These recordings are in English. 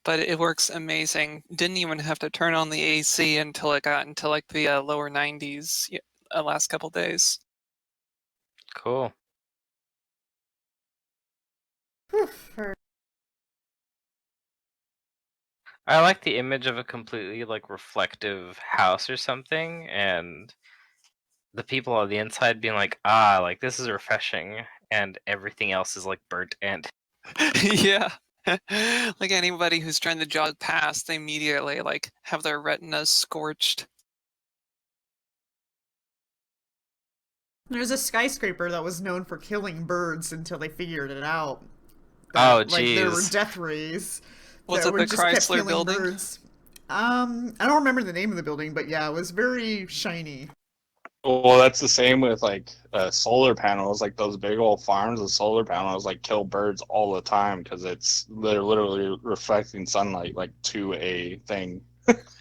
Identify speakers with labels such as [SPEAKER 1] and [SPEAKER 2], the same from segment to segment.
[SPEAKER 1] but it works amazing. Didn't even have to turn on the AC until it got into like the lower 90s last couple days.
[SPEAKER 2] Cool. I like the image of a completely like reflective house or something, and the people on the inside being like, ah, like this is refreshing, and everything else is like burnt and
[SPEAKER 1] Yeah. Like anybody who's trying to jog past, they immediately like have their retinas scorched.
[SPEAKER 3] There's a skyscraper that was known for killing birds until they figured it out.
[SPEAKER 2] oh
[SPEAKER 3] That like there were
[SPEAKER 2] geez.
[SPEAKER 3] death rays
[SPEAKER 1] Was
[SPEAKER 3] that
[SPEAKER 1] it
[SPEAKER 3] were
[SPEAKER 1] the
[SPEAKER 3] just kept
[SPEAKER 1] Chrysler
[SPEAKER 3] killing
[SPEAKER 1] building?
[SPEAKER 3] birds. I don't remember the name of the building, but yeah, it was very shiny.
[SPEAKER 4] Well, that's the same with like solar panels, like those big old farms of solar panels, like kill birds all the time because they're literally reflecting sunlight like to a thing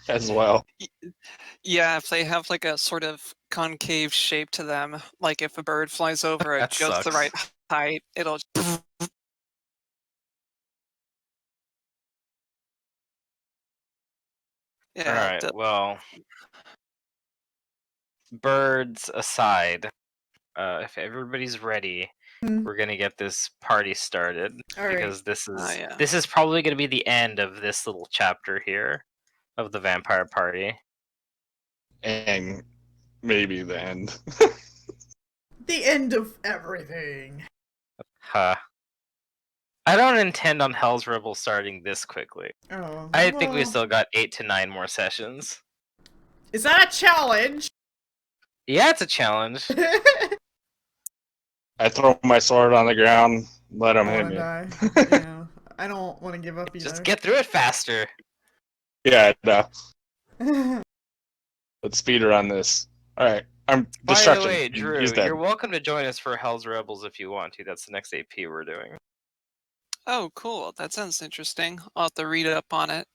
[SPEAKER 4] as well.
[SPEAKER 1] Yeah, if they have like a sort of concave shape to them, like if a bird flies over at
[SPEAKER 2] That
[SPEAKER 1] just the right
[SPEAKER 2] sucks.
[SPEAKER 1] height, it'll.
[SPEAKER 2] All
[SPEAKER 1] Yeah,
[SPEAKER 2] right. Well, birds aside, if everybody's ready,
[SPEAKER 3] Mm.
[SPEAKER 2] we're gonna get this party started
[SPEAKER 3] All right.
[SPEAKER 2] because this
[SPEAKER 1] Oh,
[SPEAKER 2] is
[SPEAKER 1] yeah.
[SPEAKER 2] this is probably gonna be the end of this little chapter here of the vampire party.
[SPEAKER 4] And maybe the end.
[SPEAKER 3] The end of everything.
[SPEAKER 2] Huh. I don't intend on Hell's Rebel starting this quickly.
[SPEAKER 3] Oh,
[SPEAKER 2] I think we
[SPEAKER 3] well,
[SPEAKER 2] still got 8 to 9 more sessions.
[SPEAKER 3] is that a challenge?
[SPEAKER 2] Yeah, it's a challenge.
[SPEAKER 4] I throw my sword on the ground, let them
[SPEAKER 3] I
[SPEAKER 4] hit
[SPEAKER 3] want to
[SPEAKER 4] me.
[SPEAKER 3] die. Yeah, I don't want to give up
[SPEAKER 2] Just
[SPEAKER 3] either.
[SPEAKER 2] get through it faster.
[SPEAKER 4] Yeah, no. Let's speed run this. All right, I'm
[SPEAKER 2] By the
[SPEAKER 4] destruction.
[SPEAKER 2] way,
[SPEAKER 4] He's
[SPEAKER 2] Drew,
[SPEAKER 4] dead.
[SPEAKER 2] you're welcome to join us for Hell's Rebels if you want to. That's the next AP we're doing.
[SPEAKER 1] Oh, cool. That sounds interesting. I'll have to read up on it.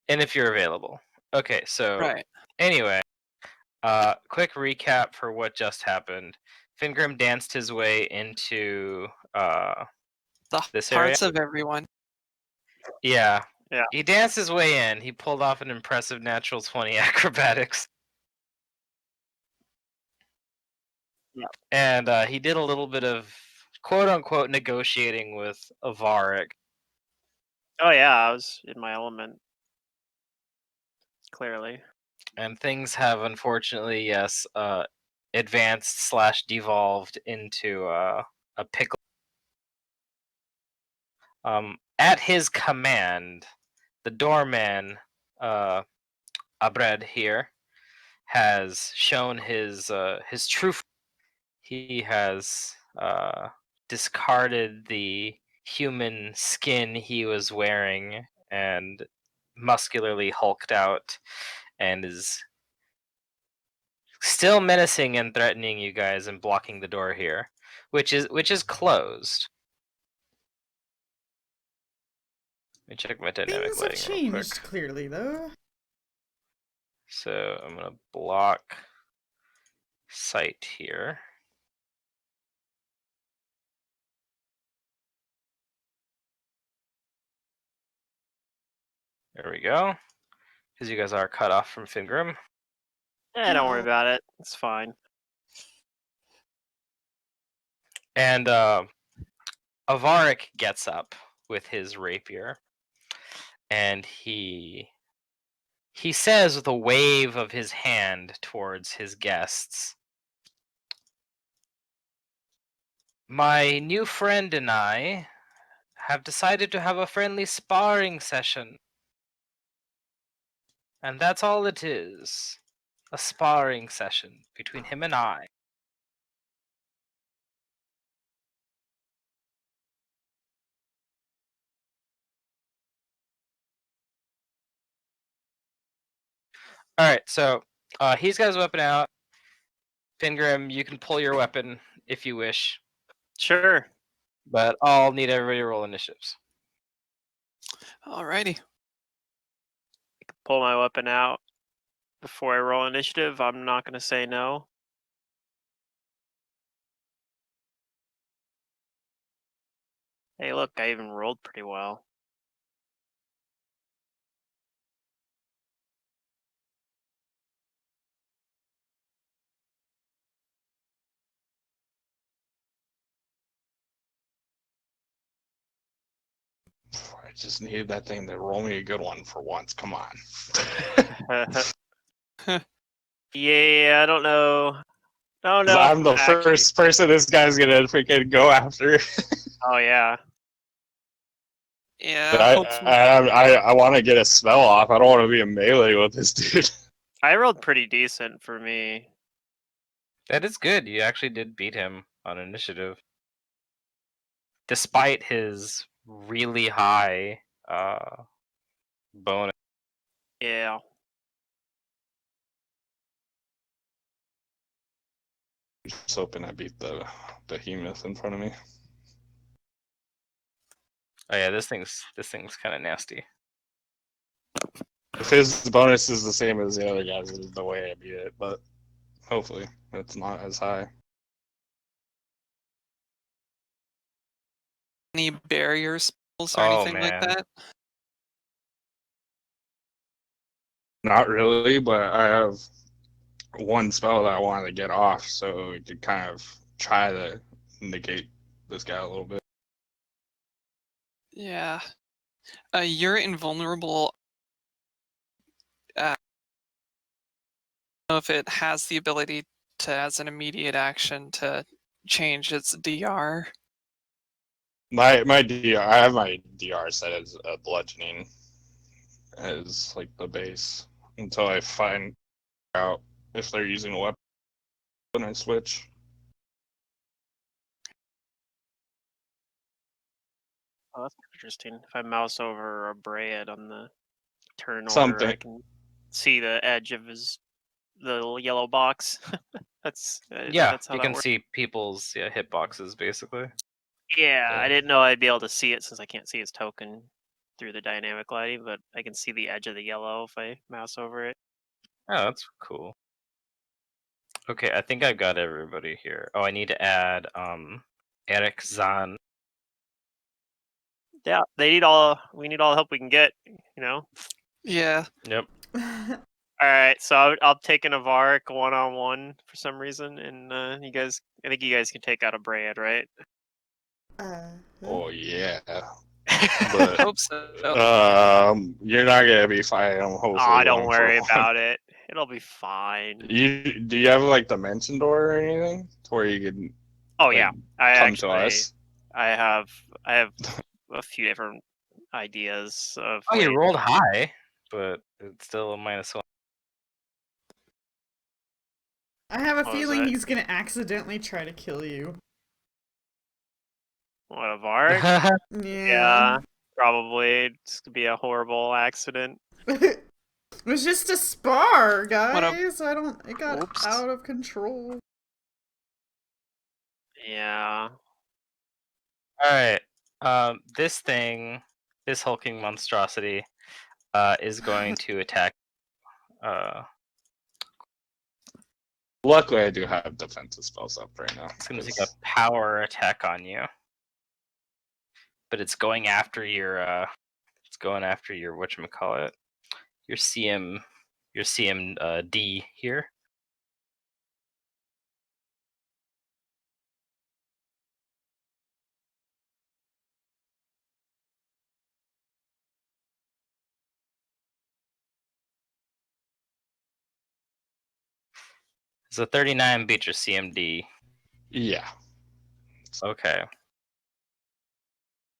[SPEAKER 2] And if you're available. Okay, so
[SPEAKER 1] Right.
[SPEAKER 2] anyway, quick recap for what just happened. Fingrim danced his way into
[SPEAKER 1] The
[SPEAKER 2] this area.
[SPEAKER 1] hearts of everyone.
[SPEAKER 2] Yeah.
[SPEAKER 5] Yeah.
[SPEAKER 2] He danced his way in. He pulled off an impressive natural 20 acrobatics.
[SPEAKER 5] Yeah.
[SPEAKER 2] And he did a little bit of quote unquote negotiating with Avarik.
[SPEAKER 5] Oh yeah, I was in my element. Clearly.
[SPEAKER 2] And things have unfortunately, yes, advanced slash devolved into a pickle. At his command, the doorman, Abred here, has shown his true. He has discarded the human skin he was wearing and muscularly hulked out, and is still menacing and threatening you guys and blocking the door here, which is closed. Let me check my dynamic
[SPEAKER 3] Things have
[SPEAKER 2] lighting real quick.
[SPEAKER 3] changed clearly, though.
[SPEAKER 2] So I'm gonna block sight here. There we go. Because you guys are cut off from Fingrim.
[SPEAKER 5] Don't worry
[SPEAKER 3] No.
[SPEAKER 5] about it. It's fine.
[SPEAKER 2] And Avarik gets up with his rapier, and he says with a wave of his hand towards his guests, "My new friend and I have decided to have a friendly sparring session. And that's all it is. A sparring session between him and I." Alright, so he's got his weapon out. Fingrim, you can pull your weapon if you wish,
[SPEAKER 5] Sure.
[SPEAKER 2] but I'll need everybody to roll initiatives.
[SPEAKER 1] Alrighty.
[SPEAKER 5] Pull my weapon out before I roll initiative. I'm not gonna say no. Hey, look, I even rolled pretty well.
[SPEAKER 4] I just need that thing to roll me a good one for once. Come on.
[SPEAKER 5] Yeah, I don't know. I don't
[SPEAKER 4] 'Cause
[SPEAKER 5] know.
[SPEAKER 4] I'm the first person this guy's gonna freaking go after.
[SPEAKER 5] Oh yeah.
[SPEAKER 1] Yeah,
[SPEAKER 4] I
[SPEAKER 1] hopefully.
[SPEAKER 4] I want to get a spell off. I don't want to be a melee with this dude.
[SPEAKER 5] I rolled pretty decent for me.
[SPEAKER 2] That is good. You actually did beat him on initiative, despite his really high bonus.
[SPEAKER 5] Yeah.
[SPEAKER 4] Just hoping I beat the behemoth in front of me.
[SPEAKER 2] Oh yeah, this thing's kind of nasty.
[SPEAKER 4] If his bonus is the same as the other guys, is the way I beat it. But hopefully, it's not as high.
[SPEAKER 1] Any barrier spells or
[SPEAKER 2] Oh,
[SPEAKER 1] anything like
[SPEAKER 2] man.
[SPEAKER 1] that?
[SPEAKER 4] Not really, but I have one spell that I wanted to get off, so we could kind of try to negate this guy a little bit.
[SPEAKER 1] Yeah. You're invulnerable. I don't know if it has the ability to, as an immediate action, to change its DR.
[SPEAKER 4] My DR, I have my DR set as bludgeoning as like the base until I find out if they're using a weapon. I switch.
[SPEAKER 5] Oh, that's interesting. If I mouse over a Braid on the turn order,
[SPEAKER 4] Something.
[SPEAKER 5] I can see the edge of the little yellow box. That's
[SPEAKER 2] Yeah,
[SPEAKER 5] that's how
[SPEAKER 2] you
[SPEAKER 5] that
[SPEAKER 2] can
[SPEAKER 5] works.
[SPEAKER 2] see people's hitboxes basically.
[SPEAKER 5] Yeah,
[SPEAKER 2] So-
[SPEAKER 5] I didn't know I'd be able to see it since I can't see his token through the dynamic lighting, but I can see the edge of the yellow if I mouse over it.
[SPEAKER 2] Oh, that's cool. Okay, I think I've got everybody here. Oh, I need to add Eric Zahn.
[SPEAKER 5] Yeah, we need all the help we can get, you know.
[SPEAKER 1] Yeah.
[SPEAKER 2] Yep.
[SPEAKER 5] All right, so I'll take an Avaric 1-on-1 for some reason, and I think you guys can take out a Braid, right?
[SPEAKER 4] Oh yeah, but
[SPEAKER 1] Hope so.
[SPEAKER 4] you're not gonna be fighting them. Hopefully,
[SPEAKER 5] Oh, don't
[SPEAKER 4] one for
[SPEAKER 5] worry
[SPEAKER 4] one.
[SPEAKER 5] about it. It'll be fine.
[SPEAKER 4] Do you have like dimension door or anything to where you can
[SPEAKER 5] Oh
[SPEAKER 4] like
[SPEAKER 5] yeah, I
[SPEAKER 4] come to
[SPEAKER 5] actually
[SPEAKER 4] us?
[SPEAKER 5] I have a few different ideas of
[SPEAKER 2] Oh,
[SPEAKER 5] ways.
[SPEAKER 2] you rolled high, but it's still a -1.
[SPEAKER 3] I have a
[SPEAKER 5] What was
[SPEAKER 3] feeling
[SPEAKER 5] that?
[SPEAKER 3] he's gonna accidentally try to kill you.
[SPEAKER 5] What, Avaric?
[SPEAKER 3] Yeah.
[SPEAKER 5] Yeah, probably. It's gonna be a horrible accident.
[SPEAKER 3] It was just a spar,
[SPEAKER 1] What a-
[SPEAKER 3] guys. It got
[SPEAKER 1] Oops.
[SPEAKER 3] out of control.
[SPEAKER 5] Yeah.
[SPEAKER 2] All right. This thing, this hulking monstrosity, is going to attack.
[SPEAKER 4] Luckily, I do have defensive spells up right now.
[SPEAKER 2] It's going to take a power attack on you, but it's going after your. It's going after your whatchamacallit, your CMD here. So 39 beats your CMD.
[SPEAKER 4] Yeah,
[SPEAKER 2] Okay.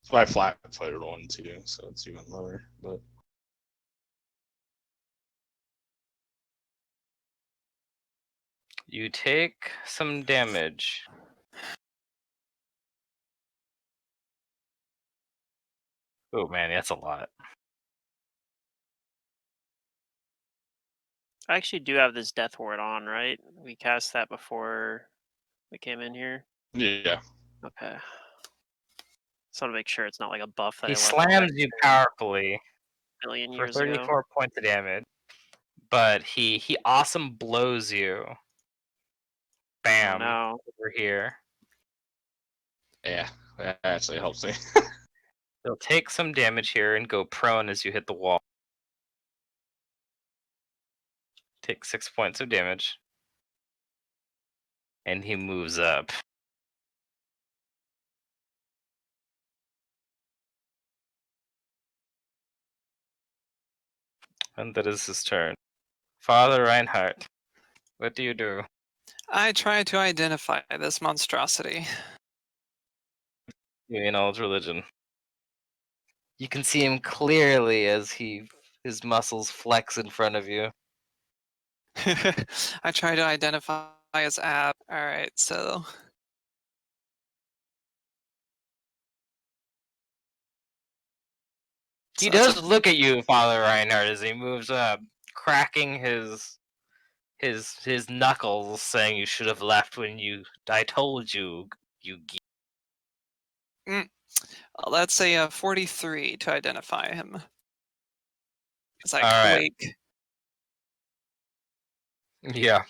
[SPEAKER 4] it's my flat-footed one too, so it's even lower. But
[SPEAKER 2] You take some damage. Oh man, that's a lot.
[SPEAKER 5] I actually do have this Death Ward on, right? We cast that before we came in here.
[SPEAKER 4] yeah,
[SPEAKER 5] Okay. Just want to make sure it's not like a buff that
[SPEAKER 2] He
[SPEAKER 5] I left
[SPEAKER 2] slams you powerfully
[SPEAKER 5] a million
[SPEAKER 2] for
[SPEAKER 5] years
[SPEAKER 2] 34
[SPEAKER 5] ago.
[SPEAKER 2] points of damage, but he awesome blows you.
[SPEAKER 5] Oh
[SPEAKER 2] Bam,
[SPEAKER 5] no.
[SPEAKER 2] over here.
[SPEAKER 4] yeah, that actually helps me.
[SPEAKER 2] He'll take some damage here and go prone as you hit the wall. Take 6 points of damage. And he moves up. And that is his turn. Father Reinhardt, what do you do?
[SPEAKER 1] I try to identify this monstrosity.
[SPEAKER 2] You mean old religion. You can see him clearly as his muscles flex in front of you.
[SPEAKER 1] I try to identify his app. Alright, so
[SPEAKER 2] He
[SPEAKER 1] that's
[SPEAKER 2] does look at you, Father Reinhardt, as he moves up, cracking his knuckles, saying, "You should have left when I told you, you geek."
[SPEAKER 1] let's say a 43 to identify him. As I
[SPEAKER 2] All right.
[SPEAKER 1] quake.
[SPEAKER 2] Yeah.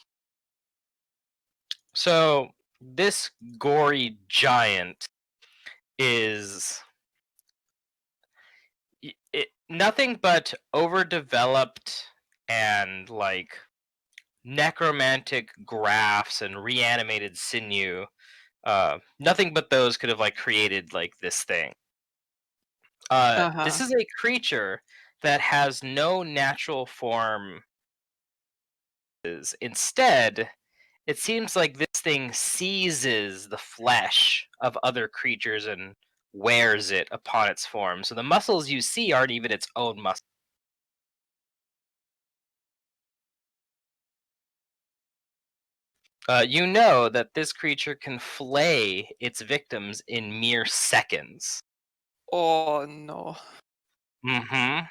[SPEAKER 2] So this gory giant is nothing but overdeveloped and like necromantic grafts and reanimated sinew. Nothing but those could have like created like this thing. This is a creature that has no natural form. Instead, it seems like this thing seizes the flesh of other creatures and wears it upon its form. So the muscles you see aren't even its own muscles. You know that this creature can flay its victims in mere seconds.
[SPEAKER 1] Oh no.
[SPEAKER 2] Mm-hmm.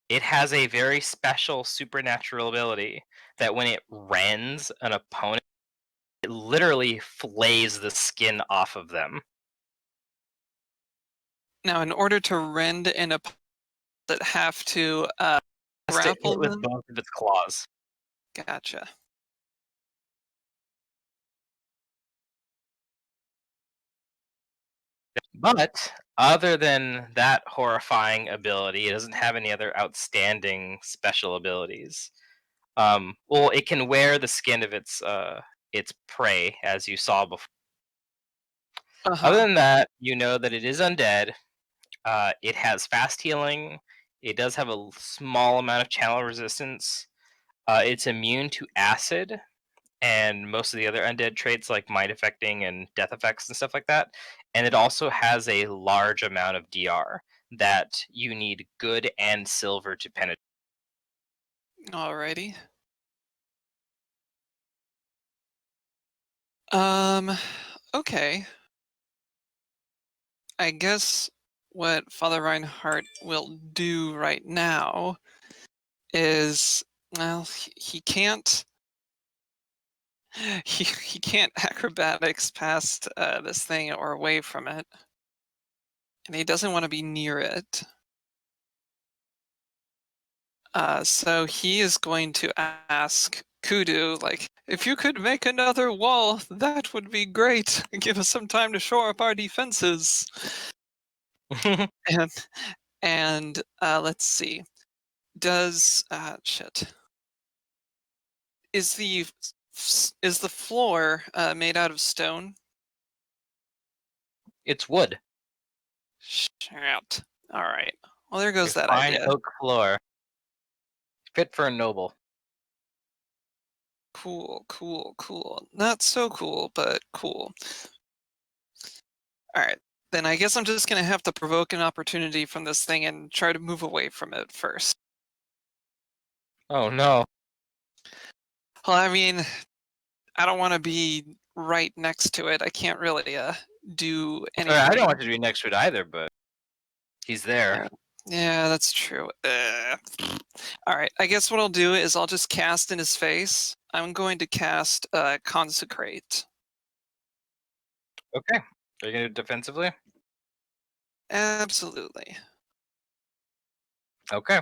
[SPEAKER 2] It has a very special supernatural ability that when it rends an opponent, it literally flays the skin off of them.
[SPEAKER 1] Now, in order to rend an opponent, that have to
[SPEAKER 2] Has to
[SPEAKER 1] grapple
[SPEAKER 2] hit with
[SPEAKER 1] them?
[SPEAKER 2] both of its claws.
[SPEAKER 1] Gotcha.
[SPEAKER 2] But other than that horrifying ability, it doesn't have any other outstanding special abilities. Well, it can wear the skin of its prey, as you saw before. Other than that, you know that it is undead. It has fast healing. It does have a small amount of channel resistance. It's immune to acid and most of the other undead traits like mind affecting and death effects and stuff like that. And it also has a large amount of DR that you need good and silver to penetrate.
[SPEAKER 1] Alrighty. Okay. I guess what Father Reinhardt will do right now is, well, he can't he can't acrobatics past this thing or away from it, and he doesn't want to be near it. So he is going to ask Kudu, like, if you could make another wall, that would be great. Give us some time to shore up our defenses. And let's see. Does shit. Is the floor made out of stone?
[SPEAKER 2] It's wood.
[SPEAKER 1] Shit. All right. Well, there goes
[SPEAKER 2] A
[SPEAKER 1] that
[SPEAKER 2] fine
[SPEAKER 1] idea.
[SPEAKER 2] oak floor. Fit for a noble.
[SPEAKER 1] Cool, cool, cool. Not so cool, but cool. All right. Then I guess I'm just gonna have to provoke an opportunity from this thing and try to move away from it first.
[SPEAKER 2] Oh no.
[SPEAKER 1] Well, I mean, I don't want to be right next to it. I can't really do anything.
[SPEAKER 2] I don't want you to be next to it either, but he's there.
[SPEAKER 1] Yeah, that's true. All right. I guess what I'll do is I'll just cast in his face. I'm going to cast Consecrate.
[SPEAKER 2] Okay. Are you gonna do it defensively?
[SPEAKER 1] Absolutely.
[SPEAKER 2] Okay.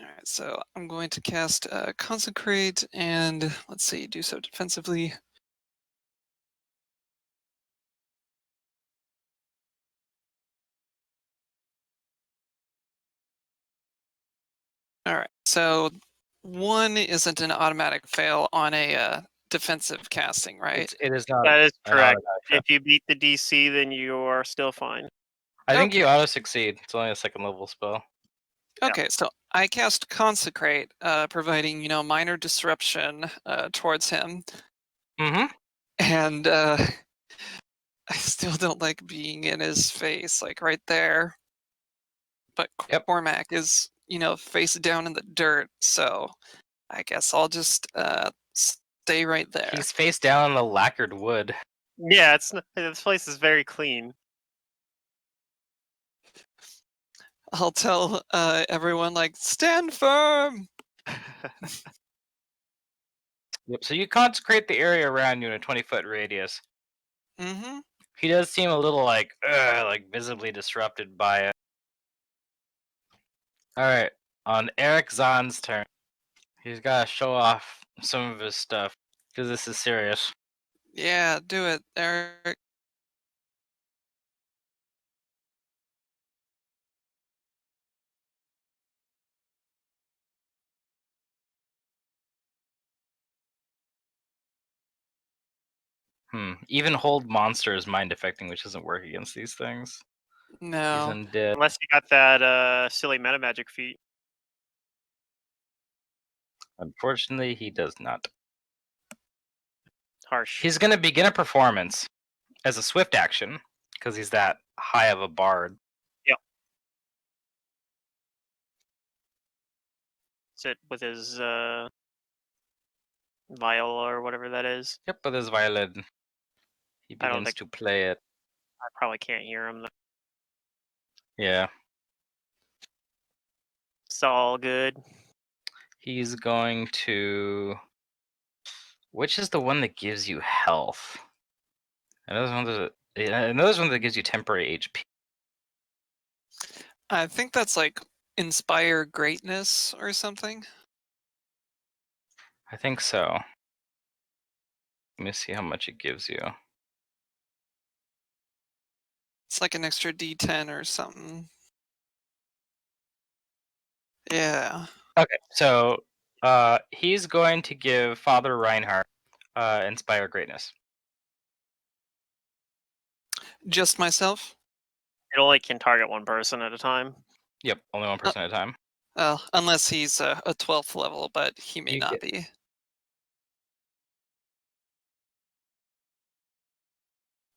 [SPEAKER 1] All right. So I'm going to cast Consecrate, and let's see, do so defensively. All right. So one isn't an automatic fail on a defensive casting, right?
[SPEAKER 2] It is not.
[SPEAKER 5] That is
[SPEAKER 2] an
[SPEAKER 5] correct.
[SPEAKER 2] automatic fail.
[SPEAKER 5] If you beat the DC, then you are still fine.
[SPEAKER 2] I think you
[SPEAKER 1] Okay.
[SPEAKER 2] auto succeed. It's only a second level spell.
[SPEAKER 1] Okay, so I cast Consecrate, providing, minor disruption towards him.
[SPEAKER 2] Mm-hmm.
[SPEAKER 1] And I still don't like being in his face, like right there. But
[SPEAKER 2] Yep.
[SPEAKER 1] Cormac is, face down in the dirt, so I guess I'll just stay right there.
[SPEAKER 2] He's face down on the lacquered wood.
[SPEAKER 5] Yeah, this place is very clean.
[SPEAKER 1] I'll tell everyone, like, stand firm!
[SPEAKER 2] Yep. So you consecrate the area around you in a 20-foot radius.
[SPEAKER 1] Mm-hmm.
[SPEAKER 2] He does seem a little like visibly disrupted by it. All right, on Eric Zahn's turn. He's got to show off some of his stuff because this is serious.
[SPEAKER 1] Yeah, do it, Eric.
[SPEAKER 2] Even hold monster is mind affecting, which doesn't work against these things. He's
[SPEAKER 1] No.
[SPEAKER 2] undead.
[SPEAKER 5] Unless you got that silly meta magic feat.
[SPEAKER 2] Unfortunately, he does not.
[SPEAKER 5] Harsh.
[SPEAKER 2] He's gonna begin a performance as a swift action because he's that high of a bard.
[SPEAKER 5] Sit with his viola or whatever that is.
[SPEAKER 2] Yep, with his violin. He
[SPEAKER 5] I don't
[SPEAKER 2] begins
[SPEAKER 5] think
[SPEAKER 2] to play it.
[SPEAKER 5] I probably can't hear him though.
[SPEAKER 2] Yeah.
[SPEAKER 5] It's all good.
[SPEAKER 2] He's going to. Which is the one that gives you health? I know there's one that gives you temporary HP.
[SPEAKER 1] I think that's like Inspire Greatness or something.
[SPEAKER 2] I think so. Let me see how much it gives you.
[SPEAKER 1] It's like an extra D10 or something. Yeah.
[SPEAKER 2] Okay, so he's going to give Father Reinhardt Inspire Greatness.
[SPEAKER 1] Just myself?
[SPEAKER 5] It only can target one person at a time.
[SPEAKER 2] Yep, only one person at a time.
[SPEAKER 1] Well, unless he's a 12th level, but he may
[SPEAKER 2] You
[SPEAKER 1] not
[SPEAKER 2] get-
[SPEAKER 1] be.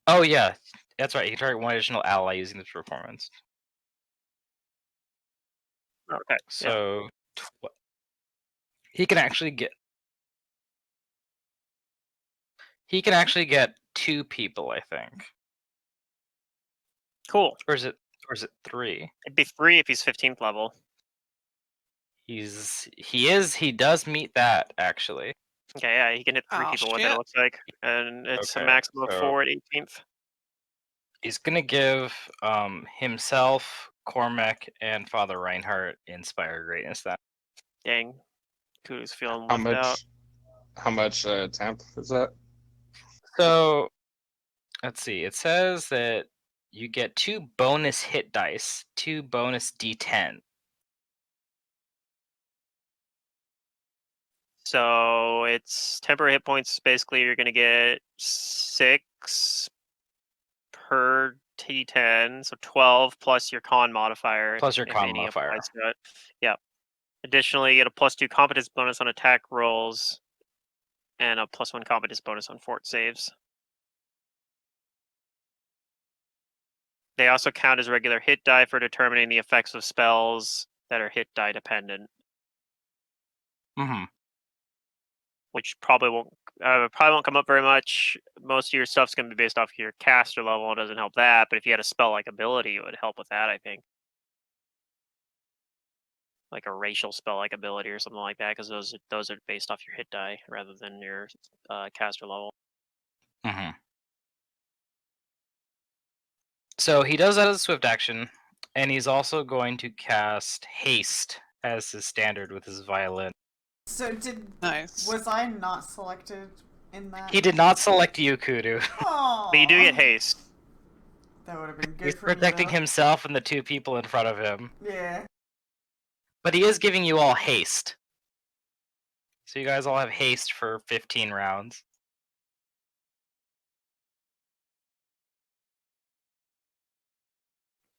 [SPEAKER 2] Oh yeah, that's right. You can target one additional ally using this performance.
[SPEAKER 5] Okay.
[SPEAKER 2] So he can actually get. He can actually get 2 people, I think.
[SPEAKER 5] Cool.
[SPEAKER 2] Or is it 3?
[SPEAKER 5] It'd be 3 if he's 15th level.
[SPEAKER 2] He does meet that actually.
[SPEAKER 5] Okay, yeah, he can hit 3
[SPEAKER 1] Oh,
[SPEAKER 5] people with it, it
[SPEAKER 1] shit.
[SPEAKER 5] looks like. And it's a
[SPEAKER 2] Okay,
[SPEAKER 5] maximum of
[SPEAKER 2] so-
[SPEAKER 5] 4 at 18th.
[SPEAKER 2] He's gonna give himself, Cormac, and Father Reinhardt Inspire Greatness. That
[SPEAKER 5] Dang. Kudu's feeling
[SPEAKER 4] How
[SPEAKER 5] left out.
[SPEAKER 4] much temp is that?
[SPEAKER 2] so. Let's see. It says that you get 2 bonus hit dice, 2 bonus D10.
[SPEAKER 5] So it's temporary hit points. Basically, you're going to get 6 per T10, so 12 plus your con modifier.
[SPEAKER 2] Plus your
[SPEAKER 5] if
[SPEAKER 2] con
[SPEAKER 5] any
[SPEAKER 2] modifier.
[SPEAKER 5] applies to it. Yeah. Additionally, you get a +2 competence bonus on attack rolls and a +1 competence bonus on fort saves. They also count as regular hit die for determining the effects of spells that are hit die dependent,
[SPEAKER 2] Mm-hmm.
[SPEAKER 5] which probably won't come up very much. Most of your stuff's going to be based off your caster level. It doesn't help that, but if you had a spell like ability, it would help with that, I think. Like a racial spell like ability or something like that, because those are based off your hit die rather than your caster level.
[SPEAKER 2] Mm-hmm. So he does that as a swift action, and he's also going to cast Haste as his standard with his violin.
[SPEAKER 3] So
[SPEAKER 1] Nice.
[SPEAKER 3] was I not selected in that?
[SPEAKER 2] He did not select you, Kudu.
[SPEAKER 3] Aww.
[SPEAKER 5] But you do get haste.
[SPEAKER 3] That would have been good
[SPEAKER 2] He's
[SPEAKER 3] for me,
[SPEAKER 2] protecting
[SPEAKER 3] though.
[SPEAKER 2] himself and the 2 people in front of him.
[SPEAKER 3] Yeah.
[SPEAKER 2] But he is giving you all haste. So you guys all have haste for 15 rounds.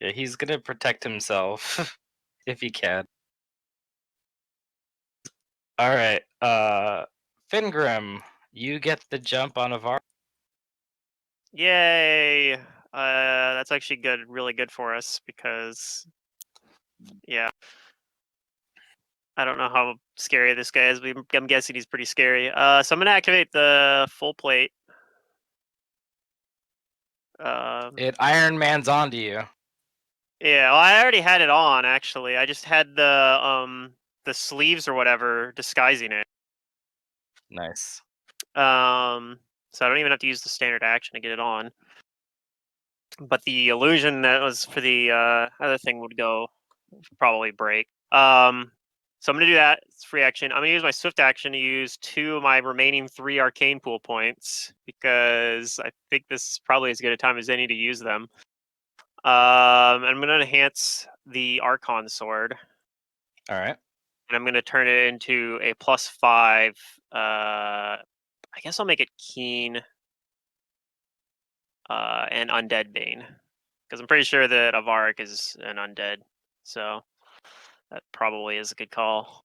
[SPEAKER 2] Yeah, he's gonna protect himself if he can. All right, Fingrim, you get the jump on Avar.
[SPEAKER 5] Yay! That's actually good, really good for us because, yeah, I don't know how scary this guy is, but I'm guessing he's pretty scary. So I'm gonna activate the full plate.
[SPEAKER 2] It Iron Man's onto you.
[SPEAKER 5] Yeah, well, I already had it on actually. I just had the sleeves or whatever disguising it.
[SPEAKER 2] Nice.
[SPEAKER 5] So I don't even have to use the standard action to get it on. But the illusion that was for the other thing would probably break. So I'm gonna do that. It's free action. I'm gonna use my swift action to use 2 of my remaining 3 arcane pool points because I think this is probably as good a time as any to use them. I'm gonna enhance the Archon sword.
[SPEAKER 2] All right.
[SPEAKER 5] And I'm gonna turn it into a +5. I guess I'll make it keen and undead bane because I'm pretty sure that Avarik is an undead, so that probably is a good call.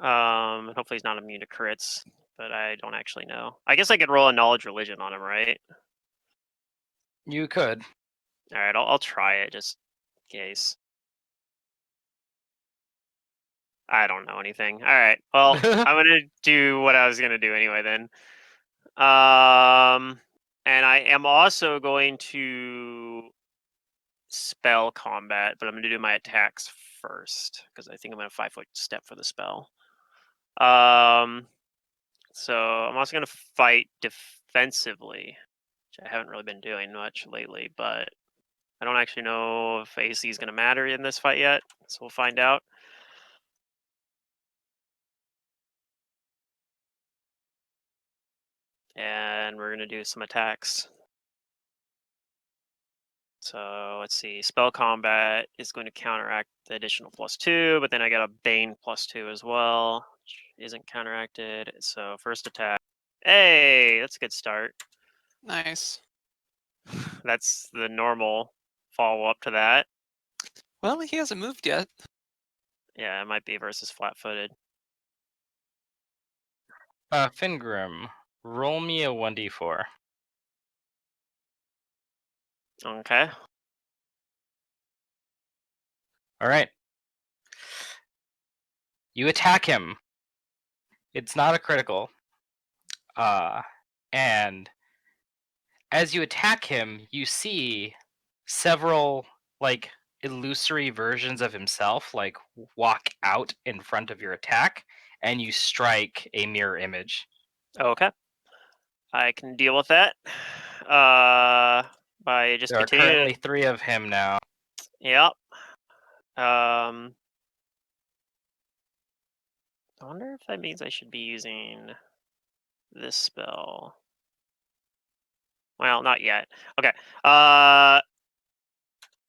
[SPEAKER 5] Hopefully he's not immune to crits, but I don't actually know. I guess I could roll a knowledge religion on him, right?
[SPEAKER 2] You could.
[SPEAKER 5] All right, I'll try it just in case. I don't know anything. All right, well, I'm gonna do what I was gonna do anyway then. And I am also going to spell combat, but I'm gonna do my attacks first because I think I'm gonna 5-foot step for the spell. So I'm also gonna fight defensively, which I haven't really been doing much lately, but I don't actually know if AC is gonna matter in this fight yet, so we'll find out. And we're gonna do some attacks. So let's see. Spell combat is going to counteract the additional +2, but then I got a Bane +2 as well, which isn't counteracted. So first attack. Hey, that's a good start.
[SPEAKER 1] Nice.
[SPEAKER 5] That's the normal follow up to that.
[SPEAKER 1] Well, he hasn't moved yet.
[SPEAKER 5] Yeah, it might be versus flat footed.
[SPEAKER 2] Fingrim, roll me a 1d4.
[SPEAKER 5] Okay.
[SPEAKER 2] All right. You attack him. It's not a critical. And as you attack him, you see several like illusory versions of himself like walk out in front of your attack, and you strike a mirror image.
[SPEAKER 5] Okay. I can deal with that. By just
[SPEAKER 2] There are
[SPEAKER 5] continuing.
[SPEAKER 2] currently 3 of him now.
[SPEAKER 5] Yep. I wonder if that means I should be using this spell. Well, not yet. Okay.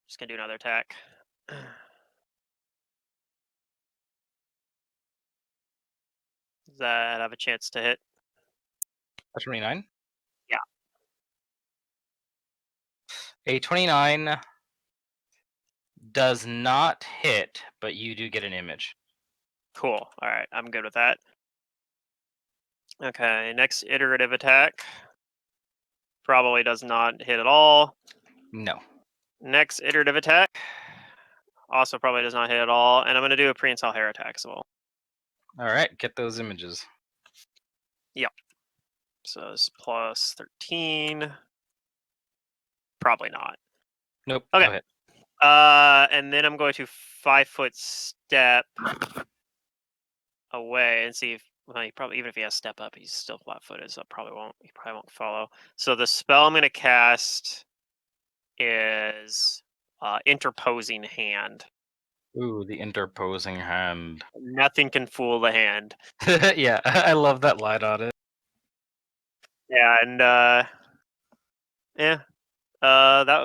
[SPEAKER 5] Just gonna do another attack. Does that have a chance to hit?
[SPEAKER 2] 29?
[SPEAKER 5] Yeah.
[SPEAKER 2] A 29 does not hit, but you do get an image.
[SPEAKER 5] Cool. All right, I'm good with that. Okay, next iterative attack. Probably does not hit at all.
[SPEAKER 2] No.
[SPEAKER 5] Next iterative attack. Also probably does not hit at all. And I'm going to do a prehensile hair attack as well.
[SPEAKER 2] All right, get those images.
[SPEAKER 5] Yep. So it's +13. Probably not.
[SPEAKER 2] Nope.
[SPEAKER 5] Okay.
[SPEAKER 2] Go ahead.
[SPEAKER 5] And then I'm going to 5-foot step away and see if, well, he probably, even if he has step up, he's still flat-footed, so he probably won't follow. So the spell I'm going to cast is interposing hand.
[SPEAKER 2] Ooh, the interposing hand.
[SPEAKER 5] Nothing can fool the hand.
[SPEAKER 2] Yeah, I love that line on it.
[SPEAKER 5] Yeah, and yeah, that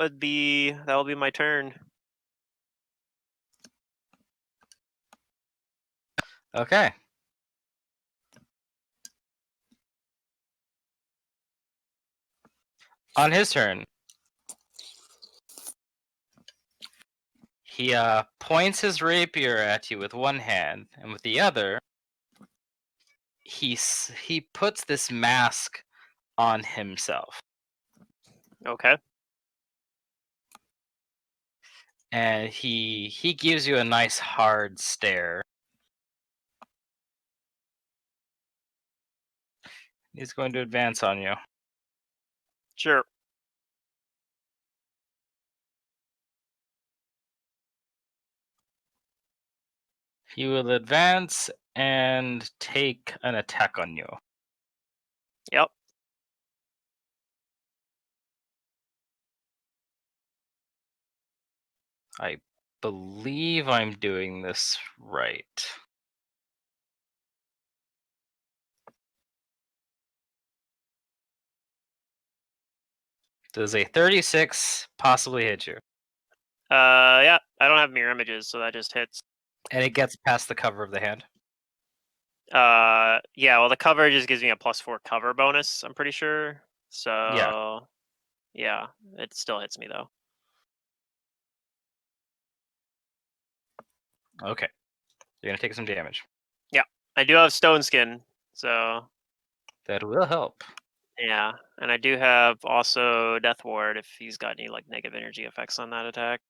[SPEAKER 5] will be my turn.
[SPEAKER 2] Okay. On his turn, He points his rapier at you with one hand, and with the other, he puts this mask on himself,
[SPEAKER 5] Okay.
[SPEAKER 2] and he gives you a nice hard stare. He's going to advance on you.
[SPEAKER 5] Sure.
[SPEAKER 2] He will advance and take an attack on you.
[SPEAKER 5] Yep.
[SPEAKER 2] I believe I'm doing this right. Does a 36 possibly hit you?
[SPEAKER 5] Yeah. I don't have mirror images, so that just hits.
[SPEAKER 2] And it gets past the cover of the hand?
[SPEAKER 5] Yeah. Well, the cover just gives me a +4 cover bonus. I'm pretty sure. So. Yeah. It still hits me though.
[SPEAKER 2] Okay. You're gonna take some damage.
[SPEAKER 5] I do have stone skin, so
[SPEAKER 2] That will help.
[SPEAKER 5] yeah, and I do have also death ward if he's got any like negative energy effects on that attack.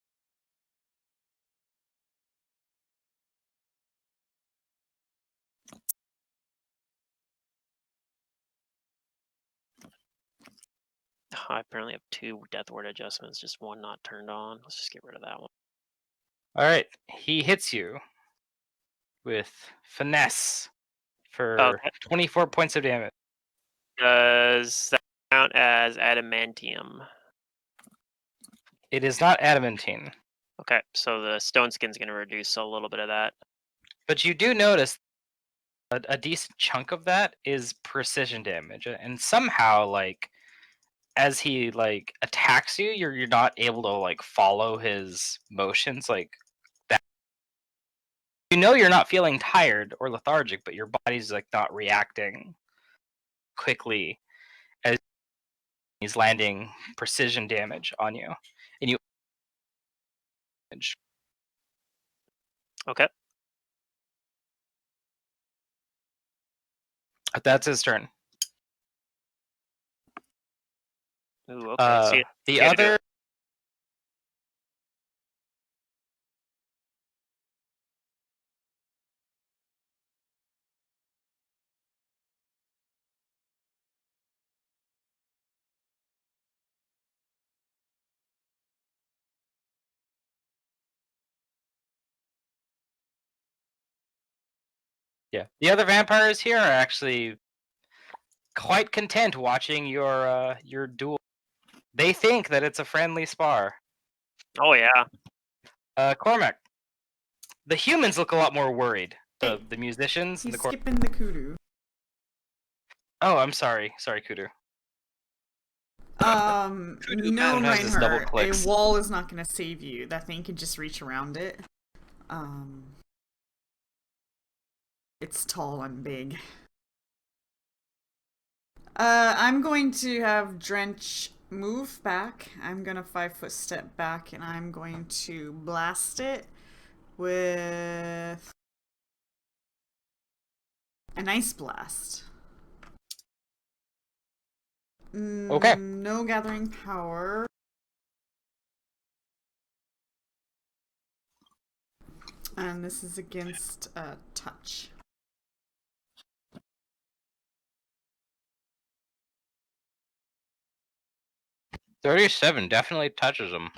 [SPEAKER 5] I apparently have 2 death ward adjustments, just one not turned on. Let's just get rid of that one.
[SPEAKER 2] Alright, he hits you with finesse for
[SPEAKER 5] Okay.
[SPEAKER 2] 24 points of damage.
[SPEAKER 5] Does that count as adamantium?
[SPEAKER 2] It is not adamantine,
[SPEAKER 5] Okay, so the stone skin's gonna reduce a little bit of that.
[SPEAKER 2] but you do notice a decent chunk of that is precision damage, and somehow, like, as he like attacks you, you're not able to like follow his motions like that. You know you're not feeling tired or lethargic, but your body's like not reacting quickly as he's landing precision damage on you, and you.
[SPEAKER 5] Okay.
[SPEAKER 2] That's his turn.
[SPEAKER 5] Ooh, okay. So
[SPEAKER 2] The
[SPEAKER 5] you gotta do
[SPEAKER 2] other.
[SPEAKER 5] it.
[SPEAKER 2] Yeah, the other vampires here are actually quite content watching your duel. They think that it's a friendly spar.
[SPEAKER 5] Oh yeah.
[SPEAKER 2] Cormac, the humans look a lot more worried. The musicians and
[SPEAKER 3] He's
[SPEAKER 2] the
[SPEAKER 3] skipping the kudu.
[SPEAKER 2] Oh, I'm sorry, Kudu.
[SPEAKER 3] No,
[SPEAKER 2] Sometimes this double
[SPEAKER 3] Reinhardt. A
[SPEAKER 2] clicks.
[SPEAKER 3] wall is not gonna save you. That thing can just reach around it. It's tall and big. I'm going to have Drench move back. I'm gonna 5-foot step back, and I'm going to blast it with an ice blast.
[SPEAKER 2] Okay.
[SPEAKER 3] No gathering power. And this is against touch.
[SPEAKER 2] $37 definitely touches him.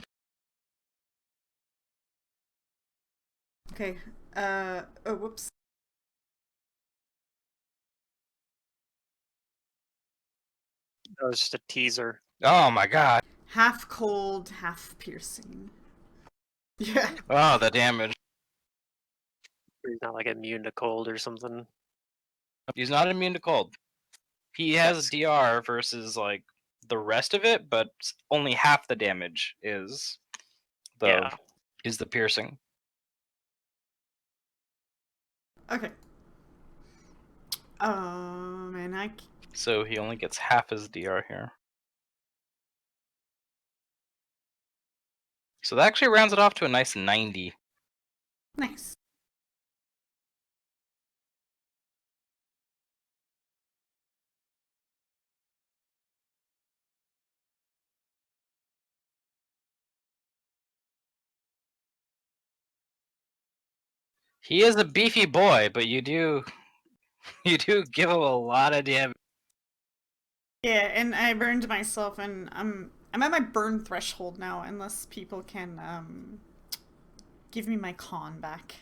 [SPEAKER 3] Okay. Oh, whoops.
[SPEAKER 5] That was just a teaser.
[SPEAKER 2] Oh my god.
[SPEAKER 3] Half cold, half piercing. Yeah.
[SPEAKER 2] Oh, the damage.
[SPEAKER 5] He's not like immune to cold or something.
[SPEAKER 2] He's not immune to cold. He has DR versus like the rest of it, but only half the damage is the piercing.
[SPEAKER 3] Okay. And I.
[SPEAKER 2] So he only gets half his DR here. So that actually rounds it off to a nice 90.
[SPEAKER 3] Nice.
[SPEAKER 2] He is a beefy boy, but you do give him a lot of damage.
[SPEAKER 3] Yeah, and I burned myself, and I'm at my burn threshold now, unless people can give me my con back.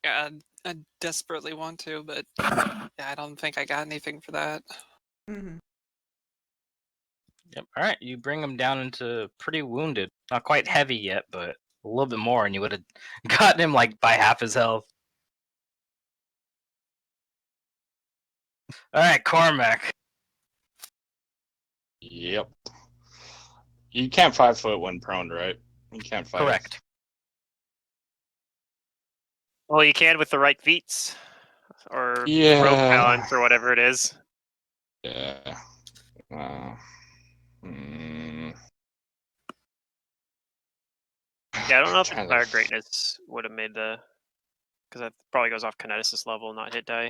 [SPEAKER 1] Yeah, I desperately want to, but yeah, I don't think I got anything for that.
[SPEAKER 3] Mm-hmm.
[SPEAKER 2] Yep. All right, you bring him down into pretty wounded. Not quite heavy yet, but a little bit more, and you would have gotten him like by half his health. All right, Cormac.
[SPEAKER 4] Yep. You can't 5 foot when prone, right? You can't 5.
[SPEAKER 2] Correct.
[SPEAKER 5] Well, you can with the right feats or rope
[SPEAKER 4] Yeah.
[SPEAKER 5] balance or whatever it is.
[SPEAKER 4] Yeah. Mm,
[SPEAKER 5] Yeah, I don't know if
[SPEAKER 4] trying
[SPEAKER 5] Inspired
[SPEAKER 4] to-
[SPEAKER 5] Greatness would have made the, because that probably goes off Kineticist level, not hit die.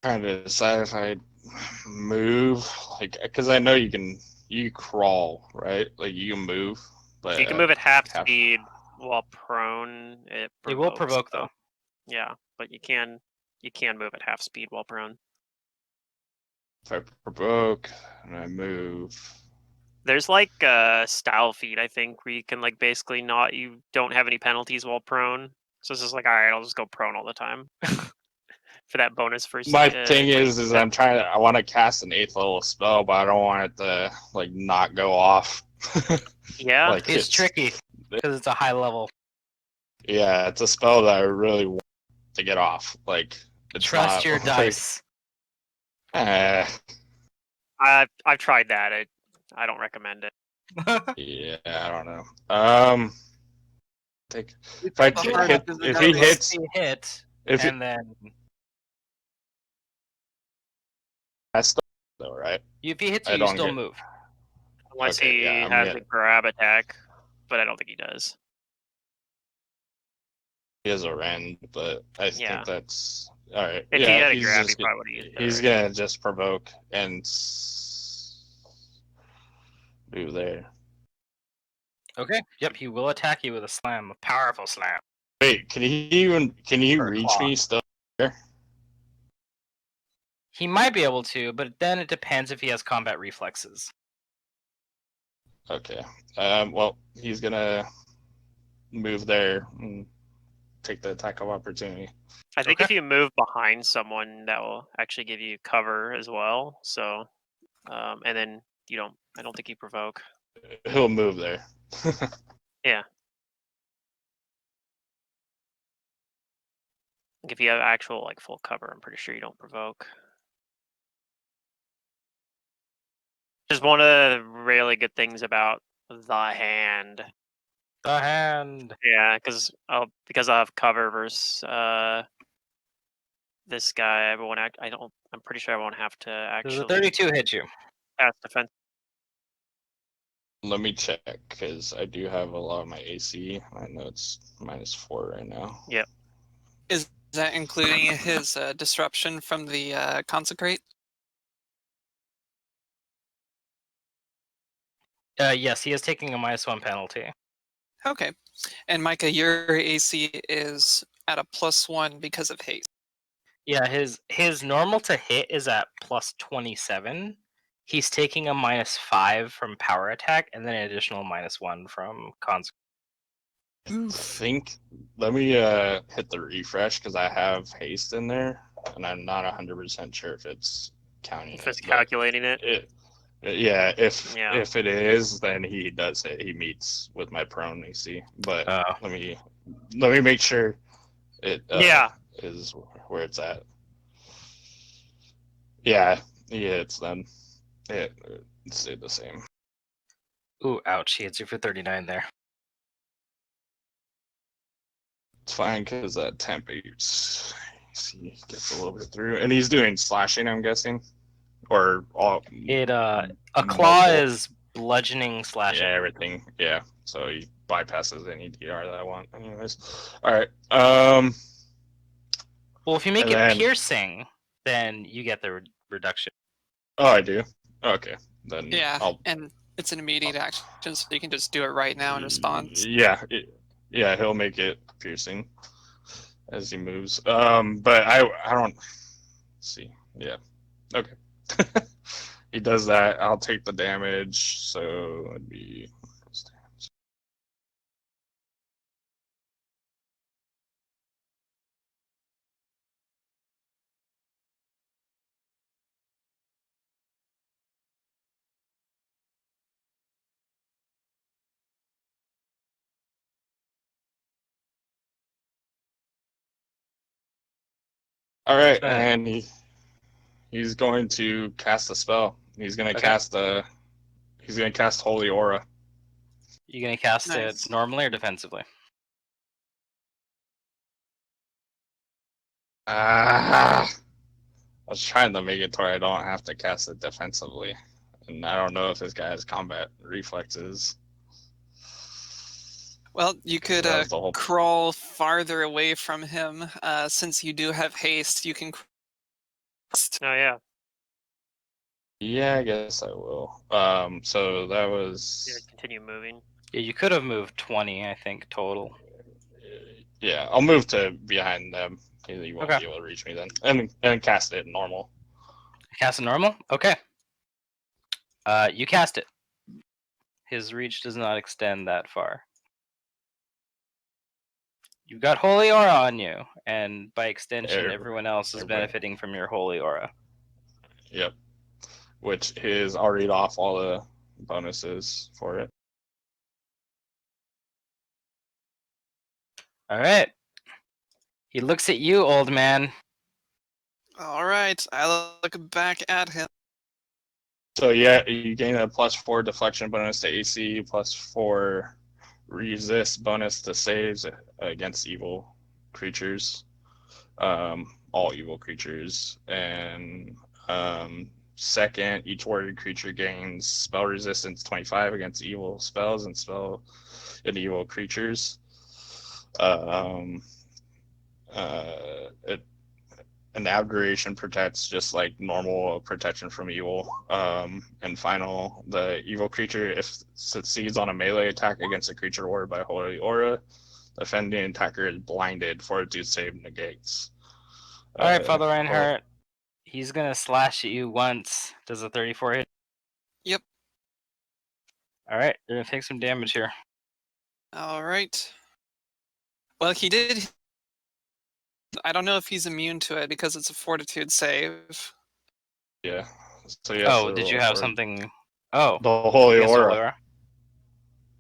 [SPEAKER 4] Trying to decide if I move, like, because I know you crawl, right? Like you can move, but
[SPEAKER 5] You can move at half
[SPEAKER 4] half-
[SPEAKER 5] speed while prone. It
[SPEAKER 2] It will
[SPEAKER 5] provokes,
[SPEAKER 2] provoke though.
[SPEAKER 5] Yeah, but you can move at half speed while prone.
[SPEAKER 4] if I provoke and I move.
[SPEAKER 5] There's like a style feat, I think, where you can like basically you don't have any penalties while prone. So it's just like, all right, I'll just go prone all the time for that bonus first.
[SPEAKER 4] My thing
[SPEAKER 5] when you
[SPEAKER 4] is
[SPEAKER 5] step.
[SPEAKER 4] I want to cast an 8th level spell, but I don't want it to like not go off.
[SPEAKER 5] Yeah,
[SPEAKER 4] Like
[SPEAKER 2] It's tricky because it's a high level.
[SPEAKER 4] Yeah, it's a spell that I really want to get off. Like, it's
[SPEAKER 2] Trust
[SPEAKER 4] not,
[SPEAKER 2] your
[SPEAKER 4] like,
[SPEAKER 2] dice.
[SPEAKER 5] I've tried that. I don't recommend it.
[SPEAKER 4] Yeah, I don't know. Think if I
[SPEAKER 1] The
[SPEAKER 4] get
[SPEAKER 1] hard
[SPEAKER 4] hit,
[SPEAKER 1] is
[SPEAKER 4] if
[SPEAKER 1] that
[SPEAKER 4] he
[SPEAKER 1] it's-
[SPEAKER 4] hits,
[SPEAKER 2] hit,
[SPEAKER 4] if he,
[SPEAKER 2] and then
[SPEAKER 4] that's still though, right?
[SPEAKER 2] if he hits
[SPEAKER 4] I
[SPEAKER 2] you, you
[SPEAKER 4] don't
[SPEAKER 2] still
[SPEAKER 4] get-
[SPEAKER 2] move.
[SPEAKER 5] Unless
[SPEAKER 4] Okay,
[SPEAKER 5] he
[SPEAKER 4] yeah, I'm
[SPEAKER 5] has
[SPEAKER 4] gonna-
[SPEAKER 5] a grab attack, but I don't think he does.
[SPEAKER 4] He has a rend, but I
[SPEAKER 5] Yeah.
[SPEAKER 4] think that's all right.
[SPEAKER 5] If he
[SPEAKER 4] Yeah,
[SPEAKER 5] had a
[SPEAKER 4] he's
[SPEAKER 5] grab, he
[SPEAKER 4] just
[SPEAKER 5] probably would have used it
[SPEAKER 4] he's
[SPEAKER 5] already.
[SPEAKER 4] gonna just provoke and move there.
[SPEAKER 2] Okay. Yep. He will attack you with a slam, a powerful slam.
[SPEAKER 4] Wait, can he
[SPEAKER 2] Or a
[SPEAKER 4] reach
[SPEAKER 2] claw.
[SPEAKER 4] me still?
[SPEAKER 2] He might be able to, but then it depends if he has combat reflexes.
[SPEAKER 4] Okay. Well, he's gonna move there and take the attack of opportunity.
[SPEAKER 5] I think
[SPEAKER 2] Okay.
[SPEAKER 5] if you move behind someone, that will actually give you cover as well. So, and then I don't think you provoke.
[SPEAKER 4] He'll move there.
[SPEAKER 5] Yeah. Like if you have actual like full cover, I'm pretty sure you don't provoke. Just one of the really good things about the hand.
[SPEAKER 2] The hand.
[SPEAKER 5] Yeah, because I have cover versus this guy. I'm pretty sure I won't have to
[SPEAKER 2] Does a
[SPEAKER 5] actually
[SPEAKER 2] 32 hit you?
[SPEAKER 5] cast defense.
[SPEAKER 4] Let me check because I do have a lot of my AC. I know it's -4 right now.
[SPEAKER 5] Yep.
[SPEAKER 1] Is that including his disruption from the consecrate?
[SPEAKER 2] Yes, he is taking a -1 penalty.
[SPEAKER 1] Okay. And Micah, your AC is at a +1 because of haste.
[SPEAKER 2] Yeah, his normal to hit is at +27. He's taking a -5 from power attack, and then an additional -1 from cons.
[SPEAKER 4] Let me hit the refresh because I have haste in there, and I'm not 100% sure if it's counting
[SPEAKER 5] If it's
[SPEAKER 4] it. but
[SPEAKER 5] calculating it.
[SPEAKER 4] Yeah,
[SPEAKER 5] Yeah.
[SPEAKER 4] if it is, then he does it. He meets with my prone AC. But let me make sure it is where it's at. Yeah, he hits then. It stayed the same.
[SPEAKER 2] Ooh, ouch! He hits you for 39 there.
[SPEAKER 4] It's fine because that temp AC gets It's a little bit through, and he's doing slashing, I'm guessing, or all.
[SPEAKER 2] A claw
[SPEAKER 4] multiple.
[SPEAKER 2] is bludgeoning slashing.
[SPEAKER 4] Yeah, everything. Yeah, so he bypasses any DR that I want. Anyways, all right.
[SPEAKER 2] Well, if you make
[SPEAKER 4] And
[SPEAKER 2] it
[SPEAKER 4] then-
[SPEAKER 2] piercing, then you get the reduction.
[SPEAKER 4] Oh, I do. Okay, then
[SPEAKER 1] Yeah,
[SPEAKER 4] I'll.
[SPEAKER 1] and it's an immediate action, so you can just do it right now in response.
[SPEAKER 4] Yeah, yeah, he'll make it piercing as he moves. But I don't see. Yeah, okay. He does that. I'll take the damage. So it'd be. All right,
[SPEAKER 2] Go ahead.
[SPEAKER 4] and he's going to cast a spell. He's gonna
[SPEAKER 2] Okay.
[SPEAKER 4] cast He's gonna cast Holy Aura.
[SPEAKER 2] You gonna cast
[SPEAKER 1] Nice.
[SPEAKER 2] it normally or defensively?
[SPEAKER 4] I was trying to make it to where I don't have to cast it defensively, and I don't know if this guy has combat reflexes.
[SPEAKER 1] Well, you could
[SPEAKER 4] That was the whole-
[SPEAKER 1] crawl farther away from him. Since you do have haste, you can.
[SPEAKER 5] Oh yeah.
[SPEAKER 4] Yeah, I guess I will. So that was.
[SPEAKER 5] Yeah, continue moving.
[SPEAKER 2] Yeah, you could have moved 20, I think, total.
[SPEAKER 4] Yeah, I'll move to behind them. He won't
[SPEAKER 2] Okay.
[SPEAKER 4] be able to reach me then, and cast it normal.
[SPEAKER 2] Cast it normal? Okay. You cast it. His reach does not extend that far. You've got Holy Aura on you, and by extension, everyone else is
[SPEAKER 4] everybody.
[SPEAKER 2] benefiting from your Holy Aura.
[SPEAKER 4] Yep. Which is, I'll read off all the bonuses for it.
[SPEAKER 2] Alright. He looks at you, old man.
[SPEAKER 1] All right, I look back at him.
[SPEAKER 4] So yeah, you gain a +4 deflection bonus to AC, +4 resist bonus to saves against evil creatures, all evil creatures, and second, each warded creature gains spell resistance 25 against evil spells and evil creatures. An abjuration protects just like normal protection from evil. And final, the evil creature, if succeeds on a melee attack against a creature warded by Holy Aura, the offending attacker is blinded. Fortitude save negates.
[SPEAKER 2] Alright, Father Reinhardt. He's gonna slash at you once. Does a 34 hit?
[SPEAKER 1] Yep.
[SPEAKER 2] Alright, you're gonna take some damage here.
[SPEAKER 1] All right. Well, he did. I don't know if he's immune to it because it's a fortitude save.
[SPEAKER 4] Yeah. So yes.
[SPEAKER 2] Oh, did you have something? Oh,
[SPEAKER 4] The Holy
[SPEAKER 2] against
[SPEAKER 4] Aura.
[SPEAKER 2] Holy Aura.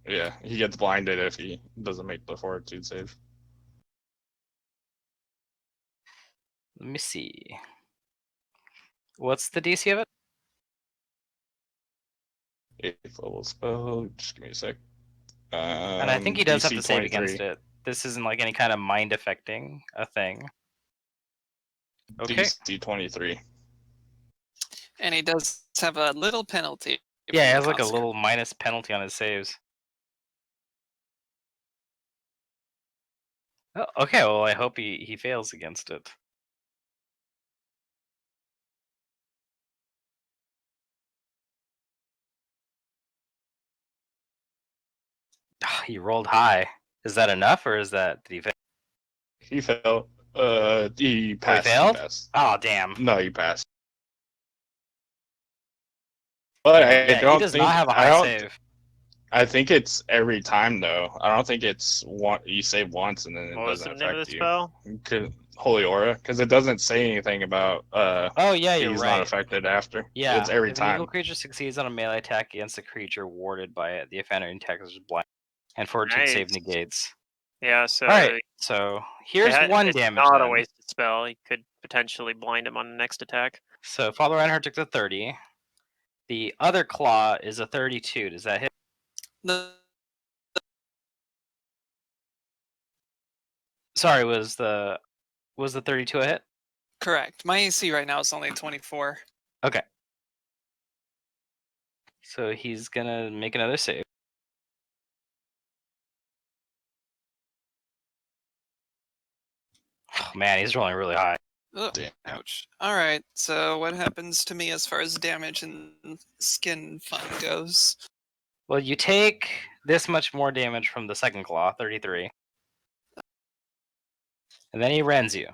[SPEAKER 4] Yeah, he gets blinded if he doesn't make the Fortitude save.
[SPEAKER 2] Let me see. What's the DC of it?
[SPEAKER 4] 8th level spell. Just give me a sec.
[SPEAKER 2] And I think he does have
[SPEAKER 4] DC
[SPEAKER 2] to save
[SPEAKER 4] 23.
[SPEAKER 2] against it. This isn't like any kind of mind affecting a thing. Okay.
[SPEAKER 4] DC 23.
[SPEAKER 1] And he does have a little penalty.
[SPEAKER 2] Yeah, he
[SPEAKER 1] from
[SPEAKER 2] has
[SPEAKER 1] the
[SPEAKER 2] like a
[SPEAKER 1] consequence.
[SPEAKER 2] little minus penalty on his saves. Oh, okay, well I hope he fails against it. He rolled high. Is that enough, or is that did he fail?
[SPEAKER 4] He failed. He passed.
[SPEAKER 2] failed?
[SPEAKER 4] He passed.
[SPEAKER 2] Oh damn!
[SPEAKER 4] No, he passed. But
[SPEAKER 2] Yeah,
[SPEAKER 4] I don't
[SPEAKER 2] he does
[SPEAKER 4] think
[SPEAKER 2] not have a
[SPEAKER 4] I
[SPEAKER 2] high
[SPEAKER 4] don't.
[SPEAKER 2] save.
[SPEAKER 4] I think it's every time though. I don't think it's one. You save once and then it
[SPEAKER 5] What was the
[SPEAKER 4] doesn't
[SPEAKER 5] name of the
[SPEAKER 4] affect you.
[SPEAKER 5] spell?
[SPEAKER 4] Holy Aura, because it doesn't say anything about
[SPEAKER 2] Oh yeah, you're
[SPEAKER 4] he's
[SPEAKER 2] right.
[SPEAKER 4] not affected after.
[SPEAKER 2] Yeah,
[SPEAKER 4] It's every
[SPEAKER 2] if an evil
[SPEAKER 4] time.
[SPEAKER 2] creature succeeds on a melee attack against a creature warded by it, the offending attacker is blind, and fortitude save
[SPEAKER 5] Nice.
[SPEAKER 2] negates.
[SPEAKER 5] Yeah, so
[SPEAKER 2] All right, so here's one
[SPEAKER 5] it's
[SPEAKER 2] damage.
[SPEAKER 5] not a
[SPEAKER 2] then.
[SPEAKER 5] wasted spell. You could potentially blind him on the next attack.
[SPEAKER 2] So Father Reinhardt took the 30. The other claw is a 32. Does that hit?
[SPEAKER 1] The
[SPEAKER 2] Sorry, was the 32 a hit?
[SPEAKER 1] Correct. My AC right now is only 24.
[SPEAKER 2] Okay. So he's gonna make another save. Oh, man, he's rolling really high.
[SPEAKER 1] Ugh,
[SPEAKER 4] Damn.
[SPEAKER 1] ouch. Alright, so what happens to me as far as damage and skin fun goes?
[SPEAKER 2] Well, you take this much more damage from the second claw, 33. And then he rends you.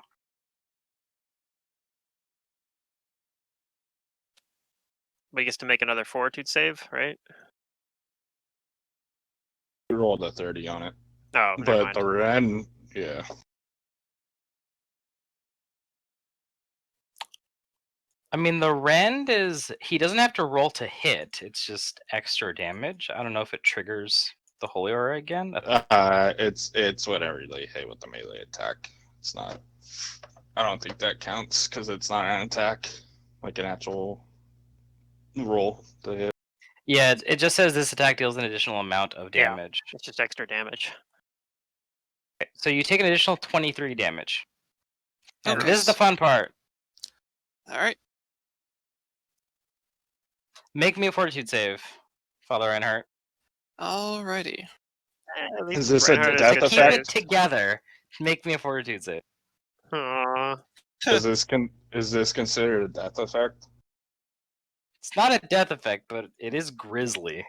[SPEAKER 5] But he gets to make another fortitude save, right?
[SPEAKER 4] We rolled a 30 on it.
[SPEAKER 5] Oh, never
[SPEAKER 4] But
[SPEAKER 5] mind.
[SPEAKER 4] the Ren, yeah.
[SPEAKER 2] I mean, the rend is... He doesn't have to roll to hit. It's just extra damage. I don't know if it triggers the Holy Aura again.
[SPEAKER 4] It's whatever they hit with the melee attack. It's not. I don't think that counts because it's not an attack, like an actual roll to hit.
[SPEAKER 2] Yeah, it just says this attack deals an additional amount of
[SPEAKER 5] Yeah.
[SPEAKER 2] damage.
[SPEAKER 5] It's just extra damage.
[SPEAKER 2] Okay, so you take an additional 23 damage. And
[SPEAKER 1] Okay.
[SPEAKER 2] this is the fun part.
[SPEAKER 1] Alright.
[SPEAKER 2] Make me a fortitude save, Father Reinhardt.
[SPEAKER 1] Alrighty.
[SPEAKER 5] At least
[SPEAKER 4] Is this a
[SPEAKER 5] Reinhardt
[SPEAKER 4] death
[SPEAKER 5] good
[SPEAKER 2] To keep
[SPEAKER 4] effect?
[SPEAKER 2] it together, make me a fortitude save.
[SPEAKER 5] Aw.
[SPEAKER 4] Is this considered a death effect?
[SPEAKER 2] It's not a death effect, but it is grisly.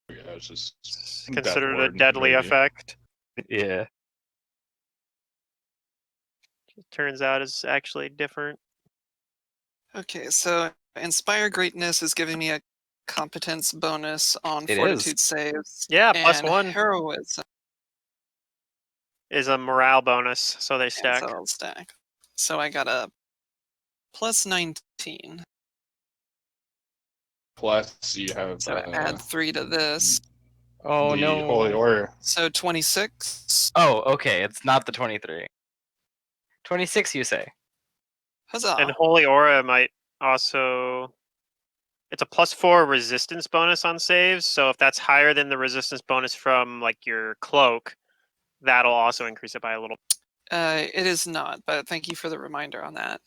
[SPEAKER 4] Yeah, it's just
[SPEAKER 5] It's
[SPEAKER 4] death
[SPEAKER 5] considered a
[SPEAKER 4] ward,
[SPEAKER 5] deadly
[SPEAKER 4] maybe.
[SPEAKER 5] effect.
[SPEAKER 2] Yeah.
[SPEAKER 5] Turns out it's actually different.
[SPEAKER 1] Okay, so Inspire Greatness is giving me a competence bonus on
[SPEAKER 2] It
[SPEAKER 1] fortitude
[SPEAKER 2] is.
[SPEAKER 1] saves.
[SPEAKER 5] Yeah,
[SPEAKER 1] and
[SPEAKER 5] +1
[SPEAKER 1] heroism.
[SPEAKER 5] is a morale bonus, so they
[SPEAKER 1] And
[SPEAKER 5] stack.
[SPEAKER 1] so I'll stack. So I got a plus 19.
[SPEAKER 4] Plus, you have
[SPEAKER 1] So add 3 to this.
[SPEAKER 2] Oh
[SPEAKER 4] the
[SPEAKER 2] no.
[SPEAKER 4] Holy Order.
[SPEAKER 1] So 26.
[SPEAKER 2] Oh, okay. It's not the 23. 26, you say?
[SPEAKER 1] Huzzah.
[SPEAKER 5] And Holy Aura might also... It's a +4 resistance bonus on saves, so if that's higher than the resistance bonus from like your cloak, that'll also increase it by a little.
[SPEAKER 1] It is not, but thank you for the reminder on that.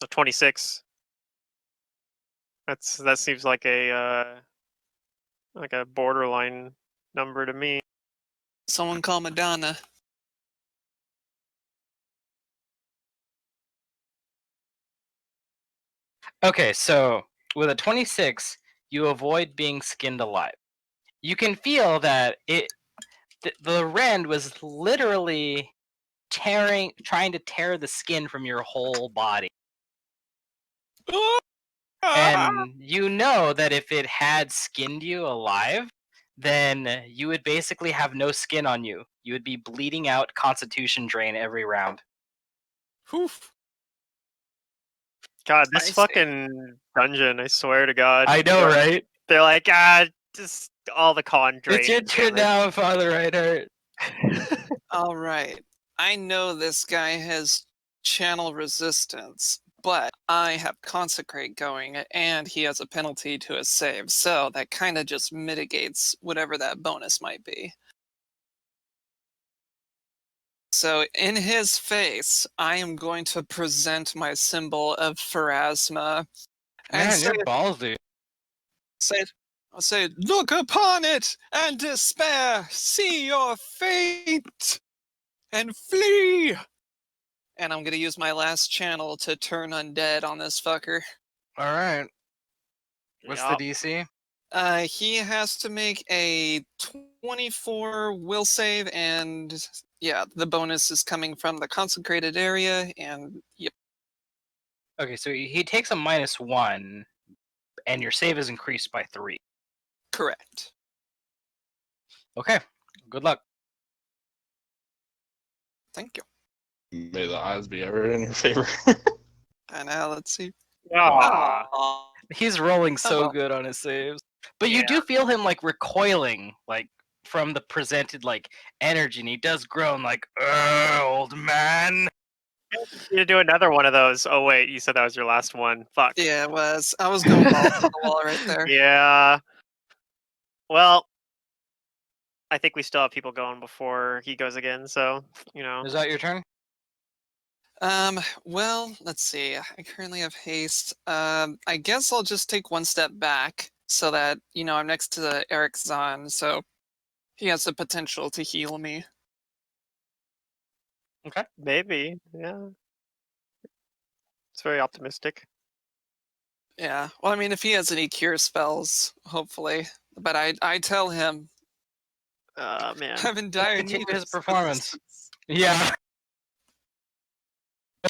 [SPEAKER 5] So 26. That seems like a borderline number to me.
[SPEAKER 1] Someone call Madonna.
[SPEAKER 2] Okay, so with a 26, you avoid being skinned alive. You can feel that the rend was literally trying to tear the skin from your whole body. And you know that if it had skinned you alive, then you would basically have no skin on you. You would be bleeding out constitution drain every round.
[SPEAKER 1] Oof.
[SPEAKER 5] God, this
[SPEAKER 1] Spicy.
[SPEAKER 5] fucking dungeon, I swear to God.
[SPEAKER 2] I know, right?
[SPEAKER 5] They're like, just all the con drain.
[SPEAKER 2] It's your turn now, Father Reinhardt.
[SPEAKER 1] All right. I know this guy has channel resistance, but I have consecrate going, and he has a penalty to his save, so that kind of just mitigates whatever that bonus might be. So in his face, I am going to present my symbol of Pharasma. And
[SPEAKER 2] Man,
[SPEAKER 1] say,
[SPEAKER 2] you're ballsy.
[SPEAKER 1] I'll say, look upon it and despair, see your fate, and flee! And I'm gonna use my last channel to turn undead on this fucker.
[SPEAKER 2] Alright. What's
[SPEAKER 5] Yup.
[SPEAKER 2] the DC?
[SPEAKER 1] He has to make a 24 will save, and yeah, the bonus is coming from the consecrated area, and yep.
[SPEAKER 2] Okay, so he takes a -1, and your save is increased by 3.
[SPEAKER 1] Correct.
[SPEAKER 2] Okay, good luck.
[SPEAKER 1] Thank you.
[SPEAKER 4] May the odds be ever in your favor.
[SPEAKER 1] And now let's see.
[SPEAKER 5] Aw.
[SPEAKER 1] Aw.
[SPEAKER 2] He's rolling so
[SPEAKER 1] well.
[SPEAKER 2] good on his saves. But you
[SPEAKER 5] Yeah.
[SPEAKER 2] do feel him like recoiling, like from the presented like energy, and he does groan like, old man.
[SPEAKER 5] You to do another one of those. Oh wait, you said that was your last one. Fuck.
[SPEAKER 1] Yeah, it was. I was going balls to the wall right there.
[SPEAKER 5] Yeah. Well, I think we still have people going before he goes again. So you know.
[SPEAKER 2] Is that your turn?
[SPEAKER 1] Well, let's see. I currently have haste. I guess I'll just take one step back so that, I'm next to Eric Zahn, so he has the potential to heal me.
[SPEAKER 2] Okay.
[SPEAKER 5] Maybe. Yeah. It's very optimistic.
[SPEAKER 1] Yeah. Well, I mean, if he has any cure spells, hopefully. But I tell him
[SPEAKER 5] Man.
[SPEAKER 1] I'm in dire
[SPEAKER 2] Continue
[SPEAKER 1] need of
[SPEAKER 2] his performance.
[SPEAKER 1] assistance.
[SPEAKER 2] Yeah.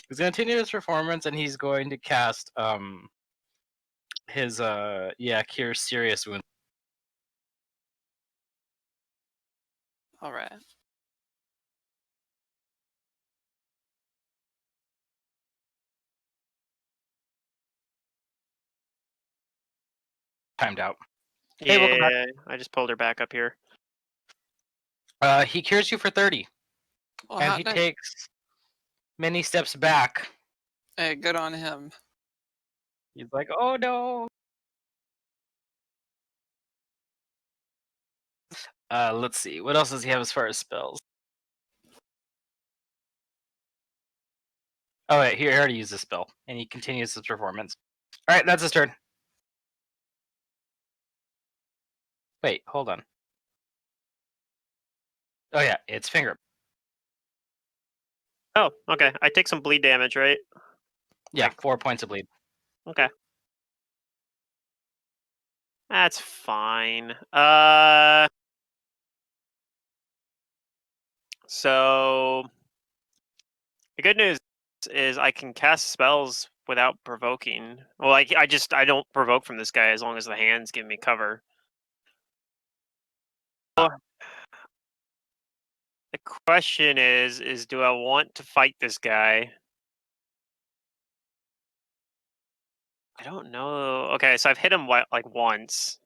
[SPEAKER 2] He's gonna continue his performance, and he's going to cast his cure serious wound.
[SPEAKER 1] All right.
[SPEAKER 2] Timed out.
[SPEAKER 5] Yeah,
[SPEAKER 2] Hey, welcome back.
[SPEAKER 5] I just pulled her back up here.
[SPEAKER 2] He cures you for 30,
[SPEAKER 1] Well,
[SPEAKER 2] and
[SPEAKER 1] how
[SPEAKER 2] he
[SPEAKER 1] did
[SPEAKER 2] takes many steps back.
[SPEAKER 1] Hey, good on him.
[SPEAKER 2] He's like, "Oh no." Let's see. What else does he have as far as spells? Oh wait, he already used this spell, and he continues his performance. All right, that's his turn. Wait, hold on. Oh yeah, it's finger.
[SPEAKER 5] Oh, okay. I take some bleed damage, right?
[SPEAKER 2] Yeah,
[SPEAKER 5] Like-
[SPEAKER 2] 4 points of bleed.
[SPEAKER 5] Okay. That's fine. So the good news is I can cast spells without provoking. Well, I don't provoke from this guy as long as the hands give me cover. The question is do I want to fight this guy? I don't know. Okay, so I've hit him like once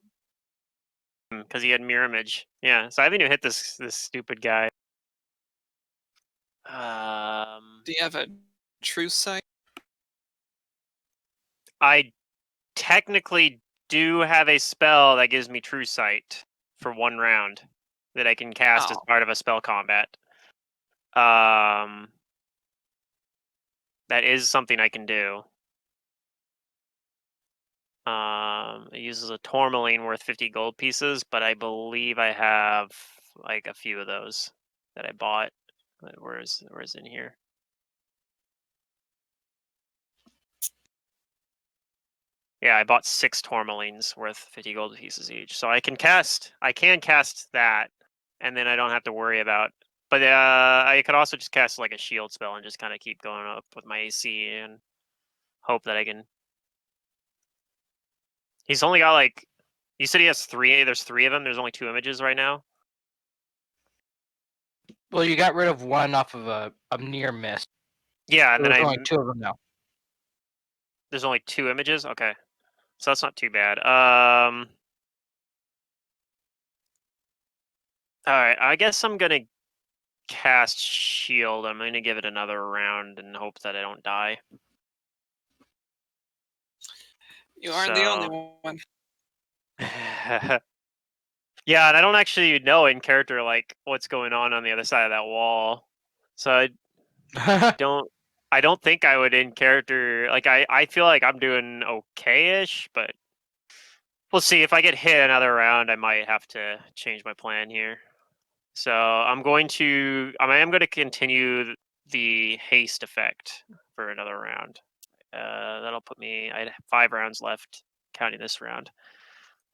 [SPEAKER 5] because he had mirror image. Yeah, so I haven't even hit this stupid guy.
[SPEAKER 1] Do you have a true sight?
[SPEAKER 5] I technically do have a spell that gives me true sight for 1 round that I can cast as
[SPEAKER 1] Oh.
[SPEAKER 5] part of a spell combat. That is something I can do. It uses a tourmaline worth 50 gold pieces, but I believe I have like a few of those that I bought. Where's in here? Yeah, I bought 6 tourmalines worth 50 gold pieces each. So I can cast that, and then I don't have to worry about. But I could also just cast like a shield spell and just kind of keep going up with my AC and hope that I can. He's only got like. You said he has 3. There's 3 of them. There's only 2 images right now.
[SPEAKER 2] Well, you got rid of one off of a near miss.
[SPEAKER 5] Yeah, and then
[SPEAKER 2] There's only 2 of them now.
[SPEAKER 5] There's only 2 images. Okay, so that's not too bad. All right, I guess I'm gonna cast shield. I'm gonna give it another round and hope that I don't die.
[SPEAKER 1] You aren't the only one.
[SPEAKER 5] Yeah, and I don't actually know in character like what's going on the other side of that wall, so I don't think I would in character like I feel like I'm doing okay-ish, but we'll see. If I get hit another round, I might have to change my plan here. So I am going to continue the haste effect for another round. That'll put me. I have 5 rounds left, counting this round,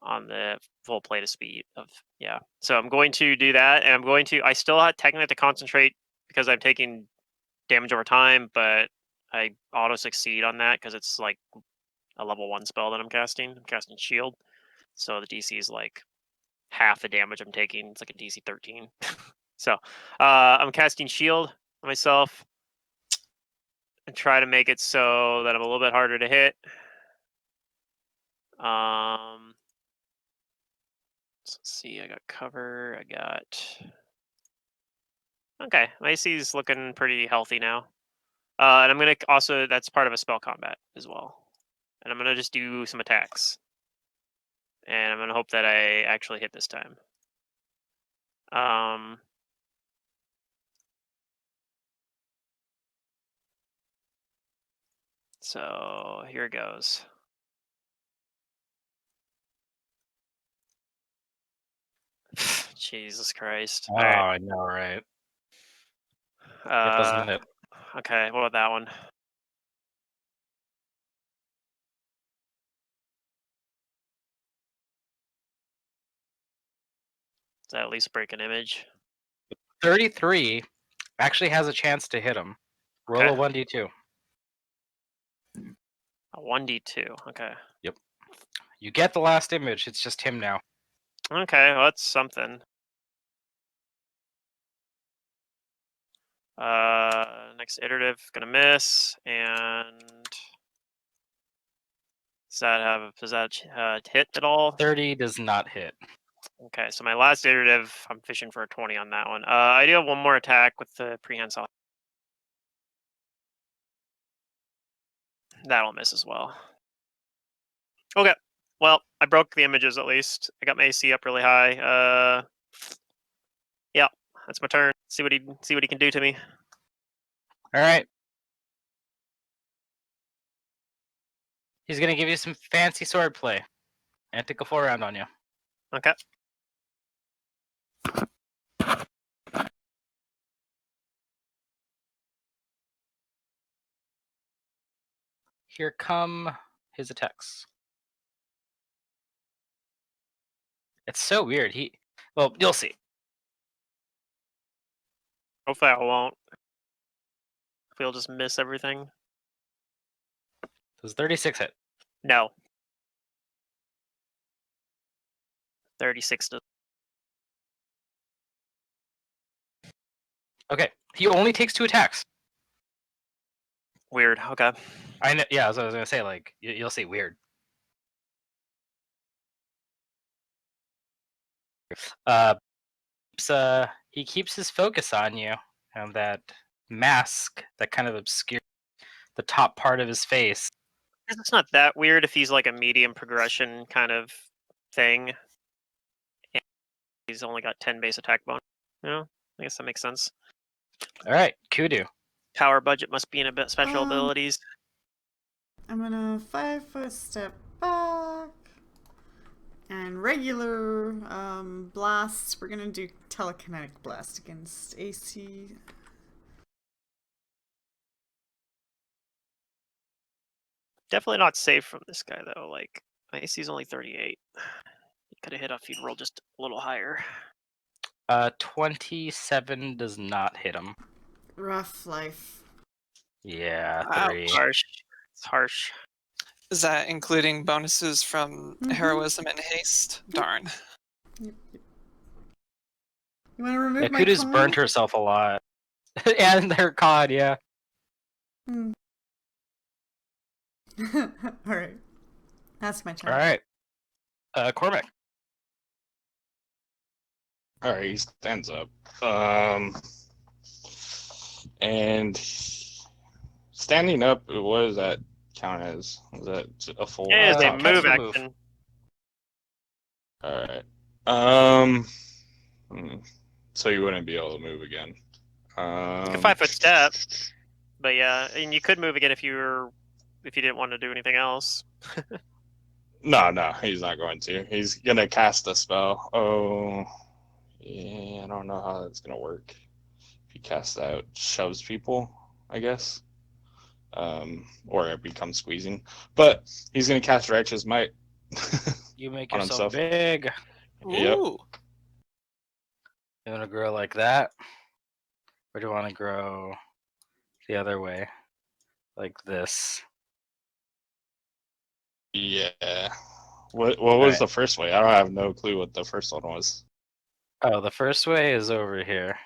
[SPEAKER 5] on the full plate of speed of So I'm going to do that, and I still technically have to concentrate because I'm taking damage over time, but I auto succeed on that because it's like a level 1 spell that I'm casting. I'm casting shield, so the DC is like half the damage I'm taking. It's like a DC 13. So I'm casting shield on myself and try to make it so that I'm a little bit harder to hit. Let's see, I got cover, I got... Okay, my AC is looking pretty healthy now. And I'm going to also, that's part of a spell combat as well. And I'm going to just do some attacks. And I'm going to hope that I actually hit this time. So here goes. Jesus Christ.
[SPEAKER 2] Oh,
[SPEAKER 5] All right.
[SPEAKER 2] I know, right? It doesn't it?
[SPEAKER 5] Okay, what about that one? Does that at least break an image?
[SPEAKER 2] 33 actually has a chance to hit him. Roll
[SPEAKER 5] Okay.
[SPEAKER 2] a 1d2.
[SPEAKER 5] A 1d2. Okay.
[SPEAKER 2] Yep. You get the last image. It's just him now.
[SPEAKER 5] Okay, well, that's something. Next iterative, gonna miss, and does that hit at all?
[SPEAKER 2] 30 does not hit.
[SPEAKER 5] Okay, so my last iterative, I'm fishing for a 20 on that one. I do have one more attack with the prehensile. That'll miss as well. Okay, well, I broke the images at least. I got my AC up really high. Yeah, that's my turn. See what he can do to me.
[SPEAKER 2] All right. He's gonna give you some fancy sword play and take a 4-round on you.
[SPEAKER 5] Okay.
[SPEAKER 2] Here come his attacks. It's so weird. Well, you'll see.
[SPEAKER 5] Hopefully I won't. If we'll just miss everything.
[SPEAKER 2] Does 36 hit?
[SPEAKER 5] No. 36 does.
[SPEAKER 2] Okay. He only takes 2 attacks.
[SPEAKER 5] Weird. Okay.
[SPEAKER 2] I know. Yeah, as I was gonna say, like you'll see weird. He keeps his focus on you, and that mask that kind of obscures the top part of his face.
[SPEAKER 5] It's not that weird if he's like a medium progression kind of thing. And he's only got 10 base attack bonus. You know, I guess that makes sense.
[SPEAKER 2] All right, Kudu.
[SPEAKER 5] Power budget must be in a bit special abilities.
[SPEAKER 3] I'm gonna 5-foot step back. And regular blast. We're gonna do telekinetic blast against AC.
[SPEAKER 5] Definitely not safe from this guy though. Like my AC is only 38. He could have hit if he'd roll just a little higher.
[SPEAKER 2] 27 does not hit him.
[SPEAKER 3] Rough life.
[SPEAKER 2] Yeah,
[SPEAKER 1] Ouch.
[SPEAKER 2] 3.
[SPEAKER 5] Harsh. It's harsh.
[SPEAKER 1] Is that including bonuses from heroism and haste? Darn.
[SPEAKER 3] Yep. You want to remove
[SPEAKER 2] Yeah,
[SPEAKER 3] my
[SPEAKER 2] Kudu's
[SPEAKER 3] con?
[SPEAKER 2] burnt herself a lot. And her con, yeah.
[SPEAKER 3] Alright. That's my turn.
[SPEAKER 2] All right. Cormac.
[SPEAKER 4] All right, he stands up. And standing up, what does that count as? Is that a full?
[SPEAKER 5] It is a
[SPEAKER 2] Counts
[SPEAKER 5] move
[SPEAKER 2] as a
[SPEAKER 5] action.
[SPEAKER 4] All right. So you wouldn't be able to move again.
[SPEAKER 5] You can 5-foot step, but yeah, and you could move again if you didn't want to do anything else.
[SPEAKER 4] No, he's not going to. He's gonna cast a spell. Oh, yeah, I don't know how that's gonna work. If he casts out, shoves people, I guess, or it becomes squeezing. But he's gonna cast Righteous Might.
[SPEAKER 2] You make
[SPEAKER 4] on
[SPEAKER 2] yourself
[SPEAKER 4] himself.
[SPEAKER 2] big.
[SPEAKER 4] Yep.
[SPEAKER 1] Ooh.
[SPEAKER 2] You want to grow like that? Or do you want to grow the other way? Like this?
[SPEAKER 4] Yeah. What was
[SPEAKER 2] Alright.
[SPEAKER 4] the first way? I don't have no clue what the first one was.
[SPEAKER 2] Oh, the first way is over here.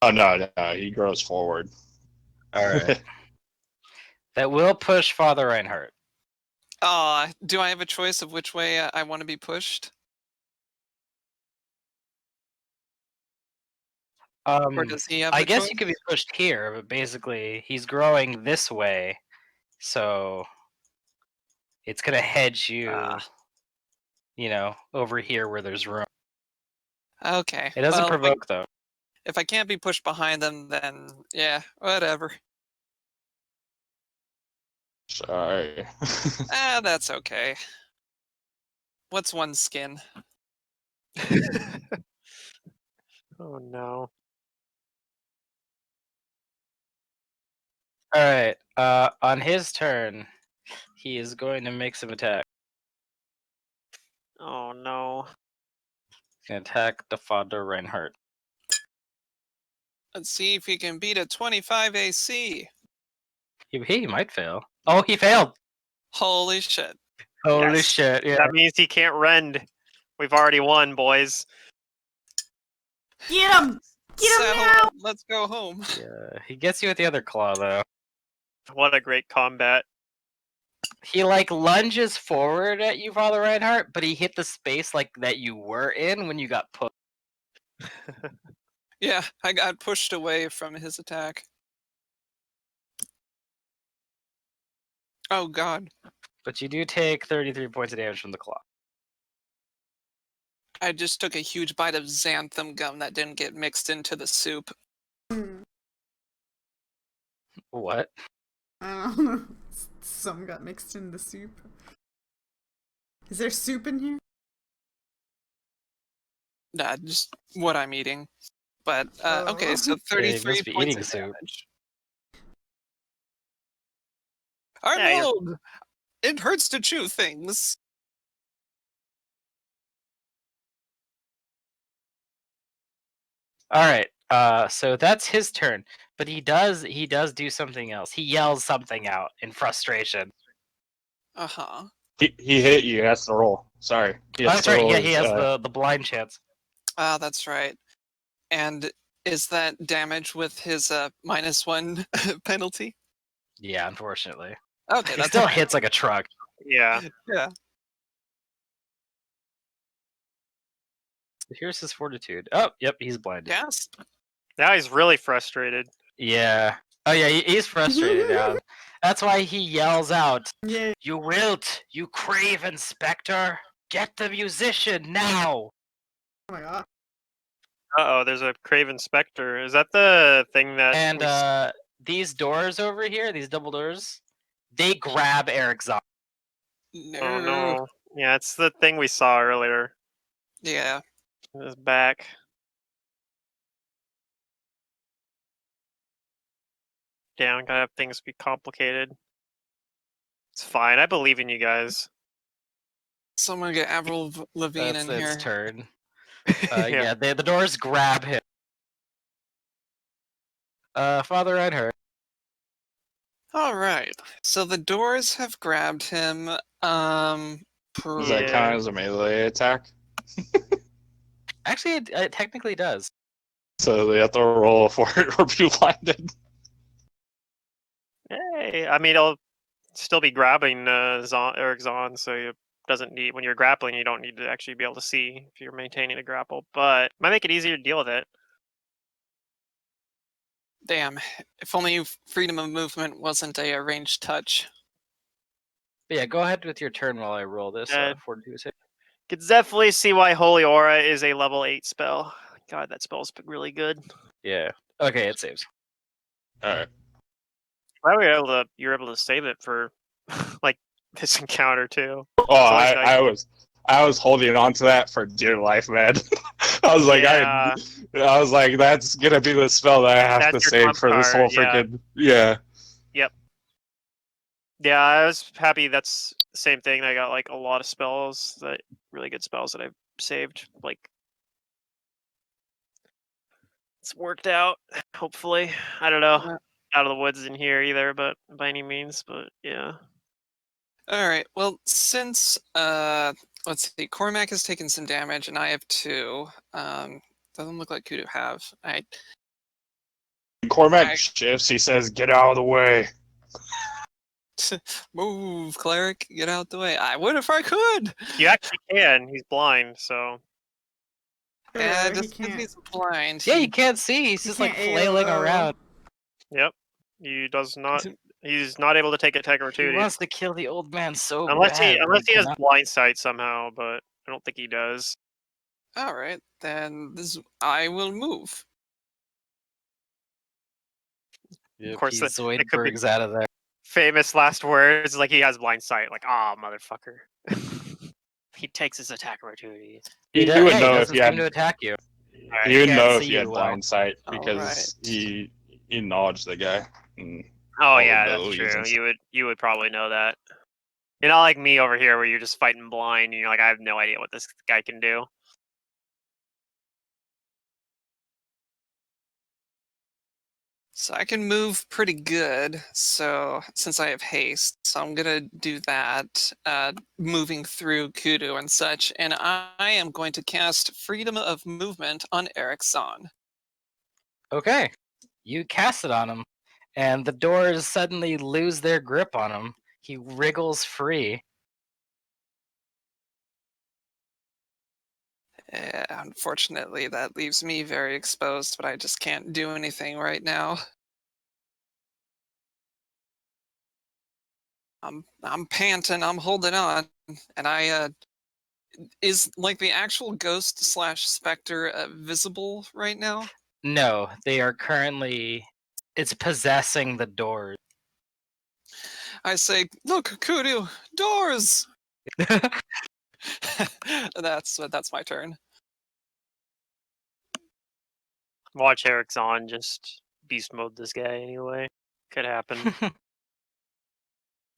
[SPEAKER 4] Oh no, he grows forward.
[SPEAKER 2] Alright. That will push Father Reinhardt.
[SPEAKER 1] Do I have a choice of which way I want to be pushed? Or does he have
[SPEAKER 2] I
[SPEAKER 1] the
[SPEAKER 2] guess
[SPEAKER 1] choice?
[SPEAKER 2] you could be pushed here, but basically he's growing this way, so it's gonna hedge you, over here where there's room.
[SPEAKER 1] Okay.
[SPEAKER 2] It doesn't
[SPEAKER 1] well,
[SPEAKER 2] provoke though.
[SPEAKER 1] if I can't be pushed behind them, then yeah, whatever.
[SPEAKER 4] Sorry.
[SPEAKER 1] That's okay. What's one skin?
[SPEAKER 5] Oh no.
[SPEAKER 2] All right. On his turn, he is going to make some attack.
[SPEAKER 5] Oh no.
[SPEAKER 2] He's gonna attack the Father Reinhardt.
[SPEAKER 1] Let's see if he can beat a 25 AC.
[SPEAKER 2] He might fail. Oh, he failed.
[SPEAKER 1] Holy shit.
[SPEAKER 2] Holy
[SPEAKER 5] Yes.
[SPEAKER 2] shit! Yeah.
[SPEAKER 5] That means he can't rend. We've already won, boys.
[SPEAKER 3] Get him! Get him
[SPEAKER 1] Saddle
[SPEAKER 3] now!
[SPEAKER 1] up, let's go home.
[SPEAKER 2] Yeah. He gets you with the other claw though.
[SPEAKER 5] What a great combat.
[SPEAKER 2] He like lunges forward at you, Father Reinhardt, but he hit the space like that you were in when you got put.
[SPEAKER 1] Yeah, I got pushed away from his attack. Oh god.
[SPEAKER 2] But you do take 33 points of damage from the claw.
[SPEAKER 1] I just took a huge bite of xanthan gum that didn't get mixed into the soup.
[SPEAKER 2] What?
[SPEAKER 3] I don't know. Some got mixed in the soup. Is there soup in here?
[SPEAKER 1] Nah, just what I'm eating. But, okay, so
[SPEAKER 3] Oh.
[SPEAKER 1] 33
[SPEAKER 2] must be
[SPEAKER 1] points
[SPEAKER 2] eating
[SPEAKER 1] of
[SPEAKER 2] soup.
[SPEAKER 1] damage.
[SPEAKER 5] Yeah,
[SPEAKER 1] Arnold! It hurts to chew things.
[SPEAKER 2] All right. So that's his turn, but he does do something else. He yells something out in frustration.
[SPEAKER 1] Uh-huh.
[SPEAKER 4] He hit you. He has to roll. Sorry. He
[SPEAKER 2] Oh,
[SPEAKER 4] has
[SPEAKER 2] that's
[SPEAKER 4] to
[SPEAKER 2] right.
[SPEAKER 4] roll
[SPEAKER 2] Yeah,
[SPEAKER 4] his,
[SPEAKER 2] he has the blind chance.
[SPEAKER 1] Ah, that's right. And is that damage with his -1 penalty?
[SPEAKER 2] Yeah, unfortunately,
[SPEAKER 1] Okay,
[SPEAKER 2] he
[SPEAKER 1] that's
[SPEAKER 2] still
[SPEAKER 1] fine.
[SPEAKER 2] hits like a truck.
[SPEAKER 5] Yeah.
[SPEAKER 1] Yeah.
[SPEAKER 2] Here's his fortitude. Oh, yep, he's blinded.
[SPEAKER 1] Yes.
[SPEAKER 5] Now he's really frustrated.
[SPEAKER 2] Yeah. Oh yeah, he's frustrated now. That's why he yells out,
[SPEAKER 3] Yeah.
[SPEAKER 2] "You wilt, you craven spectre! Get the musician now!"
[SPEAKER 3] Oh my god.
[SPEAKER 5] Uh-oh, there's a Craven Spectre. Is that the thing that
[SPEAKER 2] And
[SPEAKER 5] we s-
[SPEAKER 2] these doors over here, these double doors, they grab Eric's arm.
[SPEAKER 1] No.
[SPEAKER 5] Oh no. Yeah, it's the thing we saw earlier.
[SPEAKER 1] Yeah.
[SPEAKER 5] His back. Damn, gotta have things be complicated. It's fine. I believe in you guys.
[SPEAKER 1] Someone get Avril Lavigne
[SPEAKER 2] That's
[SPEAKER 1] in
[SPEAKER 2] its
[SPEAKER 1] here.
[SPEAKER 2] turn.
[SPEAKER 5] Yeah.
[SPEAKER 2] Yeah, the doors grab him. Father Reinhardt.
[SPEAKER 1] All right. So the doors have grabbed him.
[SPEAKER 4] Does that
[SPEAKER 5] Yeah.
[SPEAKER 4] count as a melee attack?
[SPEAKER 2] Actually, it technically does.
[SPEAKER 4] So they have to roll for it or be blinded.
[SPEAKER 5] Hey, I mean, it'll still be grabbing Eric Zahn, so you doesn't need when you're grappling. You don't need to actually be able to see if you're maintaining a grapple, but might make it easier to deal with it.
[SPEAKER 1] Damn. If only freedom of movement wasn't a ranged touch.
[SPEAKER 2] But yeah, go ahead with your turn while I roll this fortitude save.
[SPEAKER 5] Could definitely see why Holy Aura is a level 8 spell. God, that spell's really good.
[SPEAKER 2] Yeah. Okay, it saves.
[SPEAKER 4] Alright.
[SPEAKER 5] Why you're able to save it for like this encounter too?
[SPEAKER 4] Oh,
[SPEAKER 5] always
[SPEAKER 4] I was holding on to that for dear life, man. I was like,
[SPEAKER 5] Yeah.
[SPEAKER 4] I was like, that's gonna be the spell that I have
[SPEAKER 5] That's
[SPEAKER 4] to
[SPEAKER 5] your
[SPEAKER 4] save
[SPEAKER 5] trump
[SPEAKER 4] for this whole
[SPEAKER 5] card, yeah.
[SPEAKER 4] freaking yeah.
[SPEAKER 5] Yeah, I was happy. That's the same thing. I got like a lot of spells, that really good spells that I've saved. Like it's worked out. Hopefully, I don't know.
[SPEAKER 1] Yeah.
[SPEAKER 5] Out of the woods in here either, but by any means. But yeah.
[SPEAKER 1] All right. Well, since let's see, Cormac has taken some damage, and I have 2. Doesn't look like Kudu have.
[SPEAKER 4] Cormac
[SPEAKER 1] I-
[SPEAKER 4] shifts, he says, get out of the way.
[SPEAKER 1] Move, cleric, get out the way. I would if I could.
[SPEAKER 5] You actually can. He's blind, so
[SPEAKER 1] Yeah,
[SPEAKER 3] He
[SPEAKER 1] just because
[SPEAKER 3] can't.
[SPEAKER 1] he's blind.
[SPEAKER 2] Yeah,
[SPEAKER 1] he-
[SPEAKER 2] you can't see. He's
[SPEAKER 3] He
[SPEAKER 2] just like
[SPEAKER 3] can't
[SPEAKER 2] flailing
[SPEAKER 3] AOO.
[SPEAKER 2] around.
[SPEAKER 5] yep. He does not. He's not able to take attack
[SPEAKER 2] He
[SPEAKER 5] opportunity
[SPEAKER 2] wants to kill the old man so
[SPEAKER 5] unless
[SPEAKER 2] bad.
[SPEAKER 5] he has
[SPEAKER 2] cannot.
[SPEAKER 5] blind sight somehow. But I don't think he does.
[SPEAKER 1] All right, then I will move.
[SPEAKER 2] Yep,
[SPEAKER 5] course,
[SPEAKER 2] he
[SPEAKER 5] it could be
[SPEAKER 2] Zoidberg's out of there.
[SPEAKER 5] famous last words. Like he has blind sight. Like, ah, motherfucker. He takes his attack opportunity.
[SPEAKER 2] He
[SPEAKER 4] He would
[SPEAKER 2] yeah, he
[SPEAKER 4] know if
[SPEAKER 2] doesn't
[SPEAKER 4] he
[SPEAKER 2] seem
[SPEAKER 4] had.
[SPEAKER 2] to attack you.
[SPEAKER 5] All right.
[SPEAKER 4] He would
[SPEAKER 2] can't
[SPEAKER 4] know if
[SPEAKER 2] see
[SPEAKER 4] he
[SPEAKER 2] you
[SPEAKER 4] had
[SPEAKER 2] well.
[SPEAKER 4] blind sight
[SPEAKER 1] All
[SPEAKER 4] because
[SPEAKER 1] right.
[SPEAKER 4] he acknowledged the guy. And
[SPEAKER 5] Oh
[SPEAKER 4] all the
[SPEAKER 5] yeah, that's
[SPEAKER 4] abilities
[SPEAKER 5] true.
[SPEAKER 4] and stuff.
[SPEAKER 5] You would probably know that. You're not like me over here where you're just fighting blind and you're like, I have no idea what this guy can do.
[SPEAKER 1] So I can move pretty good. So since I have haste, so I'm gonna do that, moving through Kudu and such, and I am going to cast Freedom of Movement on Erickson.
[SPEAKER 2] Okay, you cast it on him, and the doors suddenly lose their grip on him. He wriggles free.
[SPEAKER 1] Unfortunately, that leaves me very exposed, but I just can't do anything right now. I'm panting. I'm holding on, and I is like the actual ghost slash specter visible right now?
[SPEAKER 2] No, they are currently. It's possessing the doors.
[SPEAKER 1] I say, look, Kudu, doors. That's my turn.
[SPEAKER 5] Watch Eric's on, just beast mode this guy anyway. Could happen.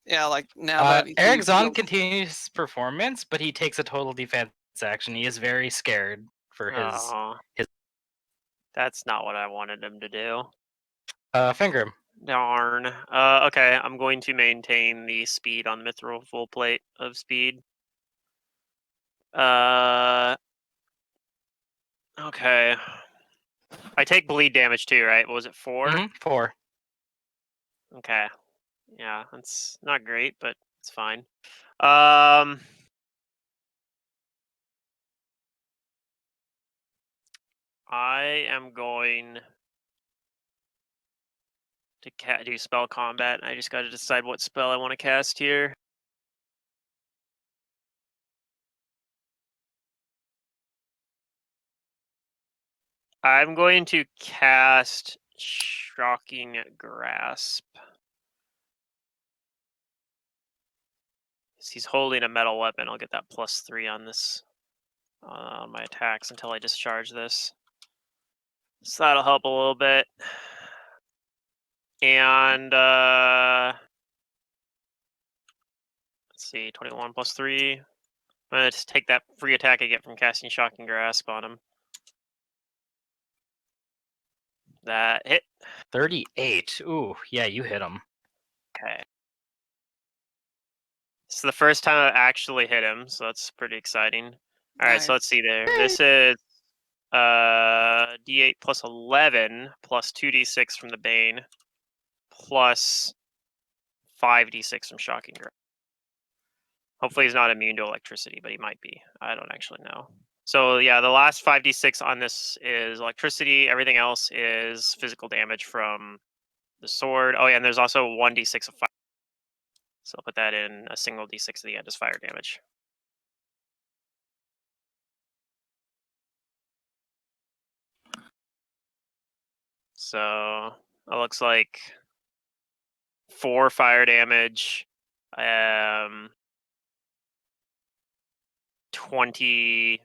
[SPEAKER 1] Yeah, like now that
[SPEAKER 2] Eric Zahn
[SPEAKER 1] he'll-
[SPEAKER 2] continues his performance, but he takes a total defense action. He is very scared for his his-
[SPEAKER 5] That's not what I wanted him to do.
[SPEAKER 2] finger him.
[SPEAKER 5] Darn. Okay, I'm going to maintain the speed on the mithril full plate of speed. Okay. I take bleed damage too, right? What was it, 4?
[SPEAKER 2] 4.
[SPEAKER 5] Okay. Yeah, that's not great, but it's fine. I am going to do spell combat. I just got to decide what spell I want to cast here. I'm going to cast Shocking Grasp. He's holding a metal weapon. I'll get that +3 on this on my attacks until I discharge this. So that'll help a little bit. And let's see, 21 +3. I'm gonna just take that free attack I get from casting Shocking Grasp on him. That hit.
[SPEAKER 2] 38. Ooh, yeah, you hit him.
[SPEAKER 5] Okay. It's the first time I actually hit him, so that's pretty exciting. All right, so let's see there. This is D8 plus 11 plus 2d6 from the Bane plus 5d6 from Shocking Grasp. Hopefully he's not immune to electricity, but he might be. I don't actually know. So yeah, the last 5d6 on this is electricity. Everything else is physical damage from the sword. Oh yeah, and there's also 1d6 of fire. So I'll put that in a single d6 at the end as fire damage. So it looks like 4 fire damage, 20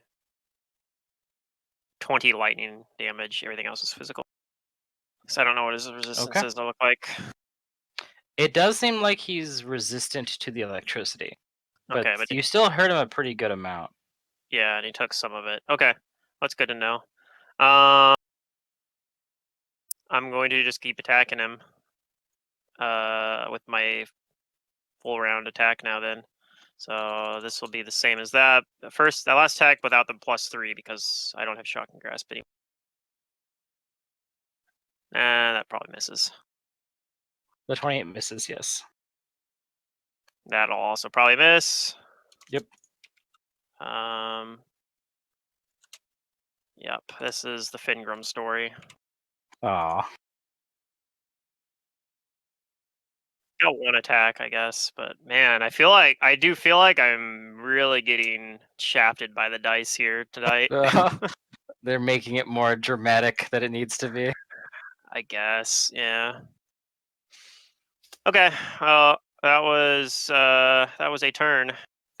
[SPEAKER 5] lightning damage. Everything else is physical. So I don't know what his resistances look like.
[SPEAKER 2] It does seem like he's resistant to the electricity. But,
[SPEAKER 5] Okay, but
[SPEAKER 2] you still hurt him a pretty good amount.
[SPEAKER 5] yeah, and he took some of it. Okay, that's good to know. I'm going to just keep attacking him with my full round attack now then. So this will be the same as that. That last attack without the +3 because I don't have Shocking Grasp anymore. That probably misses.
[SPEAKER 2] The 28 misses, yes.
[SPEAKER 5] That'll also probably miss.
[SPEAKER 2] Yep.
[SPEAKER 5] Yep, this is the Fingrum story.
[SPEAKER 2] Aw.
[SPEAKER 5] Got one attack, I guess, but man, I do feel like I'm really getting shafted by the dice here tonight.
[SPEAKER 2] They're making it more dramatic than it needs to be.
[SPEAKER 5] I guess, yeah. Okay, that was a turn.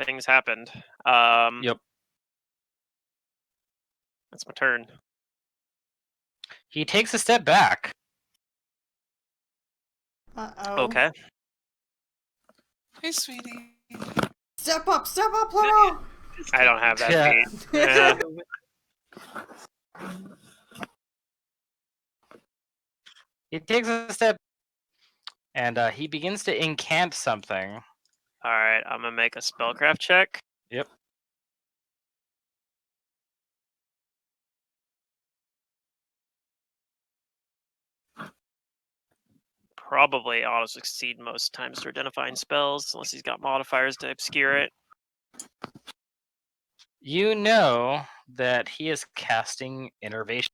[SPEAKER 5] Things happened.
[SPEAKER 2] Yep.
[SPEAKER 5] That's my turn.
[SPEAKER 2] He takes a step back.
[SPEAKER 3] Uh-oh.
[SPEAKER 5] Okay.
[SPEAKER 1] Hey, sweetie.
[SPEAKER 3] Step up, Laurel!
[SPEAKER 5] I don't have that
[SPEAKER 2] Yeah.
[SPEAKER 5] feat. Yeah.
[SPEAKER 2] He takes a step, and he begins to incant something.
[SPEAKER 5] All right, I'm gonna make a spellcraft check.
[SPEAKER 2] Yep.
[SPEAKER 5] Probably auto succeed most times for identifying spells, unless he's got modifiers to obscure it.
[SPEAKER 2] You know that he is casting Innervation.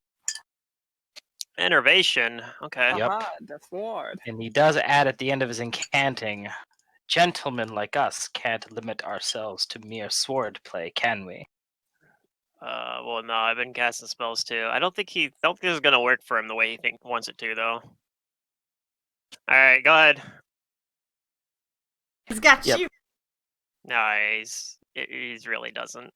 [SPEAKER 5] Innervation. Okay.
[SPEAKER 2] Yep.
[SPEAKER 1] Aha, Death Ward.
[SPEAKER 2] And he does add at the end of his incanting, gentlemen like us can't limit ourselves to mere sword play, can we?
[SPEAKER 5] Well, no, I've been casting spells too. I don't think this is gonna work for him the way he wants it to, though. All right, go ahead.
[SPEAKER 3] He's got
[SPEAKER 2] Yep.
[SPEAKER 3] you.
[SPEAKER 5] No, he's really doesn't.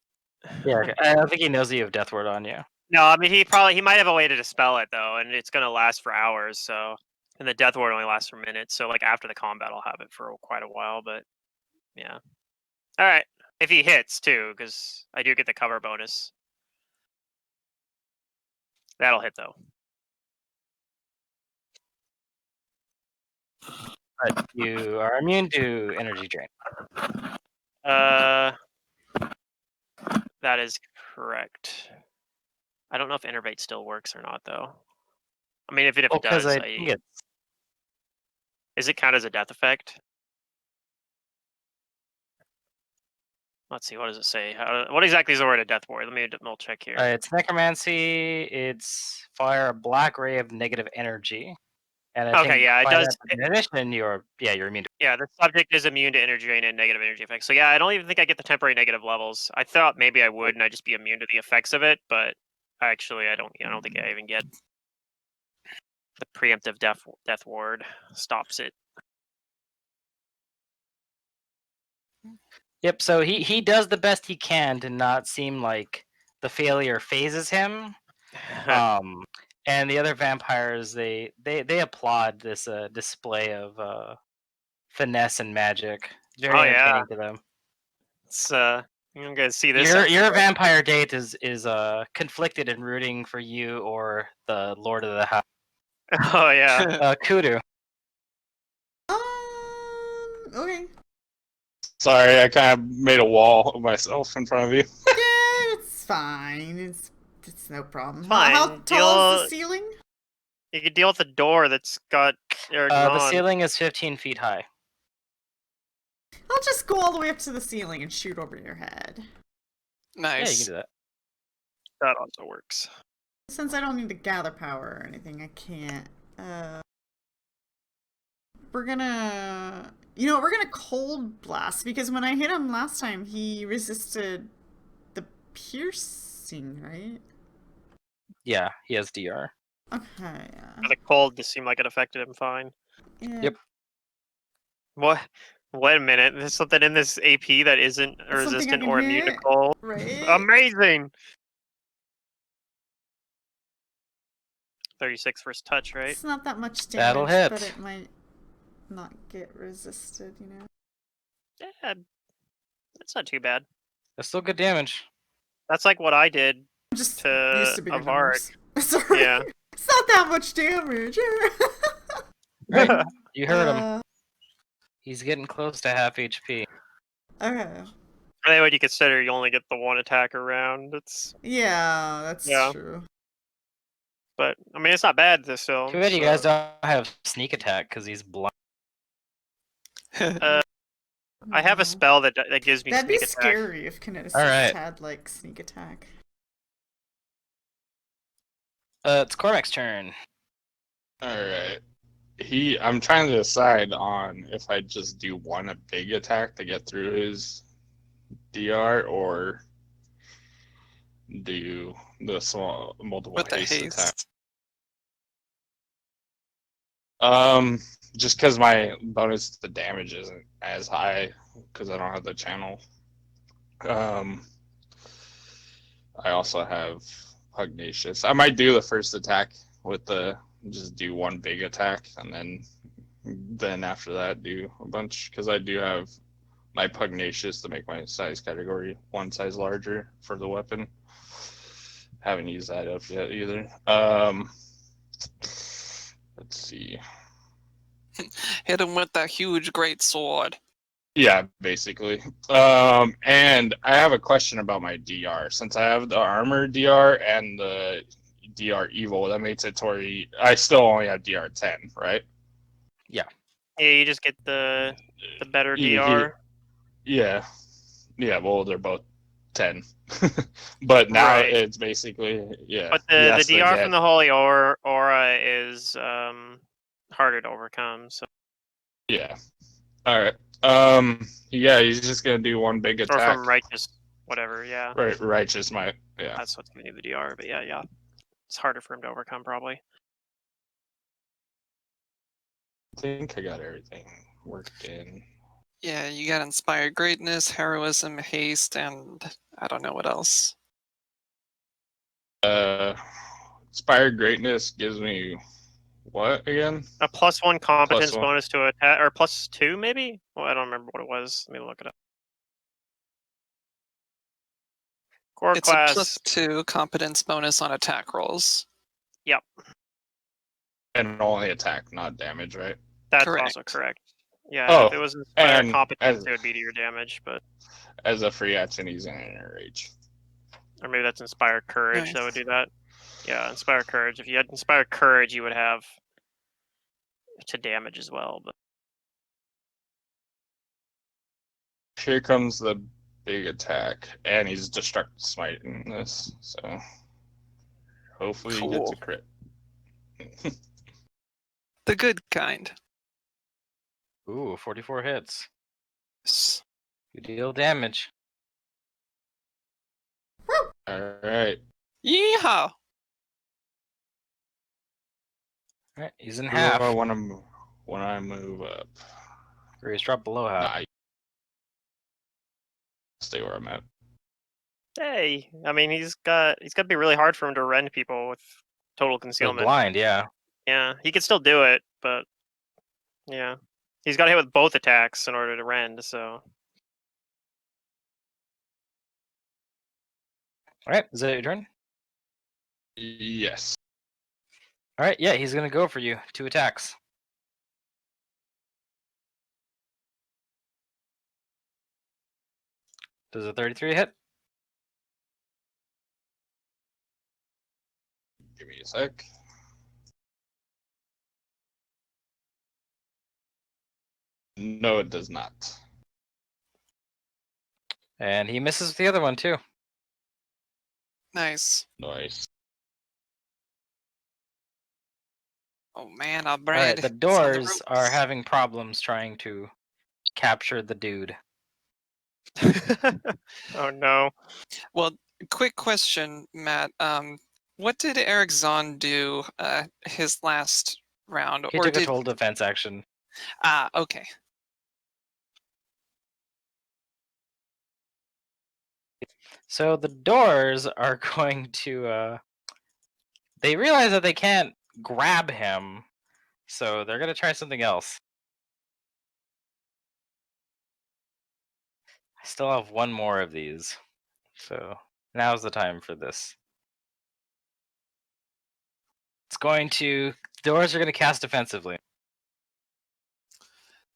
[SPEAKER 2] Yeah, I don't think he knows that you have Death Ward on you.
[SPEAKER 5] No, I mean he might have a way to dispel it though, and it's gonna last for hours. So, and the Death Ward only lasts for minutes. So, like after the combat, I'll have it for quite a while. But yeah. All right, if he hits too, because I do get the cover bonus. That'll hit though.
[SPEAKER 2] But you are immune to energy drain.
[SPEAKER 5] That is correct. I don't know if Innervate still works or not, though. I mean, if it does,
[SPEAKER 2] I think it's
[SPEAKER 5] is it count as a death effect? Let's see. What does it say? What exactly is the word of death ward? Let me double check here.
[SPEAKER 2] it's necromancy. It's fire a black ray of negative energy. And I
[SPEAKER 5] Okay,
[SPEAKER 2] think
[SPEAKER 5] yeah, it
[SPEAKER 2] by
[SPEAKER 5] does.
[SPEAKER 2] that definition, you're immune to.
[SPEAKER 5] Yeah, the subject is immune to energy drain and negative energy effects. So yeah, I don't even think I get the temporary negative levels. I thought maybe I would, and I'd just be immune to the effects of it, but actually, I don't. I don't think I even get the preemptive death ward stops it.
[SPEAKER 2] Yep. So he does the best he can to not seem like the failure phases him. And the other vampires they applaud this display of finesse and magic. Very
[SPEAKER 5] Oh, yeah.
[SPEAKER 2] entertaining to them.
[SPEAKER 5] It's you guys see this?
[SPEAKER 2] Your vampire date is conflicted in rooting for you or the Lord of the House.
[SPEAKER 5] Oh yeah.
[SPEAKER 2] Kudu.
[SPEAKER 3] Okay.
[SPEAKER 4] Sorry, I kind of made a wall of myself in front of you.
[SPEAKER 3] Yeah, it's fine. It's no problem.
[SPEAKER 5] Fine.
[SPEAKER 3] How tall is the ceiling?
[SPEAKER 5] You could deal with the door that's got.
[SPEAKER 2] The ceiling is 15 feet high.
[SPEAKER 3] I'll just go all the way up to the ceiling and shoot over your head.
[SPEAKER 2] Yeah, you
[SPEAKER 1] Nice.
[SPEAKER 2] can do that.
[SPEAKER 5] That also works.
[SPEAKER 3] Since I don't need to gather power or anything, I can't. We're gonna cold blast, because when I hit him last time, he resisted the piercing, right?
[SPEAKER 2] Yeah, he has DR.
[SPEAKER 3] Okay. Yeah.
[SPEAKER 5] For the cold, this seemed like it affected him fine.
[SPEAKER 3] Yeah.
[SPEAKER 2] Yep.
[SPEAKER 5] What? Wait a minute. There's something in this AP that isn't
[SPEAKER 3] Something I
[SPEAKER 5] resistant
[SPEAKER 3] can
[SPEAKER 5] or immune to
[SPEAKER 3] hit,
[SPEAKER 5] cold.
[SPEAKER 3] right?
[SPEAKER 5] Amazing. 36 first touch, right?
[SPEAKER 3] It's not that much damage,
[SPEAKER 2] That'll hit.
[SPEAKER 3] but it might not get resisted, you know?
[SPEAKER 5] Yeah, that's not too bad.
[SPEAKER 2] That's still good damage.
[SPEAKER 5] That's like what I did.
[SPEAKER 3] I'm just
[SPEAKER 5] To
[SPEAKER 3] used to bigger
[SPEAKER 5] Avard.
[SPEAKER 3] numbers. Sorry.
[SPEAKER 5] Yeah.
[SPEAKER 3] It's not that much damage.
[SPEAKER 2] Right. You heard him.
[SPEAKER 3] Uh,
[SPEAKER 2] He's getting close to half HP.
[SPEAKER 3] okay.
[SPEAKER 5] Anyway, you consider you only get the one attack around. It's
[SPEAKER 3] Yeah, that's
[SPEAKER 5] Yeah.
[SPEAKER 3] true.
[SPEAKER 5] But I mean, it's not bad. This still.
[SPEAKER 2] Too bad you guys don't have sneak attack because he's blind.
[SPEAKER 5] I have
[SPEAKER 3] No.
[SPEAKER 5] a spell that gives me
[SPEAKER 3] That'd be
[SPEAKER 5] sneak attack.
[SPEAKER 3] scary if Kineticist
[SPEAKER 2] Alright.
[SPEAKER 3] had, like, sneak attack.
[SPEAKER 2] It's Cormac's turn.
[SPEAKER 4] All right. I'm trying to decide on if I just do one a big attack to get through his DR or do the small multiple
[SPEAKER 1] With the
[SPEAKER 4] haste attack.
[SPEAKER 1] haste.
[SPEAKER 4] Just because my bonus to damage isn't as high because I don't have the channel. I also have Pugnacious. I might do the first attack with the just do one big attack and then after that do a bunch because I do have my Pugnacious to make my size category one size larger for the weapon. Haven't used that up yet either. Let's see.
[SPEAKER 1] Hit him with that huge great sword.
[SPEAKER 4] Yeah, basically. And I have a question about my DR. Since I have the armor DR and the DR evil, that makes it Tori. I still only have DR 10, right?
[SPEAKER 5] Yeah, you just get the better DR.
[SPEAKER 4] Yeah. Yeah, well, they're both 10. But now
[SPEAKER 5] Right.
[SPEAKER 4] it's basically, yeah.
[SPEAKER 5] But
[SPEAKER 4] he
[SPEAKER 5] the
[SPEAKER 4] has to
[SPEAKER 5] DR
[SPEAKER 4] get-
[SPEAKER 5] from the Holy Aura is harder to overcome. So
[SPEAKER 4] Yeah. All right. Yeah, he's just gonna do one big
[SPEAKER 5] or
[SPEAKER 4] attack.
[SPEAKER 5] from Righteous, whatever. Yeah,
[SPEAKER 4] Right, righteous might. Yeah.
[SPEAKER 5] that's what's giving you the DR. But yeah, it's harder for him to overcome probably.
[SPEAKER 4] I think I got everything worked in.
[SPEAKER 1] Yeah, you got Inspired Greatness, Heroism, Haste, and I don't know what else.
[SPEAKER 4] Inspired greatness gives me what again?
[SPEAKER 5] A +1 competence
[SPEAKER 4] +1.
[SPEAKER 5] bonus to attack, or +2 maybe? Well, I don't remember what it was. Let me look it up. Core
[SPEAKER 1] It's
[SPEAKER 5] class.
[SPEAKER 1] a +2 competence bonus on attack rolls.
[SPEAKER 5] Yep,
[SPEAKER 4] And only attack, not damage, right?
[SPEAKER 5] that's
[SPEAKER 1] Correct.
[SPEAKER 5] also correct. Yeah,
[SPEAKER 4] Oh,
[SPEAKER 5] if it was inspired
[SPEAKER 4] and
[SPEAKER 5] competence,
[SPEAKER 4] as-
[SPEAKER 5] it would be to your damage, but
[SPEAKER 4] As a free action, he's in enrage.
[SPEAKER 5] or maybe that's inspired courage that would
[SPEAKER 1] Nice.
[SPEAKER 5] do that. Yeah, inspired courage. If you had inspired courage, you would have to damage as well. But
[SPEAKER 4] Here comes the big attack, and he's destructive smiting this, so hopefully he gets a
[SPEAKER 1] Cool.
[SPEAKER 4] crit.
[SPEAKER 1] The good kind.
[SPEAKER 2] Ooh, 44 hits.
[SPEAKER 1] S-
[SPEAKER 2] You deal damage.
[SPEAKER 4] All right.
[SPEAKER 1] Yeehaw!
[SPEAKER 2] Alright, he's in
[SPEAKER 4] Who
[SPEAKER 2] half.
[SPEAKER 4] do I want to when I move up?
[SPEAKER 2] Or he's dropped below half.
[SPEAKER 4] Nah, stay where I'm at.
[SPEAKER 5] hey, I mean, he's got to be really hard for him to rend people with total
[SPEAKER 2] He's
[SPEAKER 5] concealment.
[SPEAKER 2] blind, yeah.
[SPEAKER 5] Yeah, he could still do it, but yeah, he's got to hit with both attacks in order to rend. So
[SPEAKER 2] Alright, is that your turn?
[SPEAKER 4] Yes.
[SPEAKER 2] Alright, yeah, he's gonna go for you. 2 attacks. Does a 33 hit?
[SPEAKER 4] Give me a sec. No, it does not.
[SPEAKER 2] And he misses with the other one too.
[SPEAKER 1] Nice.
[SPEAKER 4] Nice.
[SPEAKER 1] Oh man, I'll
[SPEAKER 2] Alright,
[SPEAKER 1] bread.
[SPEAKER 2] the doors are having problems trying to capture the dude.
[SPEAKER 5] oh no,
[SPEAKER 1] Well, quick question, Matt. What did Eric Zahn do his last round?
[SPEAKER 2] He took a total defense action.
[SPEAKER 1] Okay.
[SPEAKER 2] So the doors are going to they realize that they can't grab him, so they're gonna try something else. I still have one more of these. So now's the time for this. It's going to doors are gonna cast defensively.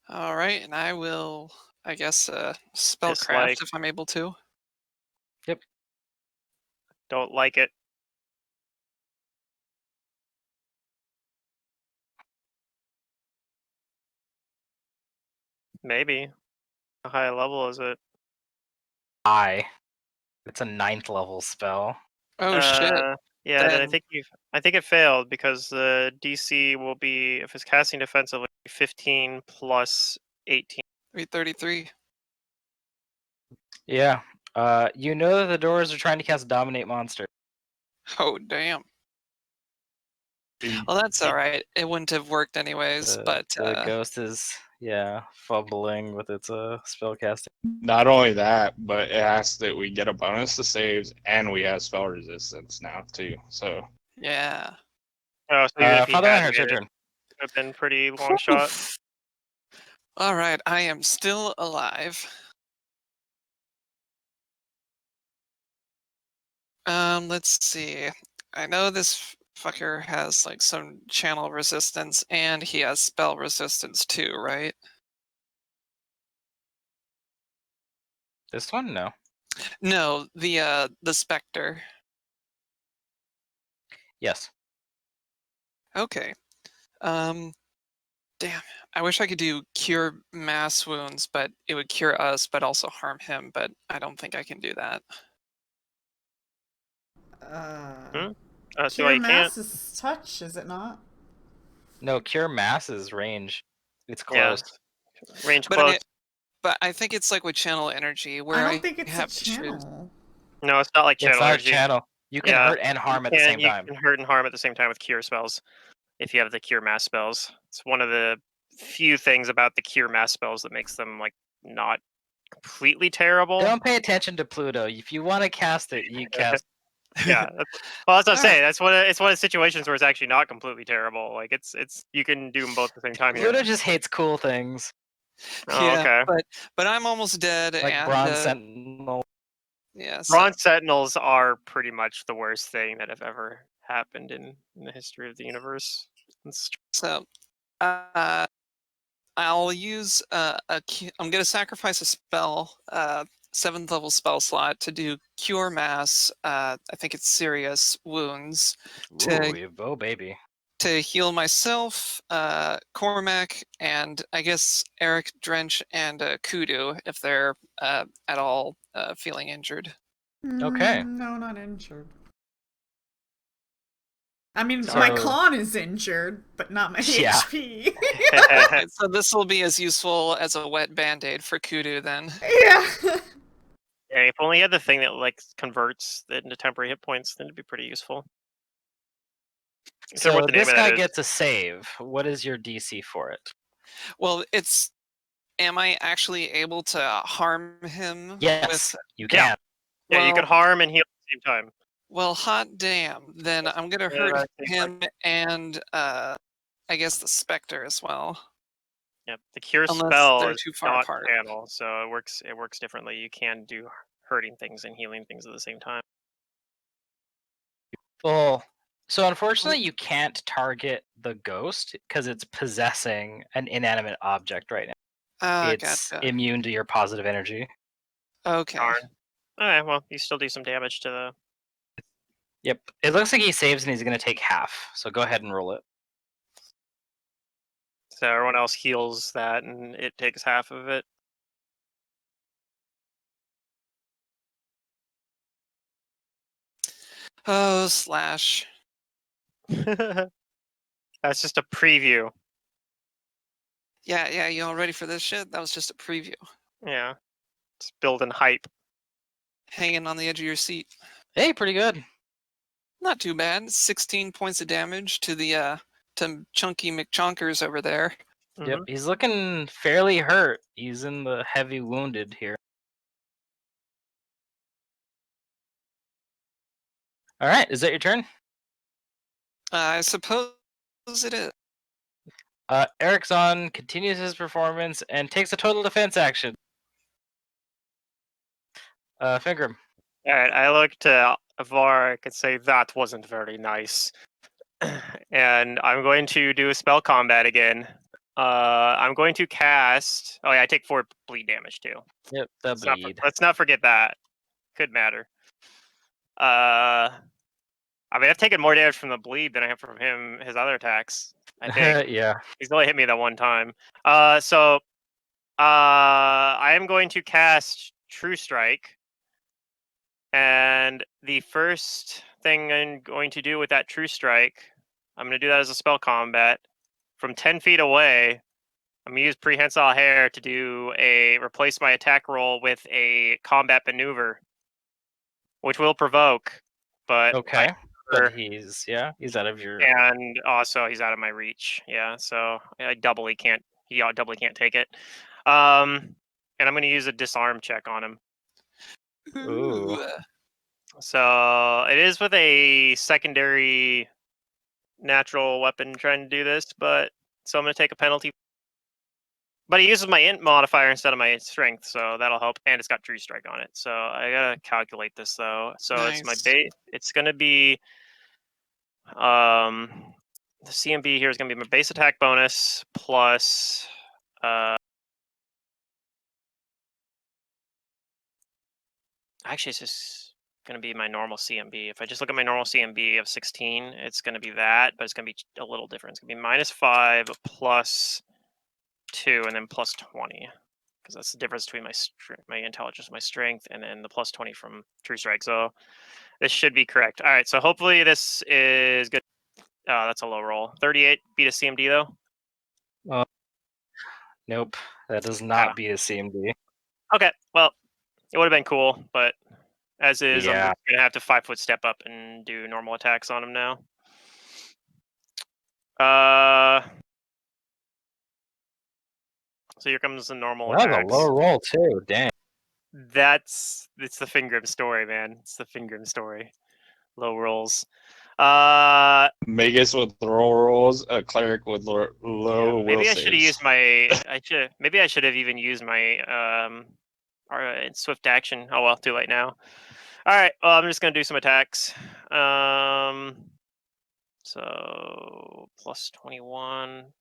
[SPEAKER 1] All right, and I will, I guess, spellcraft
[SPEAKER 5] Dislike.
[SPEAKER 1] if I'm able to.
[SPEAKER 5] don't like it. Maybe. How high level is it?
[SPEAKER 2] It's a 9th level spell.
[SPEAKER 1] Oh shit!
[SPEAKER 5] Yeah, then I
[SPEAKER 1] Then-
[SPEAKER 5] think you I think it failed because the DC will be, if it's casting defensively, 15 plus 18.
[SPEAKER 1] 333.
[SPEAKER 2] Yeah. You know that the doors are trying to cast Dominate Monster.
[SPEAKER 1] Oh, damn. Well, that's all right. It wouldn't have worked anyways, but
[SPEAKER 2] The ghost is fumbling with its spell casting.
[SPEAKER 4] Not only that, but it asks that we get a bonus to saves, and we have spell resistance now too. So
[SPEAKER 1] yeah.
[SPEAKER 5] Oh, so even if he
[SPEAKER 2] Father
[SPEAKER 5] had
[SPEAKER 2] Ironheart,
[SPEAKER 5] made
[SPEAKER 2] your
[SPEAKER 5] it,
[SPEAKER 2] turn.
[SPEAKER 5] it would have been pretty long shot.
[SPEAKER 1] All right, I am still alive. Let's see. I know this fucker has like some channel resistance, and he has spell resistance too, right?
[SPEAKER 2] This one, no.
[SPEAKER 1] No, the specter.
[SPEAKER 2] Yes.
[SPEAKER 1] Okay. Damn. I wish I could do cure mass wounds, but it would cure us, but also harm him. But I don't think I can do that.
[SPEAKER 5] I see why
[SPEAKER 3] Cure
[SPEAKER 5] you can't.
[SPEAKER 3] Mass is touch, is it not?
[SPEAKER 2] No, Cure Mass is range. It's
[SPEAKER 5] Yeah.
[SPEAKER 2] close.
[SPEAKER 5] Range
[SPEAKER 1] But
[SPEAKER 5] close.
[SPEAKER 1] I think it's like with channel energy, where
[SPEAKER 3] I
[SPEAKER 1] I
[SPEAKER 3] don't think it's a
[SPEAKER 1] have to choose.
[SPEAKER 3] channel.
[SPEAKER 5] No, it's not like channel
[SPEAKER 2] It's not a
[SPEAKER 5] energy.
[SPEAKER 2] channel. You can
[SPEAKER 5] Yeah.
[SPEAKER 2] hurt and harm at the same time.
[SPEAKER 5] You can hurt and harm at the same time with cure spells. If you have the cure mass spells, it's one of the few things about the cure mass spells that makes them like not completely terrible.
[SPEAKER 2] Don't pay attention to Pluto. If you want to cast it, you cast.
[SPEAKER 5] Yeah, well, that's what I'm
[SPEAKER 1] All
[SPEAKER 5] saying.
[SPEAKER 1] right.
[SPEAKER 5] It's one of the situations where it's actually not completely terrible. Like it's you can do them both at the same time here.
[SPEAKER 2] Pluto just hates cool things
[SPEAKER 5] Oh,
[SPEAKER 1] Yeah,
[SPEAKER 5] okay.
[SPEAKER 1] but I'm almost dead,
[SPEAKER 2] like
[SPEAKER 1] and
[SPEAKER 2] Bronze Sentinel.
[SPEAKER 1] yeah. So,
[SPEAKER 5] Bronze Sentinels are pretty much the worst thing that have ever happened in the history of the universe.
[SPEAKER 1] so I'll use I'm gonna sacrifice a spell, 7th level spell slot to do cure mass. I think it's serious wounds
[SPEAKER 2] Oh baby.
[SPEAKER 1] to heal myself, Cormac, and I guess Eric, Drench, and Kudu if they're at all feeling injured.
[SPEAKER 2] Okay.
[SPEAKER 3] No, not injured. I mean,
[SPEAKER 2] So-
[SPEAKER 3] my con is injured, but not my
[SPEAKER 2] Yeah.
[SPEAKER 3] HP.
[SPEAKER 1] Okay, so this will be as useful as a wet band-aid for Kudu then.
[SPEAKER 3] Yeah.
[SPEAKER 5] Yeah, if only you had the thing that like converts it into temporary hit points, then it'd be pretty useful. Is there
[SPEAKER 2] So
[SPEAKER 5] what the name
[SPEAKER 2] this
[SPEAKER 5] of that
[SPEAKER 2] guy
[SPEAKER 5] is?
[SPEAKER 2] gets a save. What is your DC for it?
[SPEAKER 1] Well, am I actually able to harm him
[SPEAKER 2] Yes,
[SPEAKER 1] with
[SPEAKER 2] you
[SPEAKER 5] Yeah.
[SPEAKER 2] can.
[SPEAKER 5] Yeah, you
[SPEAKER 1] well-
[SPEAKER 5] could harm and heal at the same time.
[SPEAKER 1] well, hot damn. Then I'm gonna
[SPEAKER 5] Yeah,
[SPEAKER 1] hurt
[SPEAKER 5] that's the
[SPEAKER 1] him and I guess the specter as well.
[SPEAKER 5] Yep. The cure
[SPEAKER 1] Unless
[SPEAKER 5] spell
[SPEAKER 1] they're
[SPEAKER 5] is
[SPEAKER 1] too far
[SPEAKER 5] not
[SPEAKER 1] apart.
[SPEAKER 5] channel, so it works differently. You can do hurting things and healing things at the same time.
[SPEAKER 2] Well, so unfortunately, you can't target the ghost because it's possessing an inanimate object right now. It's
[SPEAKER 1] Gotcha.
[SPEAKER 2] immune to your positive energy.
[SPEAKER 1] Okay.
[SPEAKER 5] Darn. Alright, well, you still do some damage to the
[SPEAKER 2] Yep. It looks like he saves and he's going to take half. So go ahead and roll it.
[SPEAKER 5] so everyone else heals that and it takes half of it.
[SPEAKER 1] Oh, slash.
[SPEAKER 5] That's just a preview.
[SPEAKER 1] Yeah, you all ready for this shit? That was just a preview.
[SPEAKER 5] Yeah. It's building hype.
[SPEAKER 1] Hanging on the edge of your seat.
[SPEAKER 2] Hey, pretty good.
[SPEAKER 1] Not too bad. 16 points of damage to the to Chunky McChonkers over there.
[SPEAKER 2] Yep.
[SPEAKER 5] Mhm.
[SPEAKER 2] He's looking fairly hurt. He's in the heavy wounded here. All right. Is that your turn?
[SPEAKER 1] I suppose it is.
[SPEAKER 2] Erickson continues his performance and takes a total defense action. Fingram.
[SPEAKER 5] Alright, I look to Varric and say that wasn't very nice. And I'm going to do a spell combat again. I'm going to cast. Oh yeah, I take 4 bleed damage too.
[SPEAKER 2] Yep, the bleed.
[SPEAKER 5] Let's not forget that. Could matter. I mean, I've taken more damage from the bleed than I have from his other attacks. I think
[SPEAKER 2] Yeah.
[SPEAKER 5] he's only hit me that one time. So I am going to cast True Strike, and the first thing I'm going to do with that True Strike, I'm going to do that as a spell combat. From 10 feet away, I'm going to use Prehensile Hair to replace my attack roll with a combat maneuver, which will provoke, but
[SPEAKER 2] Okay. But he's out of your.
[SPEAKER 5] and also he's out of my reach. Yeah, so I doubly can't. He doubly can't take it. And I'm going to use a disarm check on him.
[SPEAKER 2] Ooh.
[SPEAKER 5] So it is with a secondary natural weapon trying to do this, but so I'm going to take a penalty. But he uses my int modifier instead of my strength, so that'll help. And it's got True Strike on it, so I gotta calculate this though. So it's my
[SPEAKER 1] Nice.
[SPEAKER 5] base. It's gonna be the CMB here is gonna be my base attack bonus plus actually it's just gonna be my normal CMB. If I just look at my normal CMB of 16, it's gonna be that, but it's gonna be a little different. It's gonna be -5 plus 2 and then plus 20, because that's the difference between my intelligence, my strength, and then the plus 20 from True Strike. So this should be correct. All right, so hopefully this is good. That's a low roll. 38 beat a CMD though.
[SPEAKER 2] Nope, that does not beat a CMD.
[SPEAKER 5] Okay, well, it would have been cool, but as is, I'm
[SPEAKER 2] Yeah.
[SPEAKER 5] just gonna have to 5-foot step up and do normal attacks on him now. So here comes the normal
[SPEAKER 2] That was
[SPEAKER 5] attacks.
[SPEAKER 2] a low roll too. Dang.
[SPEAKER 5] It's the Fingrim story, man. It's the Fingrim story. Low rolls.
[SPEAKER 4] Magus with low rolls, a cleric with low will
[SPEAKER 5] maybe I should have
[SPEAKER 4] saves.
[SPEAKER 5] used maybe I should have even used my swift action. Oh well, too late now. All right, well, I'm just gonna do some attacks. So plus 21.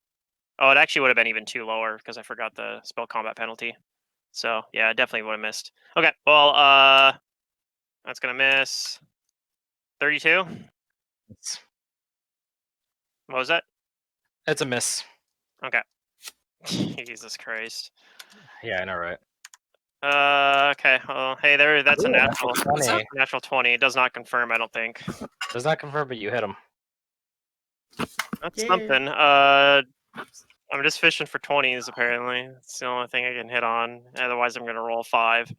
[SPEAKER 5] Oh, it actually would have been even too lower because I forgot the spell combat penalty. So yeah, I definitely would have missed. Okay, well, that's gonna miss. 32. What was that?
[SPEAKER 2] It's a miss.
[SPEAKER 5] Okay. Jesus Christ.
[SPEAKER 2] Yeah, I know, right?
[SPEAKER 5] Okay. Well, hey, that's a
[SPEAKER 2] Ooh,
[SPEAKER 5] natural.
[SPEAKER 1] What's up?
[SPEAKER 2] 20.
[SPEAKER 5] Natural 20. It does not confirm, I don't think.
[SPEAKER 2] Does not confirm, but you hit him.
[SPEAKER 5] That's
[SPEAKER 3] Yay.
[SPEAKER 5] something. I'm just fishing for 20s, apparently. It's the only thing I can hit on. Otherwise, I'm going to roll 5.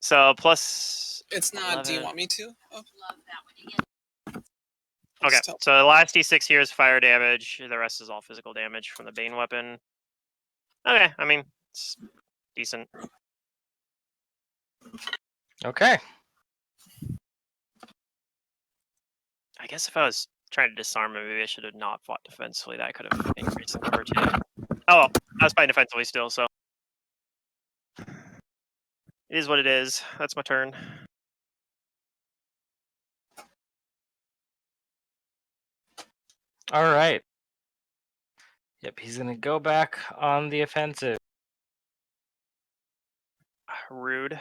[SPEAKER 5] So, plus...
[SPEAKER 1] It's not. Do you
[SPEAKER 5] 11.
[SPEAKER 1] want me to? Oh.
[SPEAKER 5] Okay,
[SPEAKER 1] Still.
[SPEAKER 5] so the last d6 here is fire damage. The rest is all physical damage from the Bane weapon. Okay, I mean, it's decent.
[SPEAKER 2] Okay.
[SPEAKER 5] I guess if I was trying to disarm him, maybe I should have not fought defensively. That could have increased the cover too. Oh well, I was fighting defensively still, so it is what it is. That's my turn.
[SPEAKER 2] All right. Yep, he's gonna go back on the offensive.
[SPEAKER 5] Rude.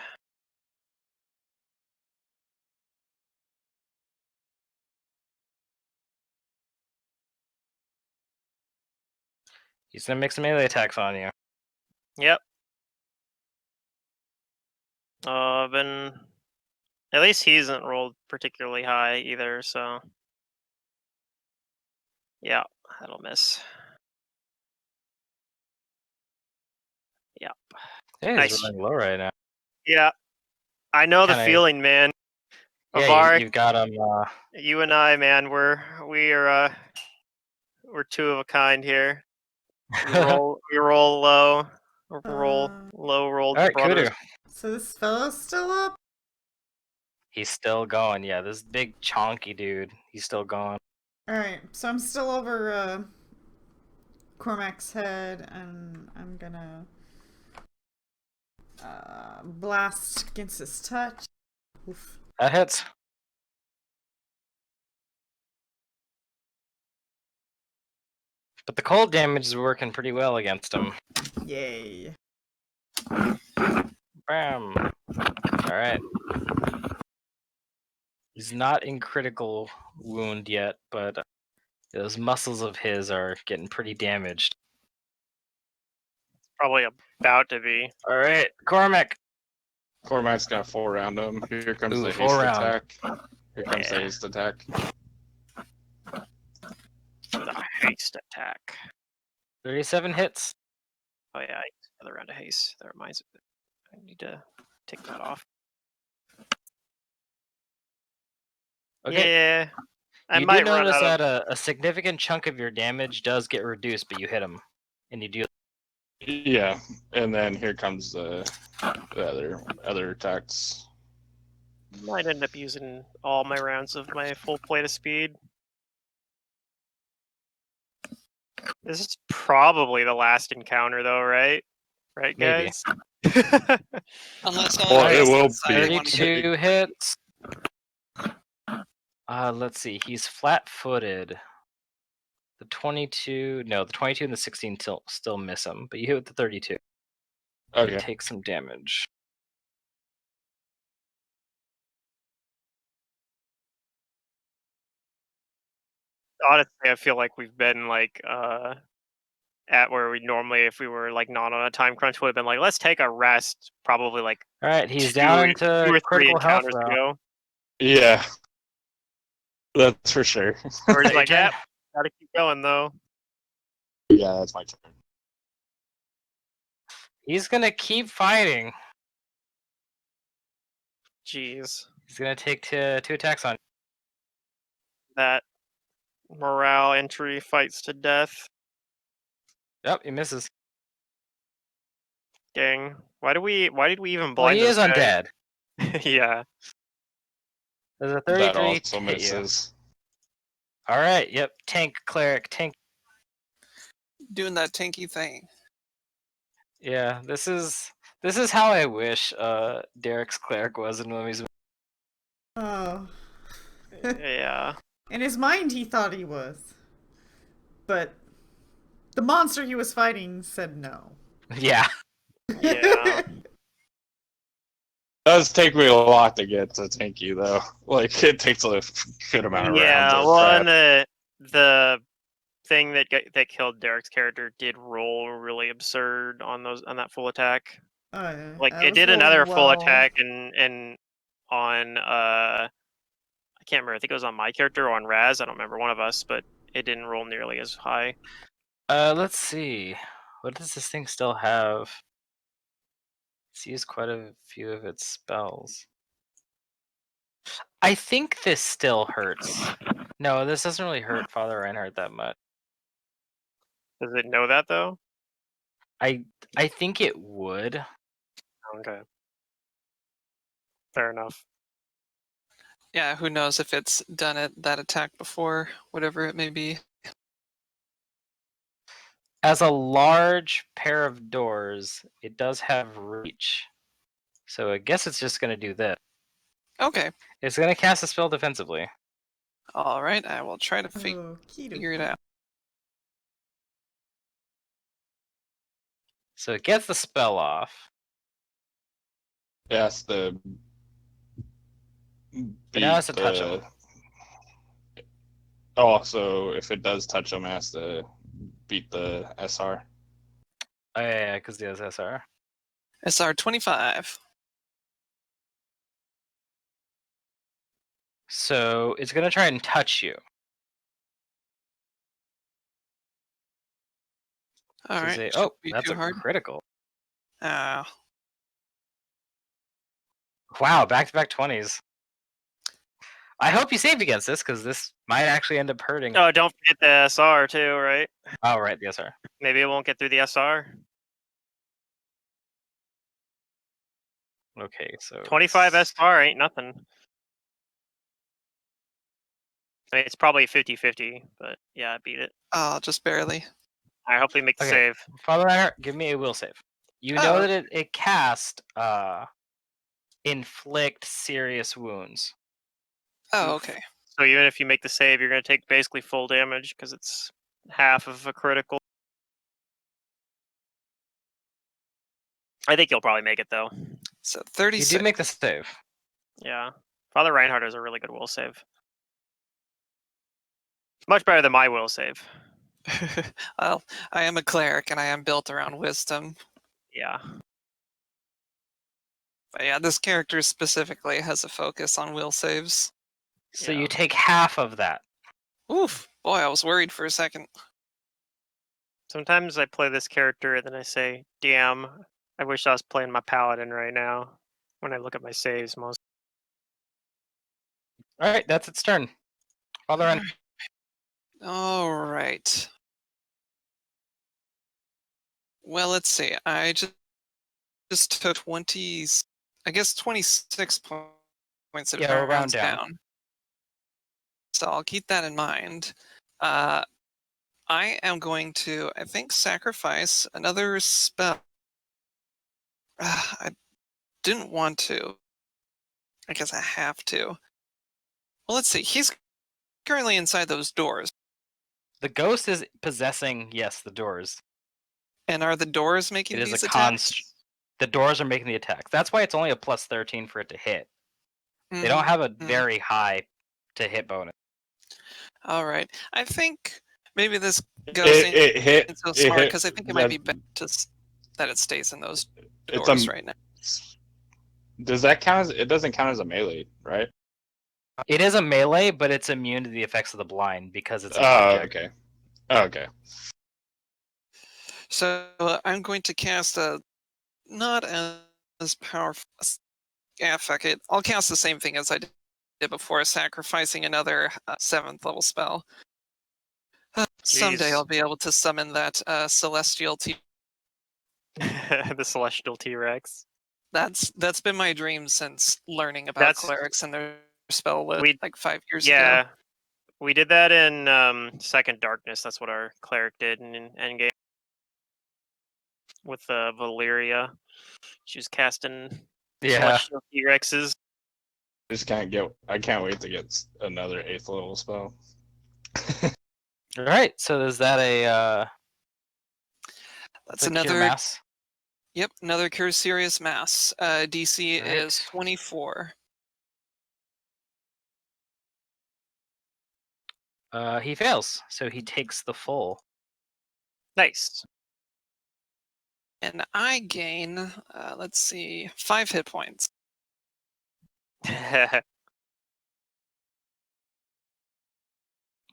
[SPEAKER 2] He's gonna make some melee attacks on you.
[SPEAKER 5] Yep. Been at least he hasn't rolled particularly high either, so yeah, that'll miss. Yeah.
[SPEAKER 2] Yeah, he's
[SPEAKER 5] Nice.
[SPEAKER 2] running low right now.
[SPEAKER 5] Yeah. I know the
[SPEAKER 2] Kinda-
[SPEAKER 5] feeling, man.
[SPEAKER 2] Yeah,
[SPEAKER 5] Avar,
[SPEAKER 2] you've got him.
[SPEAKER 5] you and I, man, we're two of a kind here. We roll low. Roll low rolled
[SPEAKER 2] All right,
[SPEAKER 5] brothers.
[SPEAKER 2] Kudu.
[SPEAKER 3] So this fellow's still up?
[SPEAKER 2] He's still going. Yeah, this big chonky dude. He's still going.
[SPEAKER 3] Alright, so I'm still over Cormac's head, and I'm gonna blast against his touch. Oof.
[SPEAKER 2] That hits. But the cold damage is working pretty well against him.
[SPEAKER 3] Yay.
[SPEAKER 2] Bam. All right. He's not in critical wound yet, but those muscles of his are getting pretty damaged.
[SPEAKER 5] Probably about to be.
[SPEAKER 2] All right, Cormac.
[SPEAKER 4] Cormac's got 4 around him. Here comes
[SPEAKER 2] Ooh,
[SPEAKER 4] the
[SPEAKER 2] 4
[SPEAKER 4] haste
[SPEAKER 2] round.
[SPEAKER 4] attack. Here comes the
[SPEAKER 5] Yeah.
[SPEAKER 4] haste attack.
[SPEAKER 5] The haste attack.
[SPEAKER 2] 37 hits.
[SPEAKER 5] Oh yeah, I used another round of haste. That reminds me. I need to take that off.
[SPEAKER 2] Okay.
[SPEAKER 5] Yeah. I
[SPEAKER 2] You do
[SPEAKER 5] might run
[SPEAKER 2] notice
[SPEAKER 5] out of.
[SPEAKER 2] that a significant chunk of your damage does get reduced, but you hit him, and you deal.
[SPEAKER 4] Yeah, and then here comes the other attacks.
[SPEAKER 5] Might end up using all my rounds of my full plate of speed. This is probably the last encounter, though, right? Right,
[SPEAKER 2] Maybe.
[SPEAKER 5] guys?
[SPEAKER 1] Unless
[SPEAKER 4] Well,
[SPEAKER 1] someone
[SPEAKER 4] it
[SPEAKER 1] else
[SPEAKER 4] will
[SPEAKER 1] decides
[SPEAKER 4] be.
[SPEAKER 1] they want to get
[SPEAKER 2] 32 hits. Let's see. He's flat-footed. The 22 and the 16 still miss him, but you hit with the 32.
[SPEAKER 4] Okay.
[SPEAKER 2] Take some damage.
[SPEAKER 5] Honestly, I feel like we've been like at where we normally, if we were like not on a time crunch, would have been like, let's take a rest. Probably like
[SPEAKER 2] All right, he's
[SPEAKER 5] two
[SPEAKER 2] down
[SPEAKER 5] or
[SPEAKER 2] into
[SPEAKER 5] three
[SPEAKER 2] critical health
[SPEAKER 5] encounters
[SPEAKER 2] though.
[SPEAKER 5] ago.
[SPEAKER 4] Yeah, that's for sure.
[SPEAKER 5] We're just
[SPEAKER 2] Your
[SPEAKER 5] like,
[SPEAKER 2] turn.
[SPEAKER 5] yeah, gotta keep going though.
[SPEAKER 4] Yeah, that's my turn.
[SPEAKER 2] He's gonna keep fighting.
[SPEAKER 5] Jeez,
[SPEAKER 2] He's gonna take two attacks on.
[SPEAKER 5] that morale entry fights to death.
[SPEAKER 2] Yep, he misses.
[SPEAKER 5] Dang, why did we even
[SPEAKER 2] Well,
[SPEAKER 5] blind
[SPEAKER 2] he is
[SPEAKER 5] this guy?
[SPEAKER 2] undead.
[SPEAKER 5] Yeah,
[SPEAKER 2] There's a
[SPEAKER 4] That
[SPEAKER 2] 33
[SPEAKER 4] also
[SPEAKER 2] to hit you.
[SPEAKER 4] misses.
[SPEAKER 2] All right, yep, tank cleric, tank.
[SPEAKER 1] doing that tanky thing.
[SPEAKER 2] Yeah, this is how I wish Derek's cleric was in Mummy's.
[SPEAKER 3] Oh.
[SPEAKER 5] yeah.
[SPEAKER 3] In his mind, he thought he was. But the monster he was fighting said no.
[SPEAKER 2] Yeah.
[SPEAKER 5] Yeah.
[SPEAKER 4] It does take me a lot to get to tanky though. Like it takes a good amount of rounds.
[SPEAKER 5] Yeah,
[SPEAKER 4] of
[SPEAKER 5] well,
[SPEAKER 4] prep.
[SPEAKER 5] and the thing that killed Derek's character did roll really absurd on that full attack. Like
[SPEAKER 3] I
[SPEAKER 5] it
[SPEAKER 3] was
[SPEAKER 5] did
[SPEAKER 3] rolling
[SPEAKER 5] another full
[SPEAKER 3] well.
[SPEAKER 5] attack and on I can't remember. I think it was on my character or on Raz. I don't remember, one of us, but it didn't roll nearly as high.
[SPEAKER 2] Let's see. What does this thing still have? It's used quite a few of its spells. I think this still hurts. No, this doesn't really hurt Father Reinhardt that much.
[SPEAKER 5] Does it know that though?
[SPEAKER 2] I think it would.
[SPEAKER 5] Okay. Fair enough.
[SPEAKER 1] Yeah, who knows if it's done that attack before, whatever it may be.
[SPEAKER 2] As a large pair of doors, it does have reach. So I guess it's just going to do this.
[SPEAKER 1] Okay.
[SPEAKER 2] It's going to cast a spell defensively.
[SPEAKER 1] All right, I will try to
[SPEAKER 3] Okie
[SPEAKER 1] figure it
[SPEAKER 3] dokie.
[SPEAKER 1] out.
[SPEAKER 2] So it gets the spell off.
[SPEAKER 4] Yes, the.
[SPEAKER 2] But now it has to touch him.
[SPEAKER 4] Oh, so if it does touch him, it has to beat the SR.
[SPEAKER 2] Oh, yeah, because he has SR.
[SPEAKER 1] SR 25.
[SPEAKER 2] So it's going to try and touch you.
[SPEAKER 1] All
[SPEAKER 2] So
[SPEAKER 1] right.
[SPEAKER 2] say,
[SPEAKER 1] shouldn't
[SPEAKER 2] oh,
[SPEAKER 1] be
[SPEAKER 2] that's
[SPEAKER 1] too
[SPEAKER 2] a
[SPEAKER 1] hard.
[SPEAKER 2] critical.
[SPEAKER 1] Ah,
[SPEAKER 2] Wow, back-to-back 20s. I hope you saved against this, because this might actually end up hurting.
[SPEAKER 5] Oh, don't forget the SR too, right?
[SPEAKER 2] Oh, right, the SR.
[SPEAKER 5] Maybe it won't get through the SR.
[SPEAKER 2] Okay, so
[SPEAKER 5] 25 SR ain't nothing. I mean, it's probably 50-50, but yeah, I beat it.
[SPEAKER 1] oh, just barely.
[SPEAKER 5] I hopefully make the
[SPEAKER 2] Okay.
[SPEAKER 5] save.
[SPEAKER 2] Father Reinhardt, give me a will save. You know that it cast inflict serious wounds.
[SPEAKER 1] Oh,
[SPEAKER 5] Oof.
[SPEAKER 1] okay.
[SPEAKER 5] So even if you make the save, you're going to take basically full damage because it's half of a critical. I think you'll probably make it though.
[SPEAKER 1] So
[SPEAKER 2] You
[SPEAKER 1] 36.
[SPEAKER 2] do make the save.
[SPEAKER 5] Yeah. Father Reinhardt is a really good will save. Much better than my will save.
[SPEAKER 1] Well, I am a cleric and I am built around wisdom.
[SPEAKER 5] Yeah.
[SPEAKER 1] But yeah, this character specifically has a focus on will saves.
[SPEAKER 2] So
[SPEAKER 5] Yeah.
[SPEAKER 2] you take half of that.
[SPEAKER 1] Oof, boy, I was worried for a second.
[SPEAKER 5] Sometimes I play this character and then I say, "Damn, I wish I was playing my paladin right now." When I look at my saves, most.
[SPEAKER 2] All right, that's its turn. Father N.
[SPEAKER 1] All right. Well, let's see. I just took 20, I guess 26 points of
[SPEAKER 2] Yeah, we'll round
[SPEAKER 1] rounds
[SPEAKER 2] down.
[SPEAKER 1] down. So I'll keep that in mind. I am going to, I think, sacrifice another spell. I didn't want to. I guess I have to. Well, let's see. He's currently inside those doors.
[SPEAKER 2] The ghost is possessing, yes, the doors.
[SPEAKER 1] And are the doors making
[SPEAKER 2] It is
[SPEAKER 1] these
[SPEAKER 2] a
[SPEAKER 1] attacks?
[SPEAKER 2] The doors are making the attacks. That's why it's only a plus 13 for it to hit. They don't
[SPEAKER 1] Mhm,
[SPEAKER 2] have a
[SPEAKER 1] mhm.
[SPEAKER 2] very high to hit bonus.
[SPEAKER 1] All right. I think maybe this ghost ain't so smart because I think it might be better that it stays in those
[SPEAKER 4] It's
[SPEAKER 1] doors right now.
[SPEAKER 4] Does that count as? It doesn't count as a melee, right?
[SPEAKER 2] It is a melee, but it's immune to the effects of the blind because it's a
[SPEAKER 4] Oh,
[SPEAKER 2] project.
[SPEAKER 4] okay. Okay.
[SPEAKER 1] So I'm going to cast a not as powerful. Yeah, fuck it. I'll cast the same thing as I did before, sacrificing another 7th level spell. Someday
[SPEAKER 5] Jeez.
[SPEAKER 1] I'll be able to summon that celestial
[SPEAKER 5] The celestial T-Rex.
[SPEAKER 1] That's been my dream since learning about
[SPEAKER 5] That's
[SPEAKER 1] clerics and their spell list
[SPEAKER 5] we.
[SPEAKER 1] like 5 years ago.
[SPEAKER 5] Yeah, we did that in Second Darkness. That's what our cleric did in Endgame with Valyria. She was casting
[SPEAKER 2] Yeah.
[SPEAKER 5] celestial T-Rexes.
[SPEAKER 4] I can't wait to get another 8th level spell.
[SPEAKER 2] All right. So is that a
[SPEAKER 1] That's
[SPEAKER 2] a cure
[SPEAKER 1] another.
[SPEAKER 2] mass?
[SPEAKER 1] Yep, another Cure Serious Mass. DC
[SPEAKER 2] Alright.
[SPEAKER 1] is 24.
[SPEAKER 2] He fails, so he takes the full.
[SPEAKER 5] Nice.
[SPEAKER 1] And I gain, let's see, 5 hit points.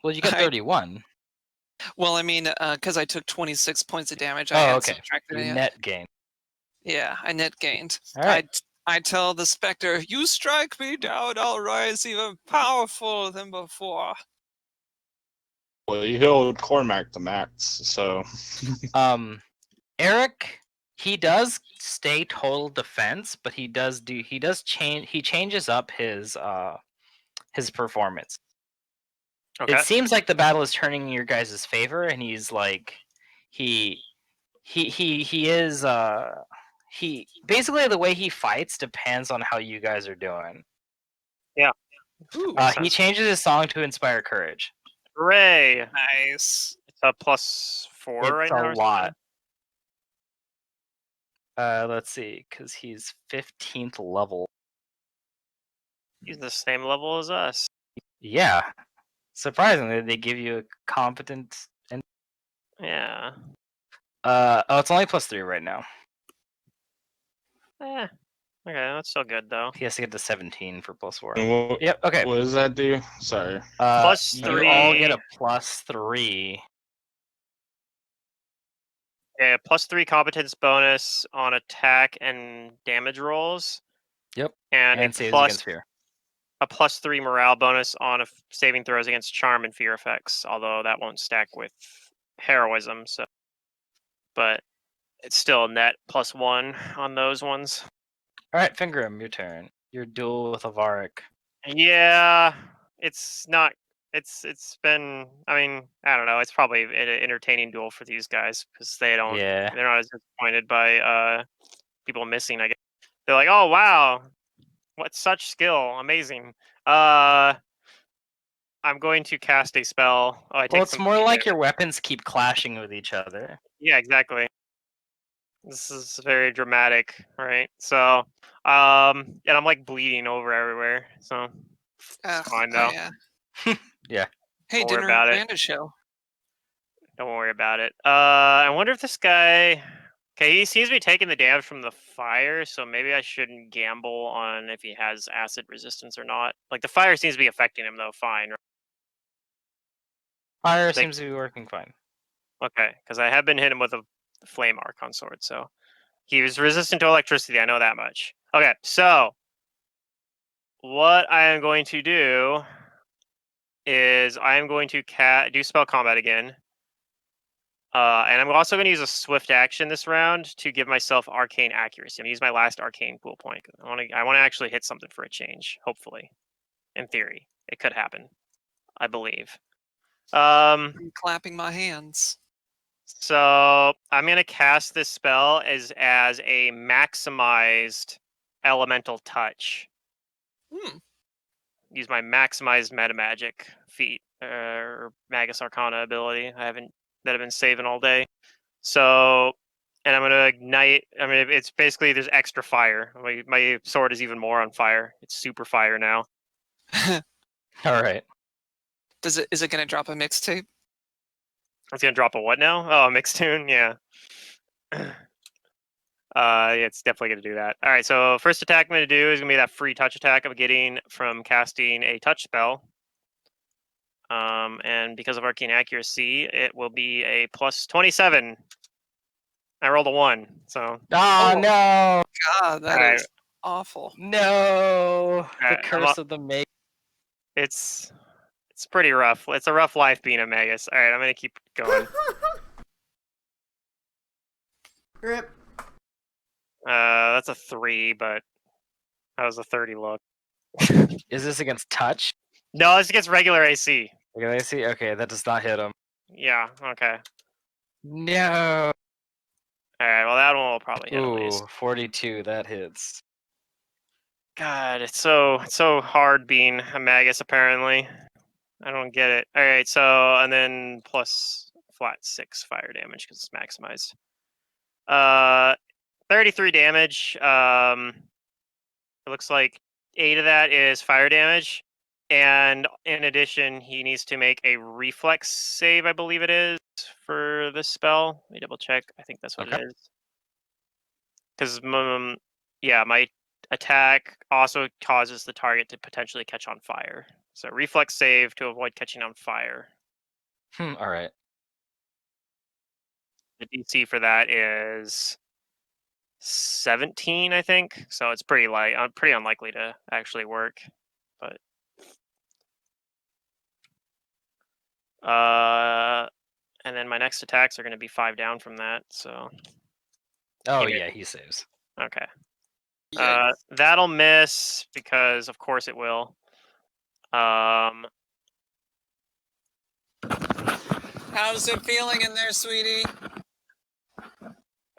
[SPEAKER 2] Well, you got 31.
[SPEAKER 1] Well, I mean, because I took 26 points of damage, I
[SPEAKER 2] Oh,
[SPEAKER 1] had
[SPEAKER 2] okay.
[SPEAKER 1] subtracted
[SPEAKER 2] You
[SPEAKER 1] it.
[SPEAKER 2] net gain.
[SPEAKER 1] Yeah, I net gained.
[SPEAKER 2] All right.
[SPEAKER 1] I tell the specter, "You strike me down, I'll rise even powerful than before."
[SPEAKER 4] Well, you healed Cormac to max, so
[SPEAKER 2] Eric, he does stay total defense, but he changes up his performance.
[SPEAKER 5] Okay.
[SPEAKER 2] It seems like the battle is turning in your guys' favor, and he's like, he is he basically the way he fights depends on how you guys are doing.
[SPEAKER 1] Ooh,
[SPEAKER 5] Makes
[SPEAKER 2] He
[SPEAKER 5] sense.
[SPEAKER 2] changes his song to inspire courage.
[SPEAKER 5] Hooray!
[SPEAKER 1] nice.
[SPEAKER 5] It's a +4
[SPEAKER 2] It's
[SPEAKER 5] right
[SPEAKER 2] a
[SPEAKER 5] now. Or
[SPEAKER 2] lot.
[SPEAKER 5] something?
[SPEAKER 2] Let's see, because he's 15th level.
[SPEAKER 5] He's the same level as us.
[SPEAKER 2] Yeah, surprisingly, they give you a competent. And
[SPEAKER 5] Yeah.
[SPEAKER 2] oh, it's only +3 right now.
[SPEAKER 5] Okay, that's still good though.
[SPEAKER 2] He has to get to 17 for +4.
[SPEAKER 4] and what,
[SPEAKER 2] Yep. Okay.
[SPEAKER 4] what does that do? Sorry.
[SPEAKER 5] Plus
[SPEAKER 2] You all get
[SPEAKER 5] 3.
[SPEAKER 2] a +3.
[SPEAKER 5] Yeah, +3 competence bonus on attack and damage rolls.
[SPEAKER 2] Yep.
[SPEAKER 5] And,
[SPEAKER 2] And saves against fear.
[SPEAKER 5] a +3 morale bonus on saving throws against charm and fear effects. Although that won't stack with heroism, so. But it's still net +1 on those ones.
[SPEAKER 2] All right, Fingram, your turn. Your duel with Avaric.
[SPEAKER 5] Yeah, it's not. It's been. I mean, I don't know. It's probably an entertaining duel for these guys because they don't.
[SPEAKER 2] Yeah.
[SPEAKER 5] They're not as disappointed by people missing. I guess they're like, oh wow, what such skill, amazing. I'm going to cast a spell. Oh, I take
[SPEAKER 2] Well, it's
[SPEAKER 5] some
[SPEAKER 2] more
[SPEAKER 5] damage.
[SPEAKER 2] like your weapons keep clashing with each other.
[SPEAKER 5] Yeah, exactly. This is very dramatic, right? So, and I'm like bleeding over everywhere. So it's fine though.
[SPEAKER 1] Yeah.
[SPEAKER 2] Yeah.
[SPEAKER 1] Hey,
[SPEAKER 5] Don't worry
[SPEAKER 1] dinner
[SPEAKER 5] about
[SPEAKER 1] and
[SPEAKER 5] it.
[SPEAKER 1] bandit show.
[SPEAKER 5] Don't worry about it. I wonder if this guy. Okay, he seems to be taking the damage from the fire, so maybe I shouldn't gamble on if he has acid resistance or not. Like, the fire seems to be affecting him, though, fine. Right?
[SPEAKER 2] Fire seems to be working fine.
[SPEAKER 5] Okay, because I have been hitting him with a flame archon sword, so he was resistant to electricity. I know that much. Okay, so what I am going to do is I am going to do spell combat again, and I'm also going to use a swift action this round to give myself arcane accuracy. I'm going to use my last arcane pool point. I want to actually hit something for a change. Hopefully, in theory, it could happen. I believe.
[SPEAKER 1] I'm clapping my hands.
[SPEAKER 5] So I'm gonna cast this spell as a maximized elemental touch. Use my maximized meta magic feat or Magus Arcana ability. That I've been saving all day. So, and I'm gonna ignite. I mean, it's basically there's extra fire. My sword is even more on fire. It's super fire now.
[SPEAKER 2] All right.
[SPEAKER 1] Is it gonna drop a mixtape?
[SPEAKER 5] It's gonna drop a what now? Oh, a mix tune. Yeah. Yeah, it's definitely going to do that. All right, so first attack I'm going to do is going to be that free touch attack I'm getting from casting a touch spell. And because of arcane accuracy, it will be a plus 27. I rolled a 1, so...
[SPEAKER 2] Oh,
[SPEAKER 1] Oh.
[SPEAKER 2] no!
[SPEAKER 1] God, that
[SPEAKER 5] Alright.
[SPEAKER 1] is awful.
[SPEAKER 2] No! The
[SPEAKER 5] Alright,
[SPEAKER 2] curse of the Magus.
[SPEAKER 5] It's pretty rough. It's a rough life being a Magus. All right, I'm going to keep going.
[SPEAKER 3] Rip.
[SPEAKER 5] That's a 3, but that was a 30 look.
[SPEAKER 2] Is this against touch?
[SPEAKER 5] No, this gets regular AC.
[SPEAKER 2] Okay, I see. Okay, that does not hit him.
[SPEAKER 5] Yeah, okay.
[SPEAKER 2] No!
[SPEAKER 5] All right, well, that one will probably hit at least.
[SPEAKER 2] Ooh, 42, that hits.
[SPEAKER 5] God, it's so hard being a Magus, apparently. I don't get it. All right, so, and then plus flat 6 fire damage because it's maximized. 33 damage. It looks like 8 of that is fire damage. And in addition, he needs to make a reflex save, I believe it is, for this spell. Let me double check. I think that's what
[SPEAKER 2] Okay.
[SPEAKER 5] it is. Because, yeah, my attack also causes the target to potentially catch on fire. So reflex save to avoid catching on fire.
[SPEAKER 2] All right.
[SPEAKER 5] The DC for that is 17, I think. So it's pretty light. Pretty unlikely to actually work. But and then my next attacks are going to be 5 down from that. So
[SPEAKER 2] Oh,
[SPEAKER 5] He
[SPEAKER 2] yeah, he saves.
[SPEAKER 5] okay.
[SPEAKER 1] Yikes.
[SPEAKER 5] That'll miss because of course it will.
[SPEAKER 1] How's it feeling in there, sweetie?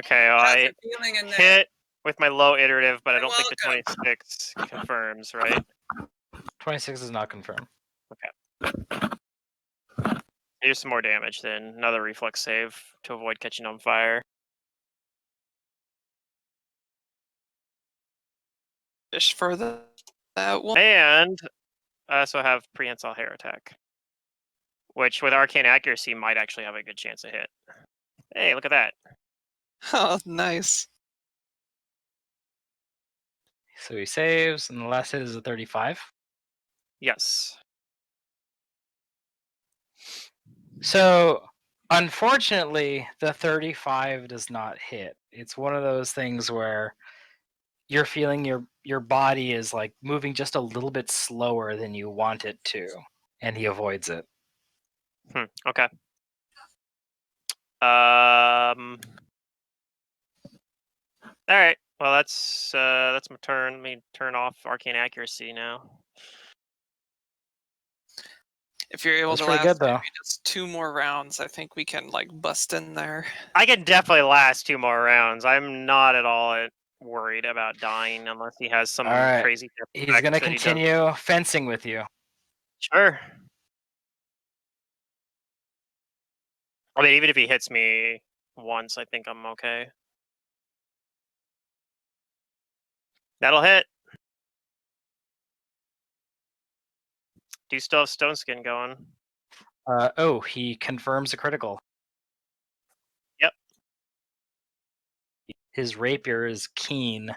[SPEAKER 5] Okay,
[SPEAKER 1] How's
[SPEAKER 5] I
[SPEAKER 1] it feeling in there?
[SPEAKER 5] hit with my low iterative, but I
[SPEAKER 1] You're
[SPEAKER 5] don't think the
[SPEAKER 1] welcome.
[SPEAKER 5] 26 confirms, right?
[SPEAKER 2] 26 is not confirmed.
[SPEAKER 5] Here's some more damage then. Another reflex save to avoid catching on fire.
[SPEAKER 1] Fish for that one.
[SPEAKER 5] And I also have prehensile hair attack, which with arcane accuracy might actually have a good chance to hit. Hey, look at that.
[SPEAKER 1] Oh, nice.
[SPEAKER 2] So he saves, and the last hit is a 35.
[SPEAKER 5] Yes.
[SPEAKER 2] So, unfortunately, the 35 does not hit. It's one of those things where you're feeling your body is like moving just a little bit slower than you want it to, and he avoids it.
[SPEAKER 5] Okay. All right. Well, that's my turn. Let me turn off arcane accuracy now.
[SPEAKER 1] If you're able
[SPEAKER 2] That's
[SPEAKER 1] to
[SPEAKER 2] pretty
[SPEAKER 1] last
[SPEAKER 2] good, though.
[SPEAKER 1] maybe just 2 more rounds, I think we can like bust in there.
[SPEAKER 5] I can definitely last 2 more rounds. I'm not at all worried about dying unless he has some
[SPEAKER 2] All right.
[SPEAKER 5] crazy
[SPEAKER 2] He's
[SPEAKER 5] effect
[SPEAKER 2] going to
[SPEAKER 5] that he does.
[SPEAKER 2] continue fencing with you.
[SPEAKER 5] Sure. I mean, even if he hits me once, I think I'm okay. That'll hit. Do you still have Stone Skin going?
[SPEAKER 2] Oh, he confirms a critical.
[SPEAKER 5] Yep.
[SPEAKER 2] His rapier is keen.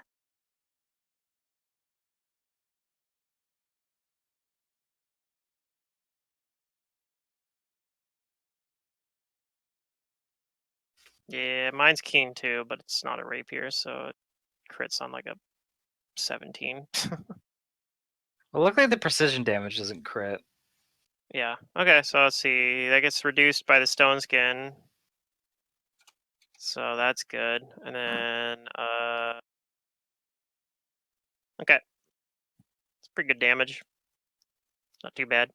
[SPEAKER 5] Yeah, mine's keen too, but it's not a rapier, so it crits on like a 17.
[SPEAKER 2] Well, luckily the precision damage doesn't crit.
[SPEAKER 5] Yeah. Okay, so let's see. That gets reduced by the stone skin. So that's good. And then okay. It's pretty good damage. Not too bad.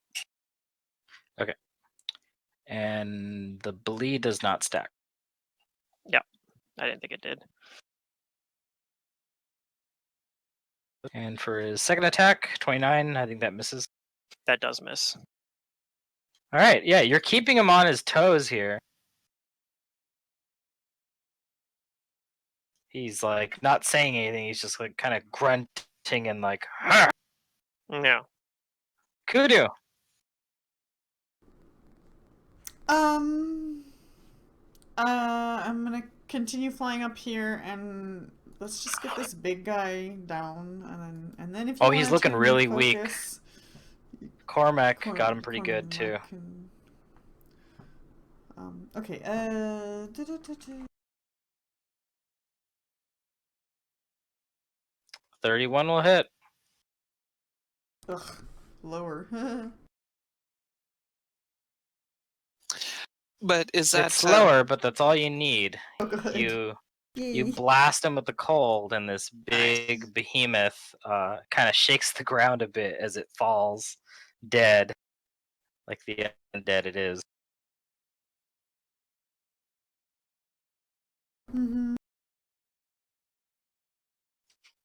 [SPEAKER 2] And the bleed does not stack.
[SPEAKER 5] I didn't think it did.
[SPEAKER 2] And for his second attack, 29, I think that misses.
[SPEAKER 5] That does miss.
[SPEAKER 2] All right, yeah, you're keeping him on his toes here. He's like not saying anything. He's just like kind of grunting and like, "Huh,
[SPEAKER 5] No.
[SPEAKER 2] kudu."
[SPEAKER 3] I'm gonna continue flying up here and let's just get this big guy down and then if you
[SPEAKER 2] Oh, he's
[SPEAKER 3] wanna
[SPEAKER 2] looking
[SPEAKER 3] turn
[SPEAKER 2] really weak.
[SPEAKER 3] focus,
[SPEAKER 2] Cormac got him pretty good too.
[SPEAKER 3] Cormac can- okay,
[SPEAKER 2] 31 will hit.
[SPEAKER 3] ugh, lower.
[SPEAKER 1] But is that
[SPEAKER 2] It's slower, but that's all you need.
[SPEAKER 3] Oh, good.
[SPEAKER 2] You
[SPEAKER 3] Yay.
[SPEAKER 2] blast him with the cold, and this big behemoth kind of shakes the ground a bit as it falls dead, like the undead it is.
[SPEAKER 3] Mhm.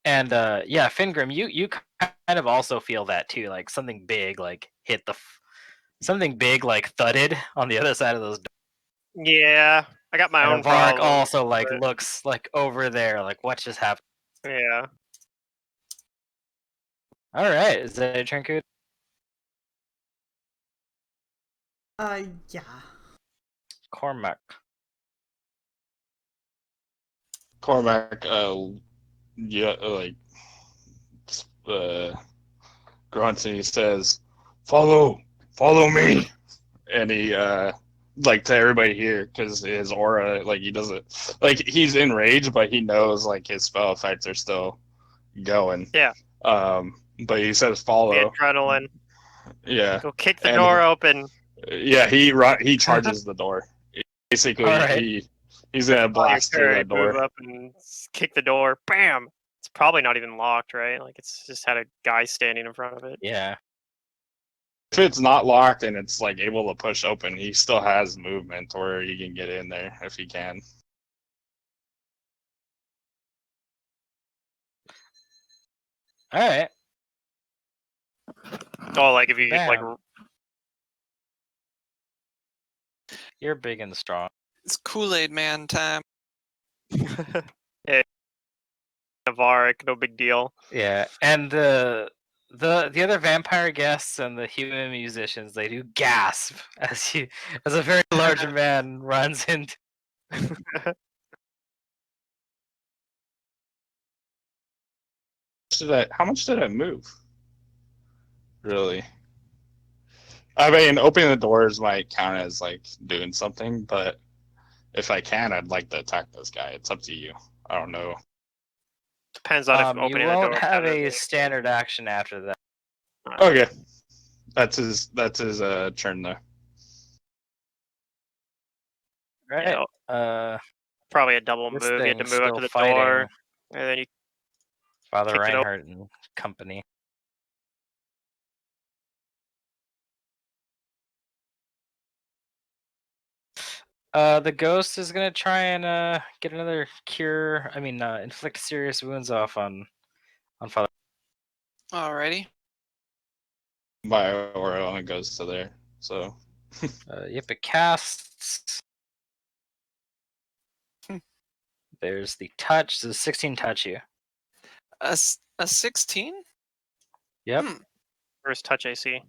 [SPEAKER 2] And yeah, Fingrim, you kind of also feel that too, like something big like hit something big like thudded on the other side of those doors.
[SPEAKER 5] Yeah. I got my
[SPEAKER 2] And
[SPEAKER 5] own
[SPEAKER 2] Avark
[SPEAKER 5] problems.
[SPEAKER 2] also like
[SPEAKER 5] but-
[SPEAKER 2] looks like over there, like what just happened?
[SPEAKER 5] Yeah.
[SPEAKER 2] All right, is that a turn, Coot?
[SPEAKER 3] Yeah.
[SPEAKER 2] Cormac.
[SPEAKER 4] Cormac, yeah, like, grunts and he says, follow me." And he, like, to everybody here, because his aura, like, he doesn't, like, he's enraged, but he knows, like, his spell effects are still going.
[SPEAKER 5] Yeah.
[SPEAKER 4] But he says,
[SPEAKER 5] The
[SPEAKER 4] follow.
[SPEAKER 5] adrenaline.
[SPEAKER 4] Yeah.
[SPEAKER 5] Go kick the
[SPEAKER 4] And
[SPEAKER 5] door open.
[SPEAKER 4] yeah, he charges the door. Basically,
[SPEAKER 2] All right.
[SPEAKER 4] he's gonna
[SPEAKER 5] On your
[SPEAKER 4] blast through
[SPEAKER 5] turn,
[SPEAKER 4] that
[SPEAKER 5] move
[SPEAKER 4] door.
[SPEAKER 5] up and kick the door. Bam! It's probably not even locked, right? Like it's just had a guy standing in front of it.
[SPEAKER 2] Yeah.
[SPEAKER 4] If it's not locked and it's like able to push open, he still has movement, or he can get in there if he can.
[SPEAKER 2] All right.
[SPEAKER 5] Oh, like if you like
[SPEAKER 2] Bam. You're big and strong.
[SPEAKER 1] it's Kool-Aid Man time?
[SPEAKER 5] yeah, Navarric, no big deal.
[SPEAKER 2] Yeah, and the other vampire guests and the human musicians, they do gasp as a very large man runs into.
[SPEAKER 4] How much did I move? Really? I mean, opening the doors might count as like doing something, but if I can, I'd like to attack this guy. It's up to you. I don't know.
[SPEAKER 5] Depends on if
[SPEAKER 2] You
[SPEAKER 5] opening the
[SPEAKER 2] won't
[SPEAKER 5] door.
[SPEAKER 2] have
[SPEAKER 5] counted
[SPEAKER 2] a
[SPEAKER 5] as
[SPEAKER 2] standard action after that.
[SPEAKER 4] Okay, that's his turn though.
[SPEAKER 2] Right?
[SPEAKER 5] Yeah, probably a double
[SPEAKER 2] This
[SPEAKER 5] move. You had to
[SPEAKER 2] thing's
[SPEAKER 5] move up
[SPEAKER 2] still
[SPEAKER 5] to the
[SPEAKER 2] fighting
[SPEAKER 5] door, and then you
[SPEAKER 2] Father
[SPEAKER 5] kick it open.
[SPEAKER 2] Reinhardt and company. The ghost is gonna try and get another cure. I mean, inflict serious wounds off on Father.
[SPEAKER 1] Alrighty.
[SPEAKER 4] My aura only goes to there, so
[SPEAKER 2] Yep, it casts.
[SPEAKER 1] Hmm.
[SPEAKER 2] There's the touch. Does 16 touch you?
[SPEAKER 1] A 16?
[SPEAKER 2] Yep.
[SPEAKER 5] First touch AC.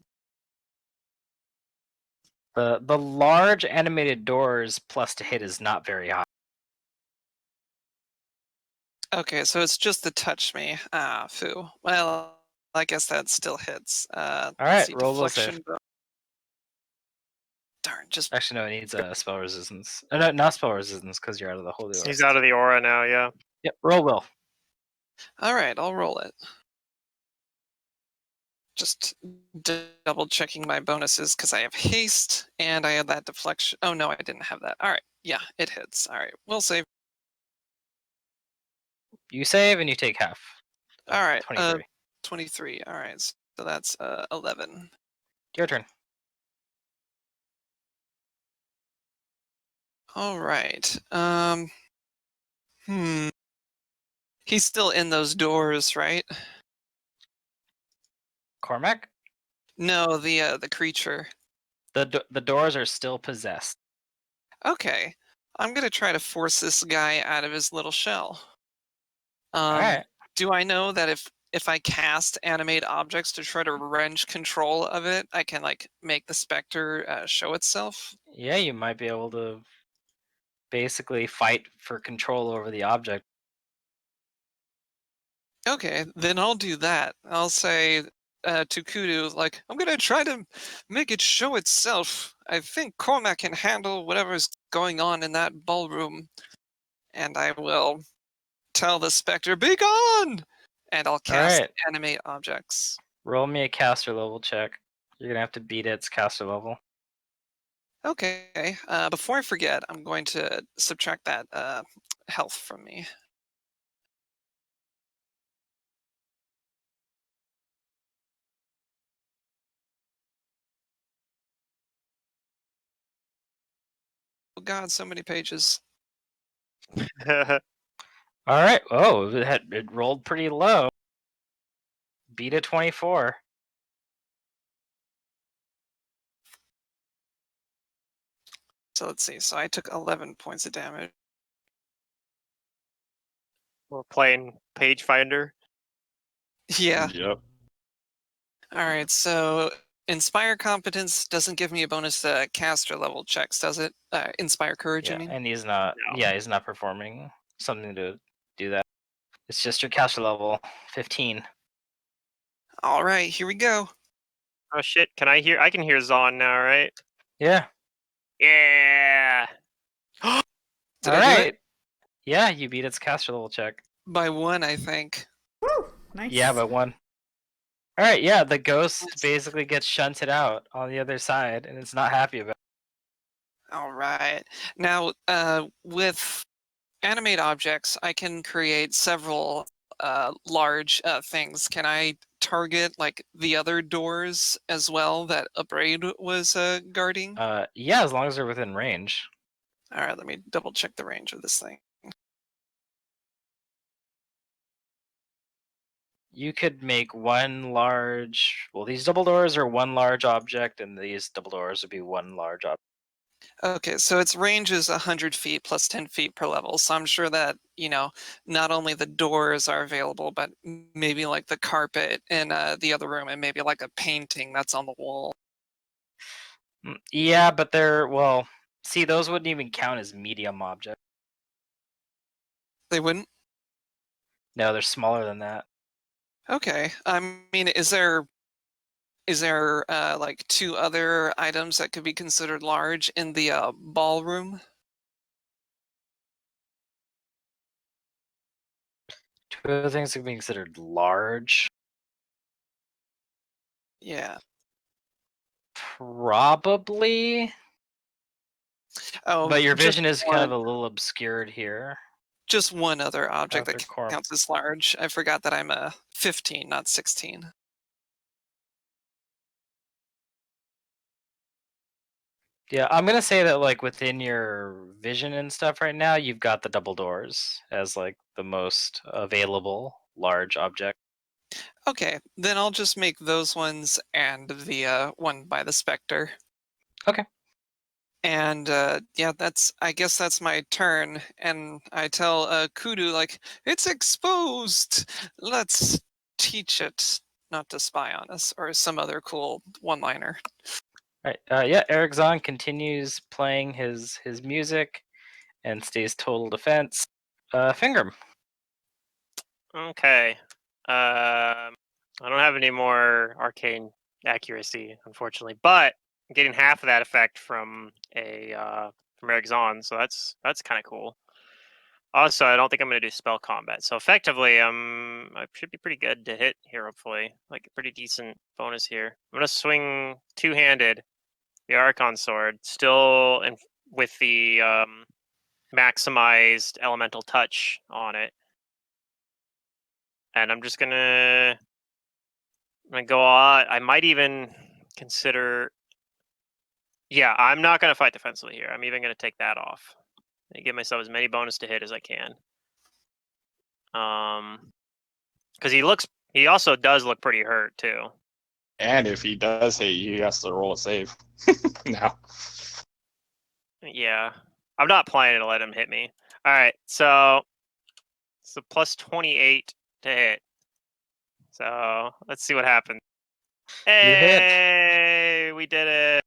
[SPEAKER 2] The large animated doors plus to hit is not very high.
[SPEAKER 1] Okay, so it's just the touch me. Ah, foo. Well, I guess that still hits.
[SPEAKER 2] All
[SPEAKER 1] Let's
[SPEAKER 2] right,
[SPEAKER 1] see,
[SPEAKER 2] roll will save.
[SPEAKER 1] deflection. Darn, just
[SPEAKER 2] Actually, no, it needs a spell resistance. No, not spell resistance because you're out of the holy aura.
[SPEAKER 5] He's out of the aura now. Yeah.
[SPEAKER 2] Yep, roll will.
[SPEAKER 1] all right. I'll roll it. Just double checking my bonuses because I have haste and I had that deflection. Oh no, I didn't have that. All right, yeah, it hits. All right, we'll save.
[SPEAKER 2] You save and you take half.
[SPEAKER 1] All right,
[SPEAKER 2] 23.
[SPEAKER 1] 23. All right, so that's 11.
[SPEAKER 2] Your turn.
[SPEAKER 1] All right. He's still in those doors, right?
[SPEAKER 2] Cormac?
[SPEAKER 1] No, the creature.
[SPEAKER 2] The doors are still possessed.
[SPEAKER 1] Okay, I'm gonna try to force this guy out of his little shell.
[SPEAKER 2] All right.
[SPEAKER 1] Do I know that if I cast animate objects to try to wrench control of it, I can like make the specter show itself?
[SPEAKER 2] Yeah, you might be able to basically fight for control over the object.
[SPEAKER 1] Okay, then I'll do that. I'll say to Kudu, like, I'm gonna try to make it show itself. I think Cormac can handle whatever's going on in that ballroom, and I will tell the specter, "Be gone!" And I'll cast
[SPEAKER 2] right.
[SPEAKER 1] animate objects.
[SPEAKER 2] Roll me a caster level check. You're gonna have to beat its caster level.
[SPEAKER 1] Okay. Before I forget, I'm going to subtract that health from me. Oh God, so many pages.
[SPEAKER 2] All right. Oh, it rolled pretty low. Beat a 24.
[SPEAKER 1] So let's see. So I took 11 points of damage.
[SPEAKER 5] We're playing Pathfinder.
[SPEAKER 1] Yeah.
[SPEAKER 4] Yep.
[SPEAKER 1] All right. So Inspire Competence doesn't give me a bonus to caster level checks, does it? Inspire Courage, I
[SPEAKER 2] Yeah,
[SPEAKER 1] mean.
[SPEAKER 2] and he's not.
[SPEAKER 5] No.
[SPEAKER 2] Yeah, he's not performing something to do that. It's just your caster level, 15.
[SPEAKER 1] All right. Here we go.
[SPEAKER 5] Oh shit! Can I hear? I can hear Zon now, right?
[SPEAKER 2] Yeah.
[SPEAKER 5] Yeah.
[SPEAKER 1] Did
[SPEAKER 2] All
[SPEAKER 1] I do
[SPEAKER 2] right.
[SPEAKER 1] it?
[SPEAKER 2] Yeah, you beat its caster level check.
[SPEAKER 1] By 1, I think.
[SPEAKER 3] Woo! Nice.
[SPEAKER 2] Yeah, by 1. All right. Yeah, the ghost
[SPEAKER 1] Nice.
[SPEAKER 2] basically gets shunted out on the other side, and it's not happy about it.
[SPEAKER 1] All right. Now, with animate objects, I can create several large things. Can I target like the other doors as well that Abraid was guarding?
[SPEAKER 2] Yeah, as long as they're within range.
[SPEAKER 1] All right, let me double check the range of this thing.
[SPEAKER 2] You could make one large. Well, these double doors are one large object, and these double doors would be one large object.
[SPEAKER 1] Okay, so its range is 100 feet plus 10 feet per level. So I'm sure that, not only the doors are available, but maybe like the carpet in the other room and maybe like a painting that's on the wall.
[SPEAKER 2] Yeah, but they're. Well, see, those wouldn't even count as medium objects.
[SPEAKER 1] They wouldn't?
[SPEAKER 2] No, they're smaller than that.
[SPEAKER 1] Okay. I mean, is there like 2 other items that could be considered large in the ballroom?
[SPEAKER 2] Two other things that can be considered large.
[SPEAKER 1] Yeah.
[SPEAKER 2] Probably.
[SPEAKER 1] Oh,
[SPEAKER 2] But your
[SPEAKER 1] just
[SPEAKER 2] vision is kind of
[SPEAKER 1] one.
[SPEAKER 2] a little obscured here.
[SPEAKER 1] Just one other object
[SPEAKER 2] Other
[SPEAKER 1] that
[SPEAKER 2] corp.
[SPEAKER 1] counts as large. I forgot that I'm a 15, not 16.
[SPEAKER 2] Yeah, I'm gonna say that like within your vision and stuff right now, you've got the double doors as like the most available large object.
[SPEAKER 1] Okay, then I'll just make those ones and the one by the specter.
[SPEAKER 2] Okay.
[SPEAKER 1] And yeah, I guess that's my turn. And I tell Kudu, like, it's exposed. Let's teach it not to spy on us, or some other cool one-liner.
[SPEAKER 2] Right. Yeah, Eric Zahn continues playing his music and stays total defense. Fingram.
[SPEAKER 5] Okay. I don't have any more arcane accuracy, unfortunately, but I'm getting half of that effect from from Eric's on, so that's kind of cool. Also, I don't think I'm going to do spell combat, so effectively, I should be pretty good to hit here. Hopefully, like a pretty decent bonus here. I'm going to swing two-handed, the Archon sword, still with the maximized elemental touch on it, and I'm gonna go on. I might even consider. Yeah, I'm not gonna fight defensively here. I'm even gonna take that off and give myself as many bonus to hit as I can. Because he also does look pretty hurt too.
[SPEAKER 4] And if he does hit you, he has to roll a save. Now.
[SPEAKER 5] Yeah, I'm not planning to let him hit me. All right, so it's a plus 28 to hit. So let's see what happens.
[SPEAKER 2] You hit.
[SPEAKER 5] Hey, we did it.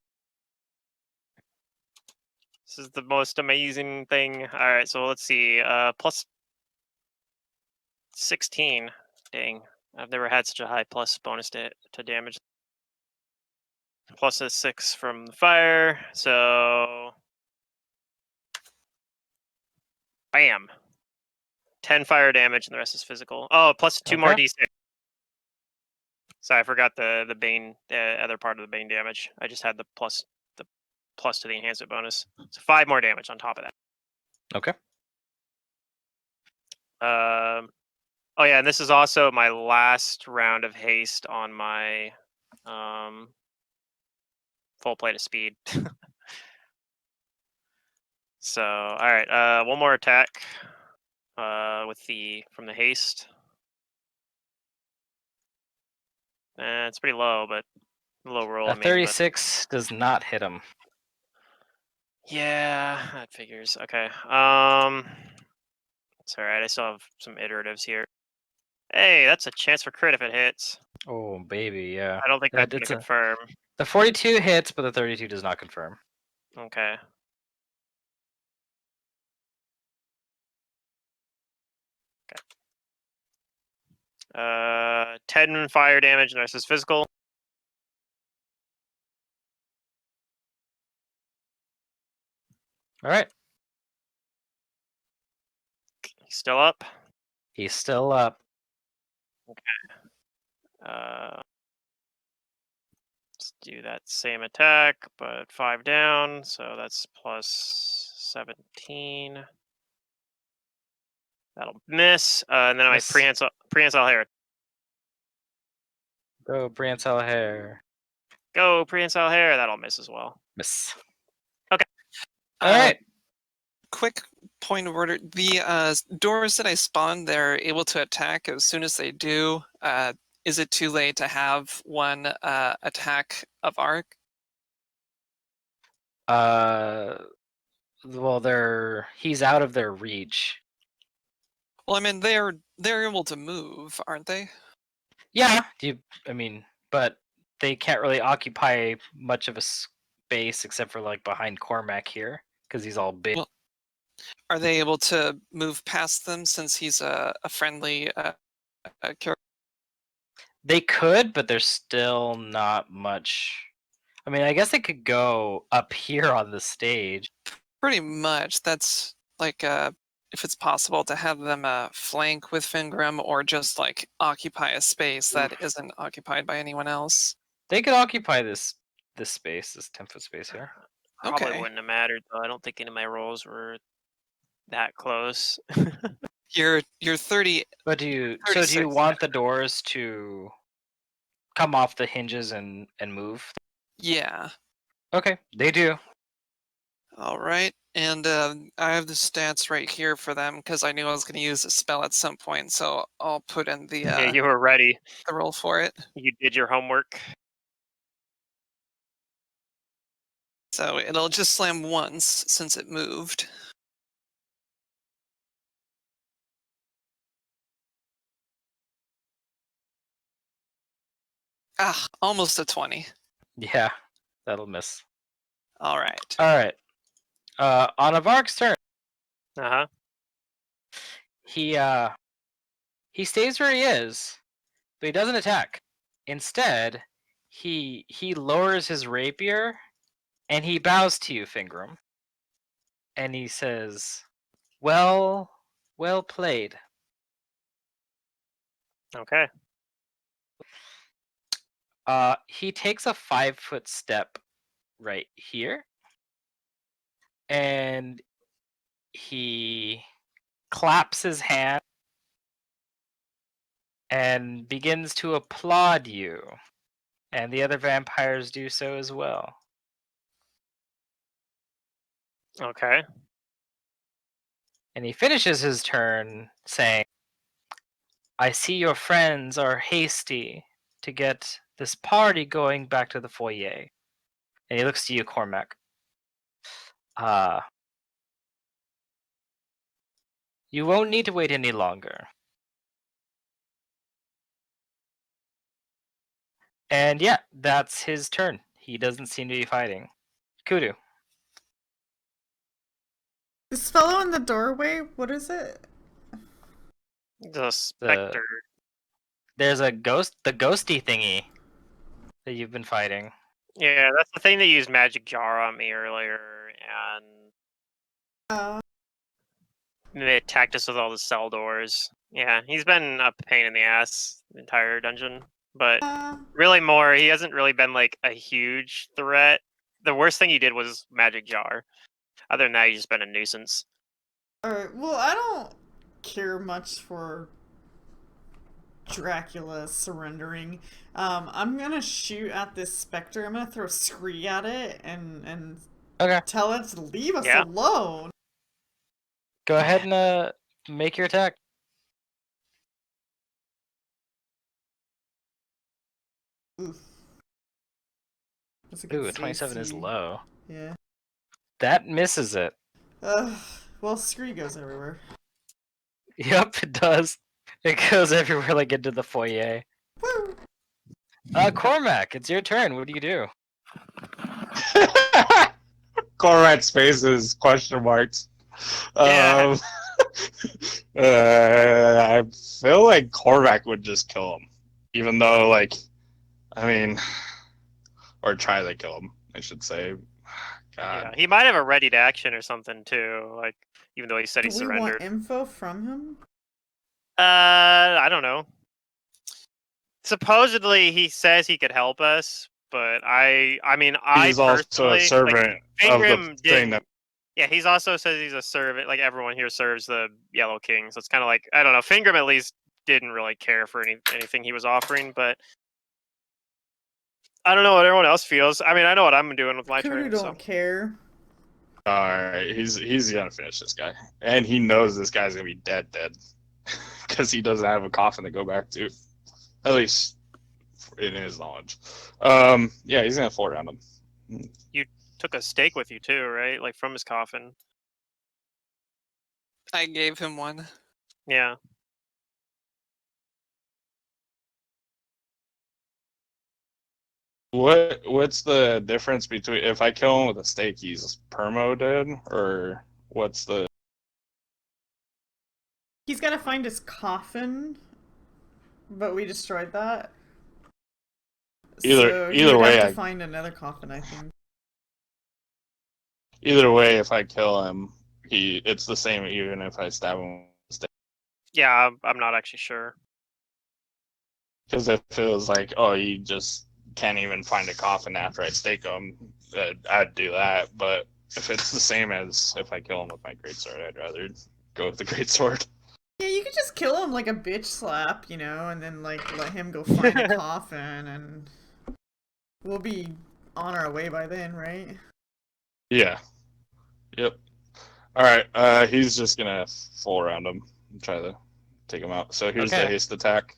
[SPEAKER 5] This is the most amazing thing. All right, so let's see. Plus 16. Dang, I've never had such a high plus bonus to damage. Plus a 6 from the fire, so bam. 10 fire damage, and the rest is physical. Oh, plus 2 more
[SPEAKER 2] Okay.
[SPEAKER 5] d6. Sorry, I forgot the bane, the other part of the bane damage. I just had the plus to the enhancement bonus. So 5 more damage on top of that.
[SPEAKER 2] Okay.
[SPEAKER 5] Oh yeah, and this is also my last round of haste on my full plate of speed. So all right, one more attack with from the haste. It's pretty low, but low roll.
[SPEAKER 2] A
[SPEAKER 5] I mean, but
[SPEAKER 2] 36 does not hit him.
[SPEAKER 5] yeah, that figures. Okay. It's all right. I still have some iteratives here. Hey, that's a chance for crit if it hits.
[SPEAKER 2] Oh baby, yeah.
[SPEAKER 5] I don't think that's gonna
[SPEAKER 2] It's a,
[SPEAKER 5] confirm.
[SPEAKER 2] the 42 hits, but the 32 does not confirm.
[SPEAKER 5] Okay. 10 fire damage, and the rest is physical.
[SPEAKER 2] All right.
[SPEAKER 5] He's still up.
[SPEAKER 2] He's still up.
[SPEAKER 5] Let's do that same attack, but 5 down, so that's plus 17. That'll miss. And then I
[SPEAKER 2] Miss.
[SPEAKER 5] prehensile hair.
[SPEAKER 2] Go, Brancel hair.
[SPEAKER 5] Go prehensile hair. That'll miss as well.
[SPEAKER 2] Miss.
[SPEAKER 5] Okay.
[SPEAKER 2] All right.
[SPEAKER 1] Quick point of order: the doors that I spawned, they're able to attack as soon as they do. Is it too late to have one attack of arc?
[SPEAKER 2] Well, he's out of their reach.
[SPEAKER 1] Well, I mean they're able to move, aren't they?
[SPEAKER 2] Yeah. But they can't really occupy much of a space except for like behind Cormac here because he's all big.
[SPEAKER 1] Well, are they able to move past them since he's a friendly character?
[SPEAKER 2] They could, but there's still not much. I mean, I guess they could go up here on the stage.
[SPEAKER 1] Pretty much. That's like if it's possible to have them flank with Fingrim or just like occupy a space that isn't occupied by anyone else.
[SPEAKER 2] They could occupy this space, this 10-foot space here.
[SPEAKER 5] Probably
[SPEAKER 1] Okay.
[SPEAKER 5] wouldn't have mattered, though. I don't think any of my rolls were that close.
[SPEAKER 1] You're 30.
[SPEAKER 2] But do you
[SPEAKER 1] 36.
[SPEAKER 2] want the doors to come off the hinges and move?
[SPEAKER 1] Yeah.
[SPEAKER 2] Okay, they do.
[SPEAKER 1] All right. And I have the stats right here for them because I knew I was going to use a spell at some point, so I'll put in the
[SPEAKER 5] Yeah, you were ready.
[SPEAKER 1] the roll for it.
[SPEAKER 5] You did your homework.
[SPEAKER 1] So it'll just slam once since it moved. Ah, almost a 20.
[SPEAKER 2] Yeah, that'll miss.
[SPEAKER 1] All right.
[SPEAKER 2] All right. On Avark's turn,
[SPEAKER 5] Uh huh.
[SPEAKER 2] he He stays where he is, but he doesn't attack. Instead, he lowers his rapier and he bows to you, Fingram. And he says, well played.
[SPEAKER 5] Okay.
[SPEAKER 2] He takes a 5-foot step right here, and he claps his hand and begins to applaud you, and the other vampires do so as well.
[SPEAKER 5] Okay.
[SPEAKER 2] And he finishes his turn saying, I see your friends are hasty to get this party going back to the foyer. And he looks to you, Cormac. You won't need to wait any longer. And yeah, that's his turn. He doesn't seem to be fighting. Kudu.
[SPEAKER 3] This fellow in the doorway, what is it?
[SPEAKER 5] The specter.
[SPEAKER 2] There's a ghost, the ghosty thingy that you've been fighting.
[SPEAKER 5] Yeah, that's the thing that used magic jar on me earlier, and they attacked us with all the cell doors. Yeah, he's been a pain in the ass the entire dungeon, but really more. He hasn't really been like a huge threat. The worst thing he did was magic jar. Other than that, he's just been a nuisance.
[SPEAKER 3] Alright, well, I don't care much for Dracula surrendering. I'm gonna shoot at this specter. I'm gonna throw Scree at it and
[SPEAKER 2] Okay.
[SPEAKER 3] tell it to leave us
[SPEAKER 5] Yeah.
[SPEAKER 3] alone.
[SPEAKER 2] Go ahead and make your attack.
[SPEAKER 3] Oof. That's a good
[SPEAKER 2] Ooh, 27 is
[SPEAKER 3] AC.
[SPEAKER 2] low.
[SPEAKER 3] Yeah.
[SPEAKER 2] That misses it.
[SPEAKER 3] Well, Scree goes everywhere.
[SPEAKER 2] Yep, it does. It goes everywhere like into the foyer.
[SPEAKER 3] Woo!
[SPEAKER 2] Cormac, it's your turn. What do you do?
[SPEAKER 4] Cormac's face is question marks.
[SPEAKER 5] Yeah.
[SPEAKER 4] I feel like Cormac would just kill him, even though, like, I mean, or try to kill him, I should say. God.
[SPEAKER 5] Yeah, he might have a ready to action or something too. Like, even though he said he
[SPEAKER 3] Do we
[SPEAKER 5] surrendered.
[SPEAKER 3] want info from him?
[SPEAKER 5] I don't know. Supposedly, he says he could help us, but I mean,
[SPEAKER 4] He's also
[SPEAKER 5] personally,
[SPEAKER 4] a servant
[SPEAKER 5] like,
[SPEAKER 4] of the
[SPEAKER 5] Ingram
[SPEAKER 4] thing
[SPEAKER 5] didn't.
[SPEAKER 4] that.
[SPEAKER 5] Yeah, he's also says he's a servant. Like everyone here serves the Yellow King, so it's kind of like I don't know. Fingram at least didn't really care for anything he was offering, but I don't know what everyone else feels. I mean, I know what I'm doing with my
[SPEAKER 3] Kudu
[SPEAKER 5] turn.
[SPEAKER 3] don't
[SPEAKER 5] So
[SPEAKER 3] care.
[SPEAKER 4] Alright, he's gonna finish this guy, and he knows this guy's gonna be dead, because he doesn't have a coffin to go back to, at least in his knowledge. Yeah, he's gonna 4 round him.
[SPEAKER 5] you took a stake with you too, right? Like from his coffin.
[SPEAKER 1] I gave him one.
[SPEAKER 5] Yeah.
[SPEAKER 4] What's the difference between if I kill him with a stake, he's permo dead, or what's the?
[SPEAKER 3] He's gotta find his coffin, but we destroyed that. So he
[SPEAKER 4] Either
[SPEAKER 3] would
[SPEAKER 4] way,
[SPEAKER 3] have to find another coffin, I think.
[SPEAKER 4] Either way, if I kill him, it's the same even if I stab him with a stake.
[SPEAKER 5] Yeah, I'm not actually sure.
[SPEAKER 4] Because if it was like, oh, you just can't even find a coffin after I stake him, I'd do that. But if it's the same as if I kill him with my greatsword, I'd rather go with the greatsword.
[SPEAKER 3] Yeah, you could just kill him like a bitch slap, you know, and then like let him go find a coffin, and we'll be on our way by then, right?
[SPEAKER 4] Yeah. Yep. All right. He's just gonna full round him and try to take him out. So here's the
[SPEAKER 2] Okay.
[SPEAKER 4] haste attack.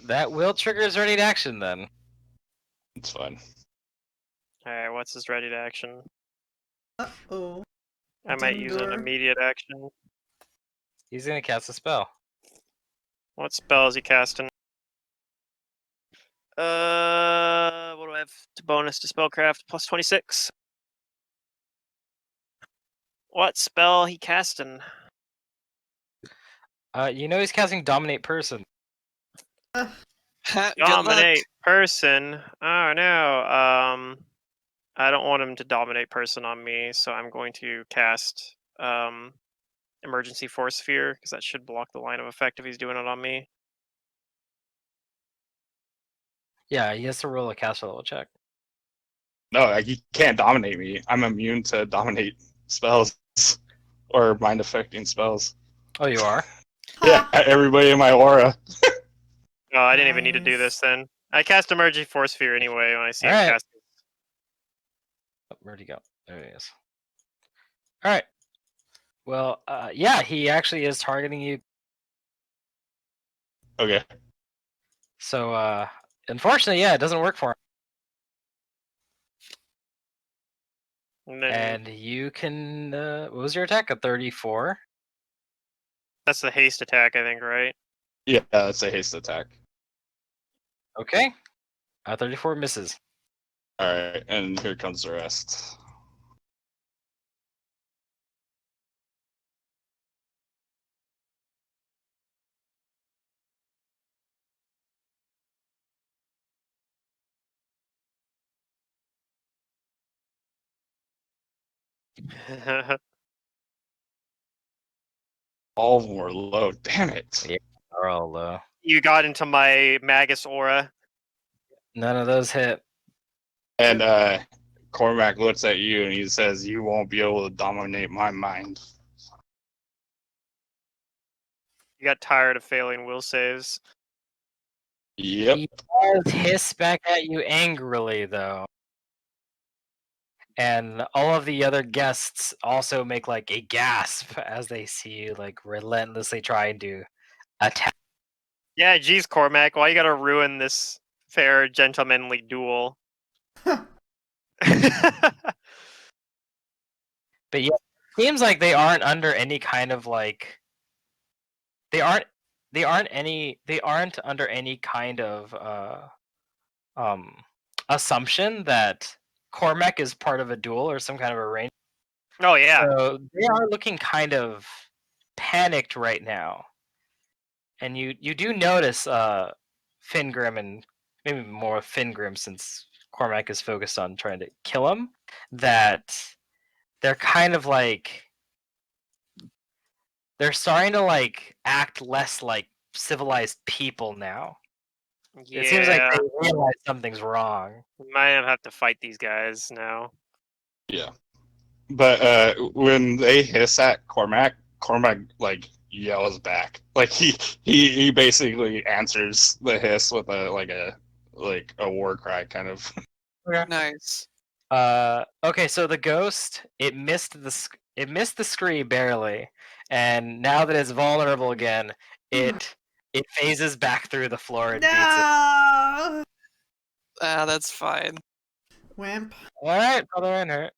[SPEAKER 2] That will trigger his ready to action then.
[SPEAKER 4] It's fine.
[SPEAKER 5] Alright, what's his ready to action?
[SPEAKER 3] Uh-oh.
[SPEAKER 5] I might use an
[SPEAKER 3] Dindor.
[SPEAKER 5] immediate action.
[SPEAKER 2] He's gonna cast a spell.
[SPEAKER 5] What spell is he casting? What do I have to bonus to spellcraft? Plus 26. What spell he casting?
[SPEAKER 2] You know he's casting Dominate Person.
[SPEAKER 1] Ha, good luck.
[SPEAKER 5] Dominate person. Oh no. I don't want him to dominate person on me, so I'm going to cast Emergency Force Sphere because that should block the line of effect if he's doing it on me.
[SPEAKER 2] Yeah, he has to roll a caster level check.
[SPEAKER 4] No, like, you can't dominate me. I'm immune to dominate spells or mind affecting spells.
[SPEAKER 2] Oh, you are?
[SPEAKER 4] Yeah, everybody in my aura.
[SPEAKER 5] Oh, I didn't even need to do
[SPEAKER 3] Nice.
[SPEAKER 5] this then. I cast Emergency Force Sphere anyway when I see him
[SPEAKER 2] Alright.
[SPEAKER 5] cast.
[SPEAKER 2] Oh, where'd he go? There he is. Alright. Well, yeah, he actually is targeting you.
[SPEAKER 4] Okay.
[SPEAKER 2] So, unfortunately, yeah, it doesn't work for him.
[SPEAKER 5] And then
[SPEAKER 2] And you can, what was your attack? A 34?
[SPEAKER 5] that's the haste attack, I think, right?
[SPEAKER 4] Yeah, that's a haste attack.
[SPEAKER 2] Okay. 34 misses.
[SPEAKER 4] Alright, and here comes the rest. All of them were low. Damn it.
[SPEAKER 2] Yeah. They're all low.
[SPEAKER 5] You got into my Magus aura.
[SPEAKER 2] None of those hit.
[SPEAKER 4] And Cormac looks at you and he says, "You won't be able to dominate my mind."
[SPEAKER 5] You got tired of failing will saves.
[SPEAKER 4] Yep.
[SPEAKER 2] He does hiss back at you angrily, though. And all of the other guests also make like a gasp as they see you like relentlessly trying to attack.
[SPEAKER 5] Yeah, geez, Cormac, why you gotta ruin this fair, gentlemanly duel?
[SPEAKER 2] But yeah, it seems like they aren't under any kind of like they aren't under any kind of assumption that Cormac is part of a duel or some kind of arrangement.
[SPEAKER 5] Oh yeah.
[SPEAKER 2] So they are looking kind of panicked right now. And you do notice Fingrim, and maybe more Fingrim since Cormac is focused on trying to kill him, that they're kind of like they're starting to like act less like civilized people now. It seems like
[SPEAKER 5] Yeah.
[SPEAKER 2] they realize something's wrong.
[SPEAKER 5] We might have to fight these guys now.
[SPEAKER 4] Yeah. But when they hiss at Cormac like yells back. Like he basically answers the hiss with a war cry kind of.
[SPEAKER 1] Nice.
[SPEAKER 2] Okay, so the ghost it missed the scree barely, and now that it's vulnerable again, it phases back through the floor and beats it.
[SPEAKER 3] No!
[SPEAKER 1] That's fine.
[SPEAKER 3] Wimp.
[SPEAKER 2] All right, Brother Reinhardt.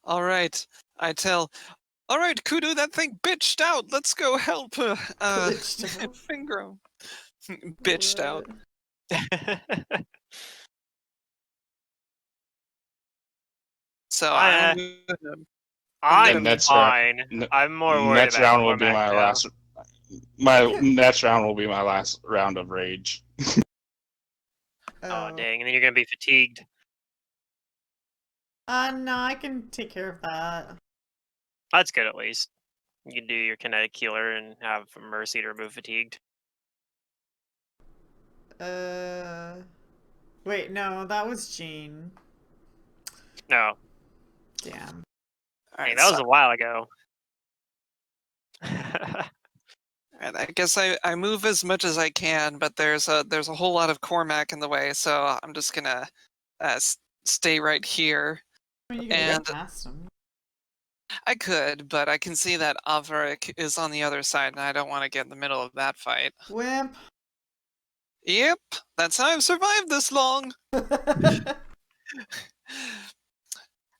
[SPEAKER 1] All right. I tell. All right, Kudu, that thing bitched out. Let's go help.
[SPEAKER 3] Glitched out.
[SPEAKER 1] Fingro. Bitched out. So I'm gonna
[SPEAKER 5] I'm
[SPEAKER 4] next
[SPEAKER 5] fine.
[SPEAKER 4] round-
[SPEAKER 5] I'm more worried
[SPEAKER 4] Next
[SPEAKER 5] about
[SPEAKER 4] round will be
[SPEAKER 5] Cormac
[SPEAKER 4] my
[SPEAKER 5] now.
[SPEAKER 4] last. My next round will be my last round of rage.
[SPEAKER 5] Oh dang! And then you're gonna be fatigued.
[SPEAKER 3] No, I can take care of that.
[SPEAKER 5] That's good at least. You can do your kinetic healer and have mercy to remove fatigued.
[SPEAKER 3] Wait, no, that was Jean.
[SPEAKER 5] No,
[SPEAKER 3] Damn.
[SPEAKER 1] All
[SPEAKER 5] hey,
[SPEAKER 1] right,
[SPEAKER 5] that was
[SPEAKER 1] so-
[SPEAKER 5] a while ago.
[SPEAKER 1] and I guess I move as much as I can, but there's a whole lot of Cormac in the way, so I'm just gonna stay right here.
[SPEAKER 3] I mean, you can
[SPEAKER 1] And-
[SPEAKER 3] get past him.
[SPEAKER 1] I could, but I can see that Averick is on the other side, and I don't want to get in the middle of that fight.
[SPEAKER 3] Wimp.
[SPEAKER 1] Yep, that's how I've survived this long.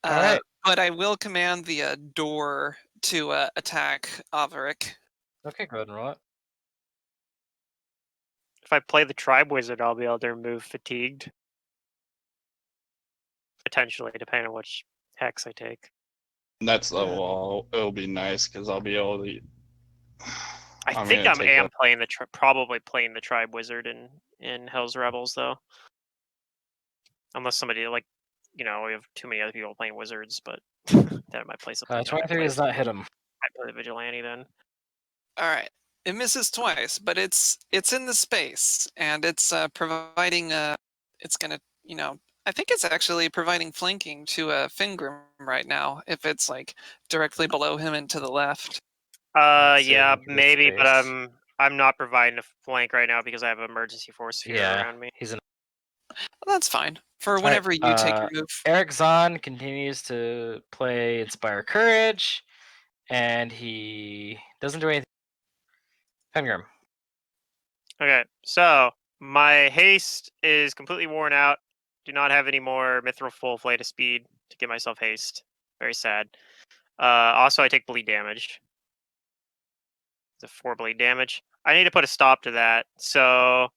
[SPEAKER 2] Alright.
[SPEAKER 1] But I will command the door to attack Averick.
[SPEAKER 2] Okay, go ahead and roll it.
[SPEAKER 5] If I play the tribe wizard, I'll be able to remove fatigued. Potentially, depending on which hex I take.
[SPEAKER 4] Next level, it'll be nice because I'll be able to.
[SPEAKER 5] I
[SPEAKER 4] I'm
[SPEAKER 5] think
[SPEAKER 4] gonna
[SPEAKER 5] I
[SPEAKER 4] take
[SPEAKER 5] am
[SPEAKER 4] a-
[SPEAKER 5] playing probably playing the Tribe Wizard in Hell's Rebels though. Unless somebody like, we have too many other people playing wizards, but that might play something.
[SPEAKER 2] 23 does not hit him.
[SPEAKER 5] I play the vigilante then.
[SPEAKER 1] All right. It misses twice, but it's in the space, and it's providing it's gonna, I think it's actually providing flanking to Fingrim right now, if it's like directly below him and to the left.
[SPEAKER 2] Let's see,
[SPEAKER 5] Yeah,
[SPEAKER 2] look at his
[SPEAKER 5] maybe, but
[SPEAKER 2] space.
[SPEAKER 5] I'm not providing a flank right now because I have emergency force sphere around me.
[SPEAKER 2] He's an.
[SPEAKER 1] Well, that's fine for
[SPEAKER 2] Alright,
[SPEAKER 1] whenever you take your move.
[SPEAKER 2] Eric Zahn continues to play Inspire Courage, and he doesn't do anything. Fengrim.
[SPEAKER 5] Okay, so my haste is completely worn out. Do not have any more mithril full flight of speed to give myself haste. Very sad. Also, I take bleed damage. It's a 4 bleed damage. I need to put a stop to that. So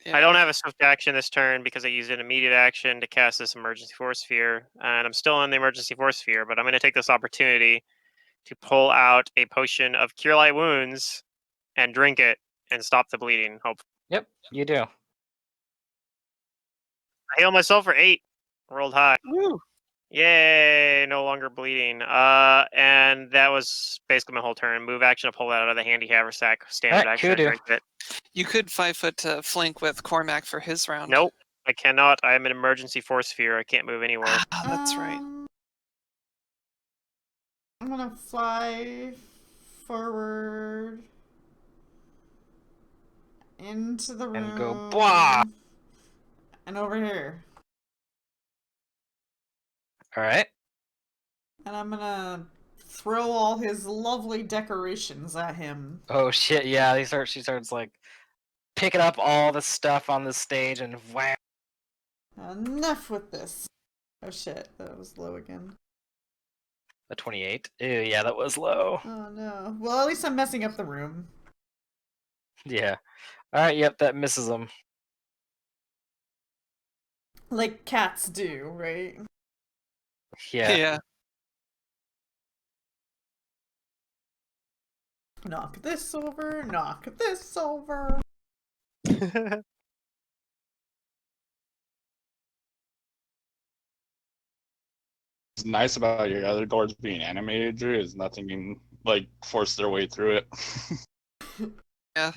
[SPEAKER 5] I don't have a swift action this turn because I used an immediate action to cast this emergency force sphere, and I'm still in the emergency force sphere. But I'm going to take this opportunity to pull out a potion of Cure Light Wounds and drink it and stop the bleeding. Hope
[SPEAKER 2] Yep, you do.
[SPEAKER 5] I heal myself for 8. Rolled high.
[SPEAKER 1] Woo.
[SPEAKER 5] Yay! No longer bleeding. And that was basically my whole turn. Move action to pull that out of the handy haversack. Standard
[SPEAKER 2] Alright,
[SPEAKER 5] action to
[SPEAKER 2] kudu.
[SPEAKER 5] drink it.
[SPEAKER 1] You could 5-foot flank with Cormac for his round.
[SPEAKER 5] Nope, I cannot. I am an emergency force sphere. I can't move anywhere.
[SPEAKER 1] Ah, that's right.
[SPEAKER 3] I'm gonna fly forward into the room
[SPEAKER 2] And go blah!
[SPEAKER 3] and over here.
[SPEAKER 2] Alright.
[SPEAKER 3] And I'm gonna throw all his lovely decorations at him.
[SPEAKER 2] Oh shit, yeah, she starts like picking up all the stuff on the stage and wham.
[SPEAKER 3] Enough with this. Oh shit, that was low again.
[SPEAKER 2] A 28. Ew, yeah, that was low.
[SPEAKER 3] Oh no. Well, at least I'm messing up the room.
[SPEAKER 2] Yeah. Alright, yep, that misses him.
[SPEAKER 3] Like cats do, right?
[SPEAKER 2] Yeah.
[SPEAKER 3] Knock this over, knock this over.
[SPEAKER 4] What's nice about your other doors being animated, Drew, is nothing can like force their way through it.
[SPEAKER 1] Yeah.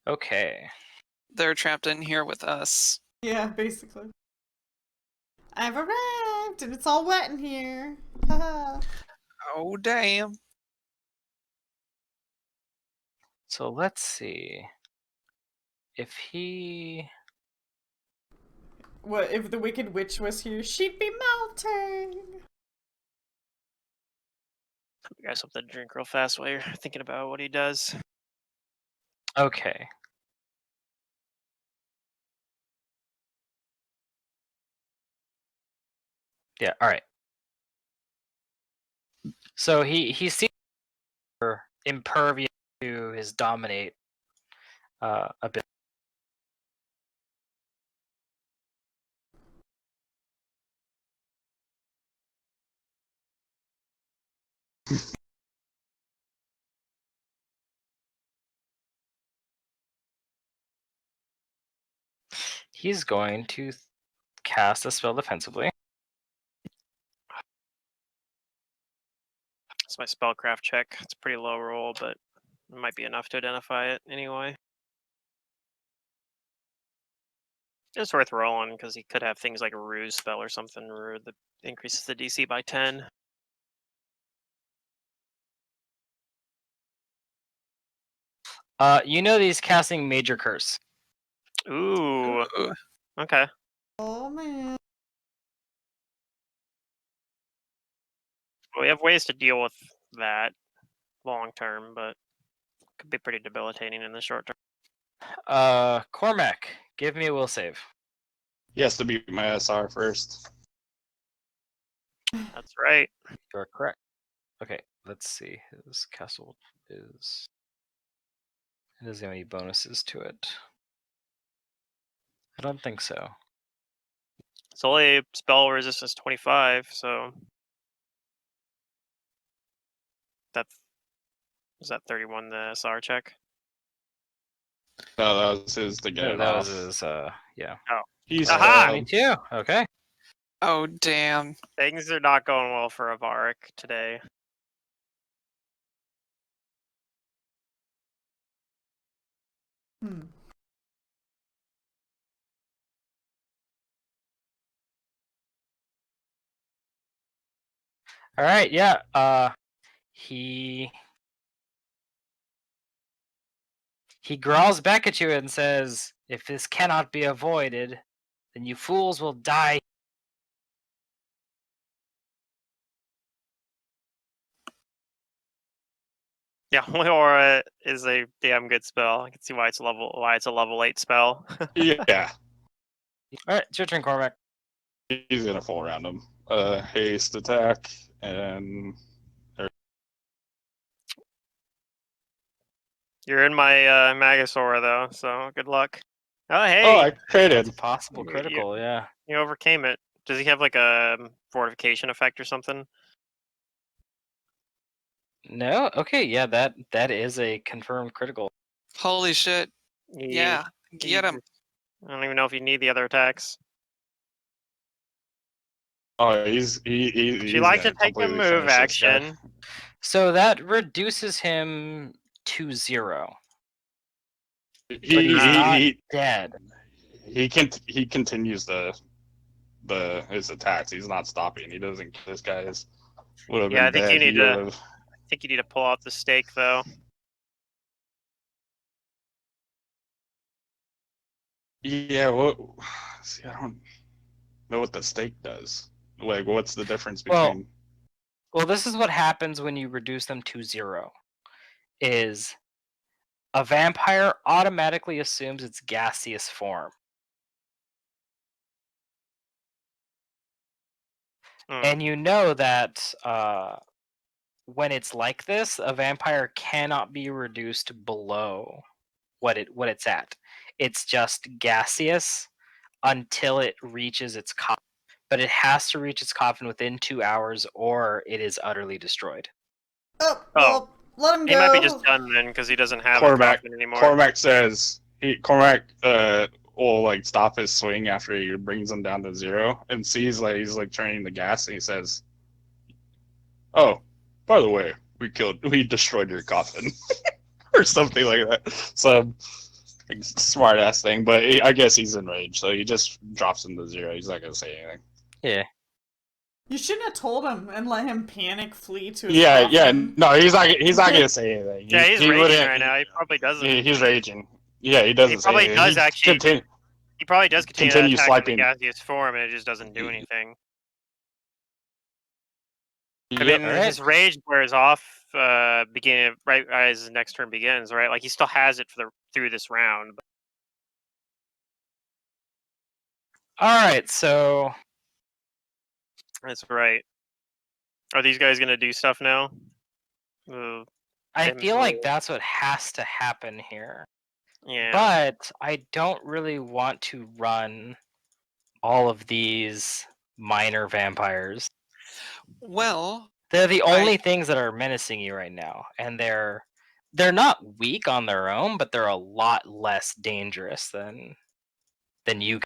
[SPEAKER 2] Okay.
[SPEAKER 1] They're trapped in here with us.
[SPEAKER 3] Yeah, basically. I've arrived and it's all wet in here. Haha.
[SPEAKER 1] Oh, damn.
[SPEAKER 2] So let's see. If he...
[SPEAKER 3] What if the Wicked Witch was here? She'd be melting.
[SPEAKER 5] You guys something to drink real fast while you're thinking about what he does.
[SPEAKER 2] Okay. Yeah, alright. So he seems impervious to his dominate a bit. He's going to cast a spell defensively.
[SPEAKER 5] It's my spellcraft check. It's a pretty low roll, but it might be enough to identify it anyway. It's worth rolling because he could have things like a ruse spell or something that increases the DC by 10.
[SPEAKER 2] You know that he's casting Major Curse.
[SPEAKER 5] Ooh.
[SPEAKER 1] Ooh.
[SPEAKER 5] Okay.
[SPEAKER 3] Oh man.
[SPEAKER 5] Well, we have ways to deal with that long term, but it could be pretty debilitating in the short term.
[SPEAKER 2] Cormac, give me a will save.
[SPEAKER 4] He has to beat my SR first.
[SPEAKER 5] That's right.
[SPEAKER 2] You're correct. Okay, let's see. His castle is... It doesn't have any bonuses to it. I don't think so.
[SPEAKER 5] It's only spell resistance 25, so Was that 31 the SR check?
[SPEAKER 4] No, that was his to get
[SPEAKER 2] No,
[SPEAKER 4] it
[SPEAKER 2] that
[SPEAKER 4] off.
[SPEAKER 2] was his. Yeah.
[SPEAKER 4] He's
[SPEAKER 5] Aha!
[SPEAKER 4] failed.
[SPEAKER 2] Me too. Okay.
[SPEAKER 1] Oh damn.
[SPEAKER 5] Things are not going well for Avarik today.
[SPEAKER 3] Hmm.
[SPEAKER 2] All right. Yeah. He growls back at you and says, "If this cannot be avoided, then you fools will die."
[SPEAKER 5] Yeah, Aura is a damn good spell. I can see why it's a level 8 spell.
[SPEAKER 4] Yeah,
[SPEAKER 2] All right, it's your turn, Cormac.
[SPEAKER 4] he's gonna fall around him. Haste attack and
[SPEAKER 5] You're in my Magosaur though, so good luck. Oh hey,
[SPEAKER 4] oh, I
[SPEAKER 2] That's
[SPEAKER 4] created.
[SPEAKER 2] a possible critical. Yeah.
[SPEAKER 5] you overcame it. Does he have like a fortification effect or something?
[SPEAKER 2] No. Okay. Yeah. That is a confirmed critical.
[SPEAKER 1] Holy shit.
[SPEAKER 5] He-
[SPEAKER 1] Yeah. Get
[SPEAKER 5] he-
[SPEAKER 1] him.
[SPEAKER 5] I don't even know if you need the other attacks.
[SPEAKER 4] Oh, he's
[SPEAKER 5] She
[SPEAKER 4] he's
[SPEAKER 5] likes
[SPEAKER 4] gonna
[SPEAKER 5] to take a
[SPEAKER 4] completely
[SPEAKER 5] move
[SPEAKER 4] finish this guy.
[SPEAKER 5] action.
[SPEAKER 2] So that reduces him to 0, but he's not dead.
[SPEAKER 4] He continues his attacks. He's not stopping. He doesn't. This guy would have
[SPEAKER 5] Yeah,
[SPEAKER 4] been
[SPEAKER 5] I think
[SPEAKER 4] dead.
[SPEAKER 5] you need
[SPEAKER 4] He
[SPEAKER 5] to.
[SPEAKER 4] would have.
[SPEAKER 5] I think you need to pull out the stake though.
[SPEAKER 4] Yeah. What? See, I don't know what the stake does. Like, what's the difference
[SPEAKER 2] Well,
[SPEAKER 4] between?
[SPEAKER 2] Well, this is what happens when you reduce them to 0. Is a vampire automatically assumes its gaseous form. And you know that when it's like this, a vampire cannot be reduced below what it's at. It's just gaseous until it reaches its coffin. But it has to reach its coffin within 2 hours, or it is utterly destroyed.
[SPEAKER 3] Oh, well, let him
[SPEAKER 5] He
[SPEAKER 3] go.
[SPEAKER 5] might be just done then because he doesn't have a
[SPEAKER 4] Cormac.
[SPEAKER 5] coffin anymore.
[SPEAKER 4] Cormac says Cormac will like stop his swing after he brings him down to 0 and sees like he's like turning the gas and he says, "Oh, by the way, we destroyed your coffin," or something like that. Some like, smart ass thing, but I guess he's enraged, so he just drops him to 0. He's not gonna say anything.
[SPEAKER 2] Yeah.
[SPEAKER 3] You shouldn't have told him and let him panic flee to his
[SPEAKER 4] Yeah,
[SPEAKER 3] coffin.
[SPEAKER 4] no, he's not gonna say anything.
[SPEAKER 5] Yeah, he's
[SPEAKER 4] he
[SPEAKER 5] raging
[SPEAKER 4] wouldn't-
[SPEAKER 5] right now. He probably doesn't.
[SPEAKER 4] He's raging. Yeah, he doesn't
[SPEAKER 5] He probably
[SPEAKER 4] say anything.
[SPEAKER 5] does actually. He probably does continue
[SPEAKER 4] continue
[SPEAKER 5] that attack in
[SPEAKER 4] swiping.
[SPEAKER 5] the gaseous form, and it just doesn't do anything. I
[SPEAKER 4] Yep.
[SPEAKER 5] mean,
[SPEAKER 2] Alright.
[SPEAKER 5] his rage wears off beginning right as his next turn begins, right? Like he still has it through this round. But
[SPEAKER 2] All right, so
[SPEAKER 5] that's right. Are these guys gonna do stuff now?
[SPEAKER 2] I
[SPEAKER 5] Tim's
[SPEAKER 2] feel like
[SPEAKER 5] rule.
[SPEAKER 2] that's what has to happen here.
[SPEAKER 5] Yeah.
[SPEAKER 2] But I don't really want to run all of these minor vampires.
[SPEAKER 1] Well,
[SPEAKER 2] They're the only things that are menacing you right now, and they're not weak on their own, but they're a lot less dangerous than you.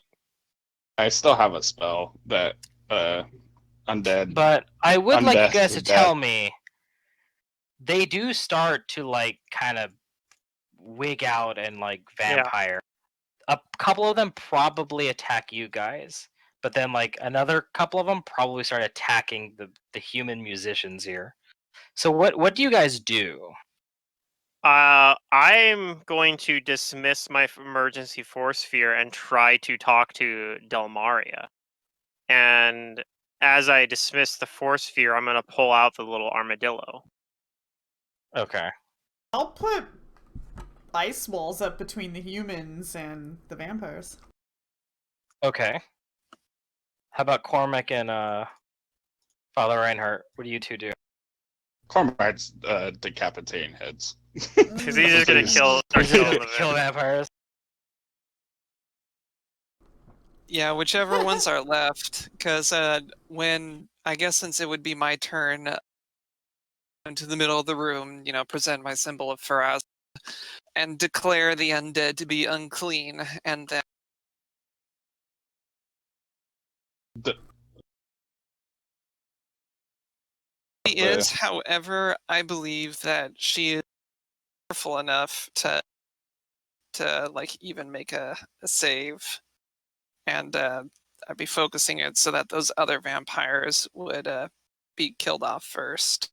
[SPEAKER 4] I still have a spell that undead.
[SPEAKER 2] But I would like you
[SPEAKER 4] Undeath
[SPEAKER 2] guys
[SPEAKER 4] is
[SPEAKER 2] to
[SPEAKER 4] dead.
[SPEAKER 2] tell me they do start to like kind of wig out and like vampire. A couple of them probably attack you guys, but then like another couple of them probably start attacking the human musicians here. So what do you guys do?
[SPEAKER 5] I'm going to dismiss my emergency force sphere and try to talk to Delmaria. And as I dismiss the force sphere, I'm going to pull out the little armadillo.
[SPEAKER 2] Okay.
[SPEAKER 3] I'll put ice walls up between the humans and the vampires.
[SPEAKER 2] Okay. How about Cormac and Father Reinhardt? What do you two do?
[SPEAKER 4] Cormac's decapitating heads.
[SPEAKER 5] Because he's just going to kill
[SPEAKER 2] Kill vampires.
[SPEAKER 1] yeah, whichever ones are left. Because when, I guess since it would be my turn, into the middle of the room, present my symbol of Faraz, and declare the undead to be unclean, and then she is, however, I believe that she is powerful enough to like even make a save, and I'd be focusing it so that those other vampires would be killed off first.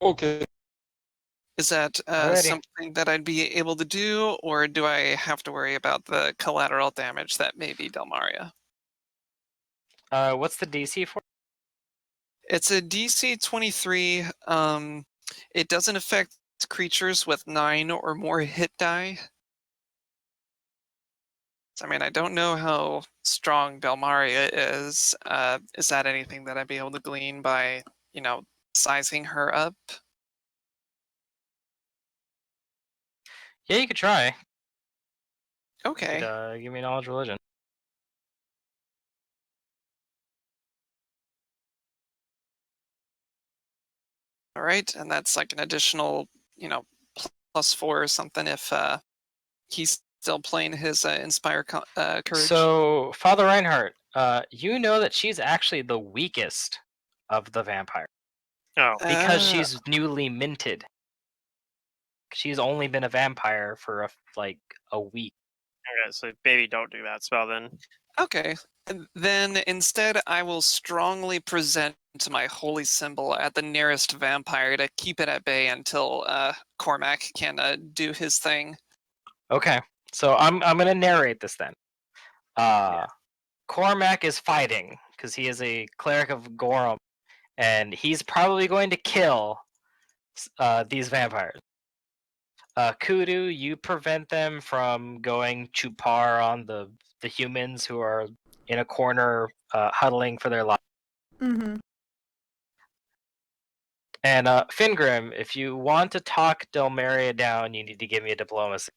[SPEAKER 4] Okay.
[SPEAKER 1] Is that
[SPEAKER 2] Alrighty.
[SPEAKER 1] something that I'd be able to do, or do I have to worry about the collateral damage that may be Delmaria?
[SPEAKER 2] What's the DC for?
[SPEAKER 1] It's a DC 23. It doesn't affect creatures with 9 or more hit die. I mean, I don't know how strong Belmaria is. Is that anything that I'd be able to glean by, sizing her up?
[SPEAKER 2] Yeah, you could try.
[SPEAKER 1] Okay.
[SPEAKER 2] Give me knowledge religion.
[SPEAKER 1] All right, and that's like an additional, +4 or something if he's still playing his Inspire Courage.
[SPEAKER 2] So, Father Reinhardt, you know that she's actually the weakest of the vampires
[SPEAKER 5] Oh,
[SPEAKER 2] because she's newly minted. She's only been a vampire for a week.
[SPEAKER 5] okay, so maybe don't do that spell then.
[SPEAKER 1] Okay. Then instead, I will strongly present my holy symbol at the nearest vampire to keep it at bay until Cormac can do his thing.
[SPEAKER 2] Okay, so I'm gonna narrate this then. Cormac is fighting because he is a cleric of Gorum, and he's probably going to kill these vampires. Kudu, you prevent them from going chupar on the humans who are in a corner huddling for their life.
[SPEAKER 3] Mm-hmm.
[SPEAKER 2] And Fingrim, if you want to talk Delmaria down, you need to give me a diplomacy.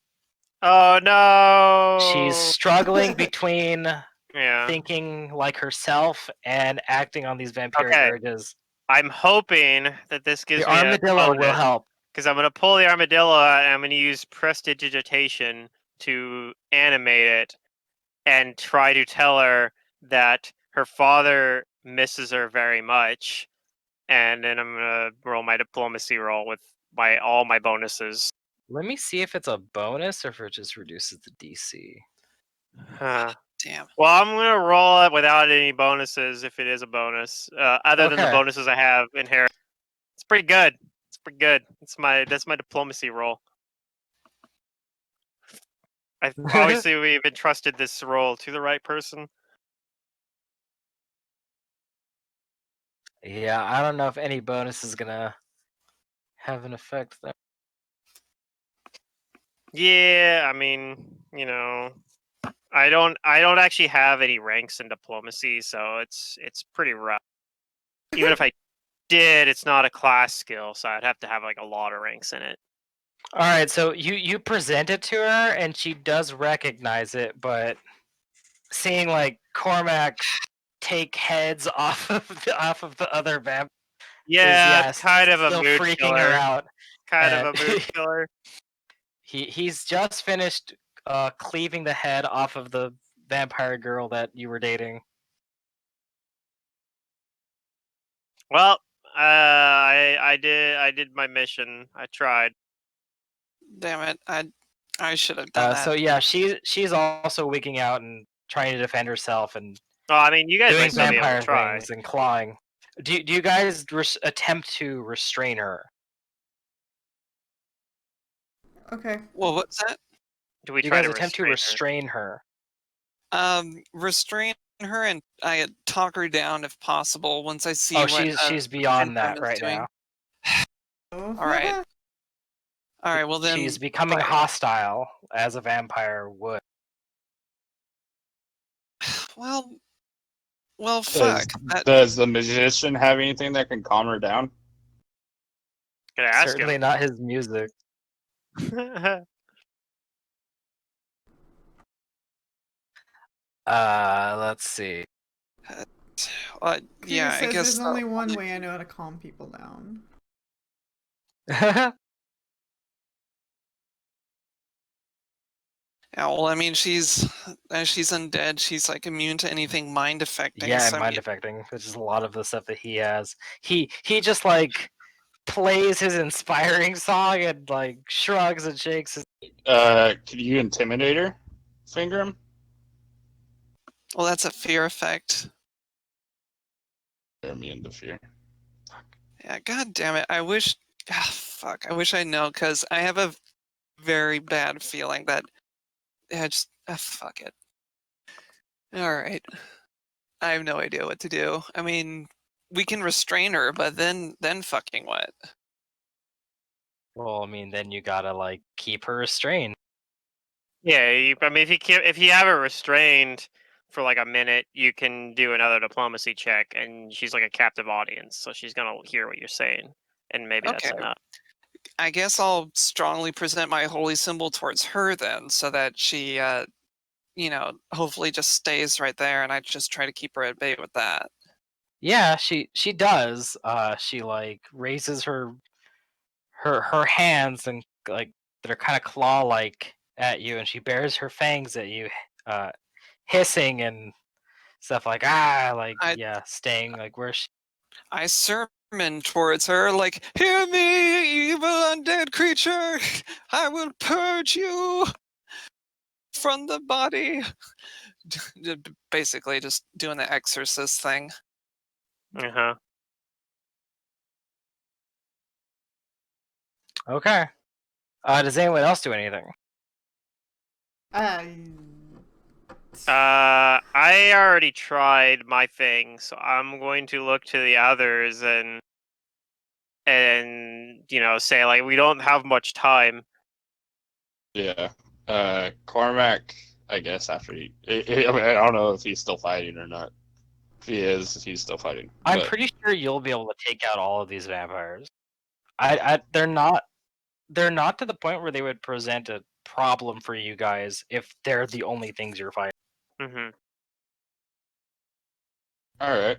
[SPEAKER 5] Oh no!
[SPEAKER 2] She's struggling between
[SPEAKER 5] Yeah.
[SPEAKER 2] thinking like herself and acting on these vampiric
[SPEAKER 5] Okay.
[SPEAKER 2] urges.
[SPEAKER 5] I'm hoping that this gives
[SPEAKER 2] The
[SPEAKER 5] me
[SPEAKER 2] armadillo will help.
[SPEAKER 5] because I'm gonna pull the armadillo out and I'm gonna use prestidigitation to animate it and try to tell her that her father misses her very much, and then I'm gonna roll my diplomacy roll with all my bonuses.
[SPEAKER 2] Let me see if it's a bonus or if it just reduces the DC.
[SPEAKER 1] Damn.
[SPEAKER 5] Well, I'm gonna roll it without any bonuses if it is a bonus, other than the
[SPEAKER 2] Okay.
[SPEAKER 5] bonuses I have inherent. It's pretty good. It's pretty good. That's my diplomacy roll. Obviously, we've entrusted this role to the right person.
[SPEAKER 2] Yeah, I don't know if any bonus is gonna have an effect there.
[SPEAKER 5] Yeah, I mean, I don't actually have any ranks in diplomacy, so it's pretty rough. Even if I did, it's not a class skill, so I'd have to have like a lot of ranks in it.
[SPEAKER 2] All right, so you present it to her, and she does recognize it, but seeing like Cormac take heads off of the other vamp
[SPEAKER 5] Yeah,
[SPEAKER 2] is
[SPEAKER 5] it's kind of a
[SPEAKER 2] still
[SPEAKER 5] mood
[SPEAKER 2] freaking
[SPEAKER 5] killer.
[SPEAKER 2] her out.
[SPEAKER 5] Kind of
[SPEAKER 2] And
[SPEAKER 5] a mood killer.
[SPEAKER 2] he's just finished cleaving the head off of the vampire girl that you were dating.
[SPEAKER 5] Well, I did my mission. I tried.
[SPEAKER 1] Damn it. I should have done that.
[SPEAKER 2] So yeah, she's also wigging out and trying to defend herself and
[SPEAKER 5] Well, I mean, you guys
[SPEAKER 2] doing
[SPEAKER 5] might still be able
[SPEAKER 2] vampire
[SPEAKER 5] to try.
[SPEAKER 2] things and clawing. Do you guys attempt to restrain her?
[SPEAKER 3] Okay.
[SPEAKER 1] Well, what's that?
[SPEAKER 5] Do we
[SPEAKER 2] Do you
[SPEAKER 5] try
[SPEAKER 2] guys
[SPEAKER 5] to
[SPEAKER 2] attempt to restrain her?
[SPEAKER 1] Restrain her and I talk her down if possible once I see
[SPEAKER 2] Oh,
[SPEAKER 1] what
[SPEAKER 2] she's beyond
[SPEAKER 1] Fenrir
[SPEAKER 2] that
[SPEAKER 1] is
[SPEAKER 2] right
[SPEAKER 1] doing.
[SPEAKER 2] now.
[SPEAKER 1] All right. All right. Well then,
[SPEAKER 2] She's becoming
[SPEAKER 1] bye.
[SPEAKER 2] hostile as a vampire would.
[SPEAKER 1] Well, fuck.
[SPEAKER 4] Does the magician have anything that can calm her down?
[SPEAKER 5] Gonna ask
[SPEAKER 2] Certainly
[SPEAKER 5] him.
[SPEAKER 2] not his music. Let's see.
[SPEAKER 3] Kuna
[SPEAKER 1] Yeah, I
[SPEAKER 3] says
[SPEAKER 1] guess
[SPEAKER 3] there's
[SPEAKER 1] the
[SPEAKER 3] only one
[SPEAKER 1] only-
[SPEAKER 3] way I know how to calm people down.
[SPEAKER 1] Yeah, well, I mean, she's undead. She's like immune to anything mind affecting.
[SPEAKER 2] Yeah,
[SPEAKER 1] so,
[SPEAKER 2] and
[SPEAKER 1] I
[SPEAKER 2] mind
[SPEAKER 1] mean,
[SPEAKER 2] affecting, which is a lot of the stuff that he has. He just like plays his inspiring song and like shrugs and shakes his.
[SPEAKER 4] Can you intimidate her? Finger him?
[SPEAKER 1] well, that's a fear effect.
[SPEAKER 4] They're immune to fear.
[SPEAKER 1] Yeah, god damn it. I wish. Fuck. I wish I know because I have a very bad feeling that. Yeah, just fuck it. All right. I have no idea what to do. I mean, we can restrain her, but then fucking what?
[SPEAKER 2] Well, I mean, then you gotta like keep her restrained.
[SPEAKER 5] Yeah, I mean, if you have her restrained for like a minute, you can do another diplomacy check, and she's like a captive audience, so she's gonna hear what you're saying, and maybe that's
[SPEAKER 1] Okay.
[SPEAKER 5] enough.
[SPEAKER 1] I guess I'll strongly present my holy symbol towards her then, so that she, hopefully just stays right there, and I just try to keep her at bay with that.
[SPEAKER 2] Yeah, she does. She like raises her hands and like they're kind of claw like at you, and she bares her fangs at you, uh, hissing and stuff like like
[SPEAKER 1] I
[SPEAKER 2] yeah, staying like where she.
[SPEAKER 1] I sermon towards her like, "Hear me, evil undead creature! I will purge you from the body." Basically, just doing the exorcist thing.
[SPEAKER 5] Uh huh.
[SPEAKER 2] Okay. Does anyone else do anything?
[SPEAKER 5] I already tried my thing, so I'm going to look to the others and say like we don't have much time.
[SPEAKER 4] Yeah. Cormac, I guess after I mean, I don't know if he's still fighting or not. If he is, he's still fighting.
[SPEAKER 2] I'm
[SPEAKER 4] But
[SPEAKER 2] pretty sure you'll be able to take out all of these vampires. They're not to the point where they would present a problem for you guys if they're the only things you're fighting.
[SPEAKER 5] Hmm.
[SPEAKER 4] all right.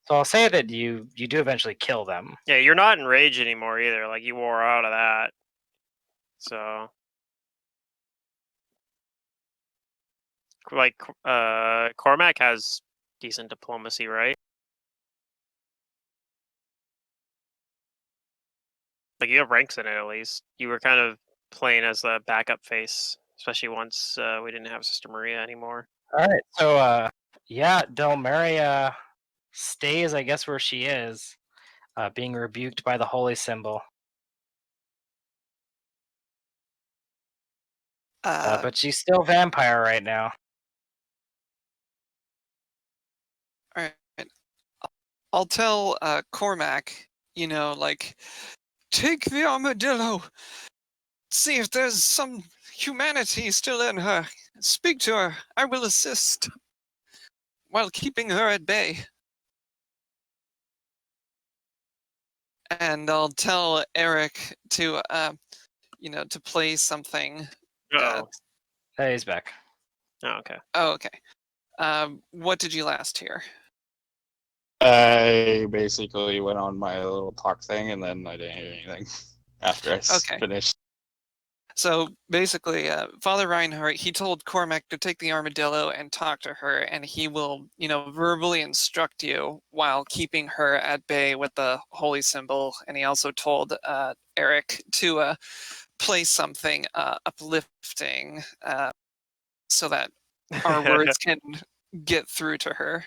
[SPEAKER 2] So I'll say that you do eventually kill them.
[SPEAKER 5] Yeah, you're not in rage anymore either. Like you wore out of that. So like Cormac has decent diplomacy, right? Like you have ranks in it at least. You were kind of playing as the backup face, especially once we didn't have Sister Maria anymore.
[SPEAKER 2] All right. So yeah, Del Maria stays, I guess, where she is, being rebuked by the holy symbol. But she's still vampire right now.
[SPEAKER 1] All right. I'll tell Cormac, like, take the armadillo. See if there's some humanity still in her. Speak to her. I will assist while keeping her at bay. And I'll tell Eric to, to play something.
[SPEAKER 5] Oh,
[SPEAKER 2] Hey, he's back.
[SPEAKER 5] okay.
[SPEAKER 1] Oh, okay. What did you last hear?
[SPEAKER 4] I basically went on my little talk thing, and then I didn't hear anything after I
[SPEAKER 1] Okay.
[SPEAKER 4] finished.
[SPEAKER 1] So basically, Father Reinhardt, he told Cormac to take the armadillo and talk to her, and he will, verbally instruct you while keeping her at bay with the holy symbol. And he also told Eric to play something uplifting so that our words can get through to her.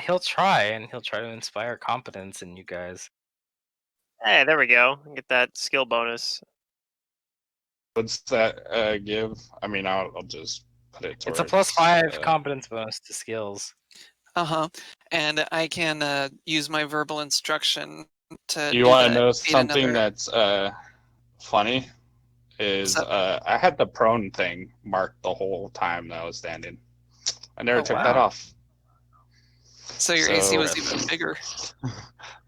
[SPEAKER 2] He'll try, and he'll try to inspire confidence in you guys.
[SPEAKER 5] Hey, there we go. Get that skill bonus.
[SPEAKER 4] What's that give? I mean, I'll just put it towards.
[SPEAKER 2] It's a +5 confidence bonus to skills.
[SPEAKER 1] Uh-huh. And I can use my verbal instruction to
[SPEAKER 4] You
[SPEAKER 1] do
[SPEAKER 4] want to
[SPEAKER 1] the
[SPEAKER 4] know
[SPEAKER 1] need
[SPEAKER 4] something
[SPEAKER 1] another.
[SPEAKER 4] that's funny? Is
[SPEAKER 1] So-
[SPEAKER 4] I had the prone thing marked the whole time that I was standing. I never
[SPEAKER 1] Oh,
[SPEAKER 4] took that
[SPEAKER 2] wow.
[SPEAKER 4] off.
[SPEAKER 1] So your AC was even bigger.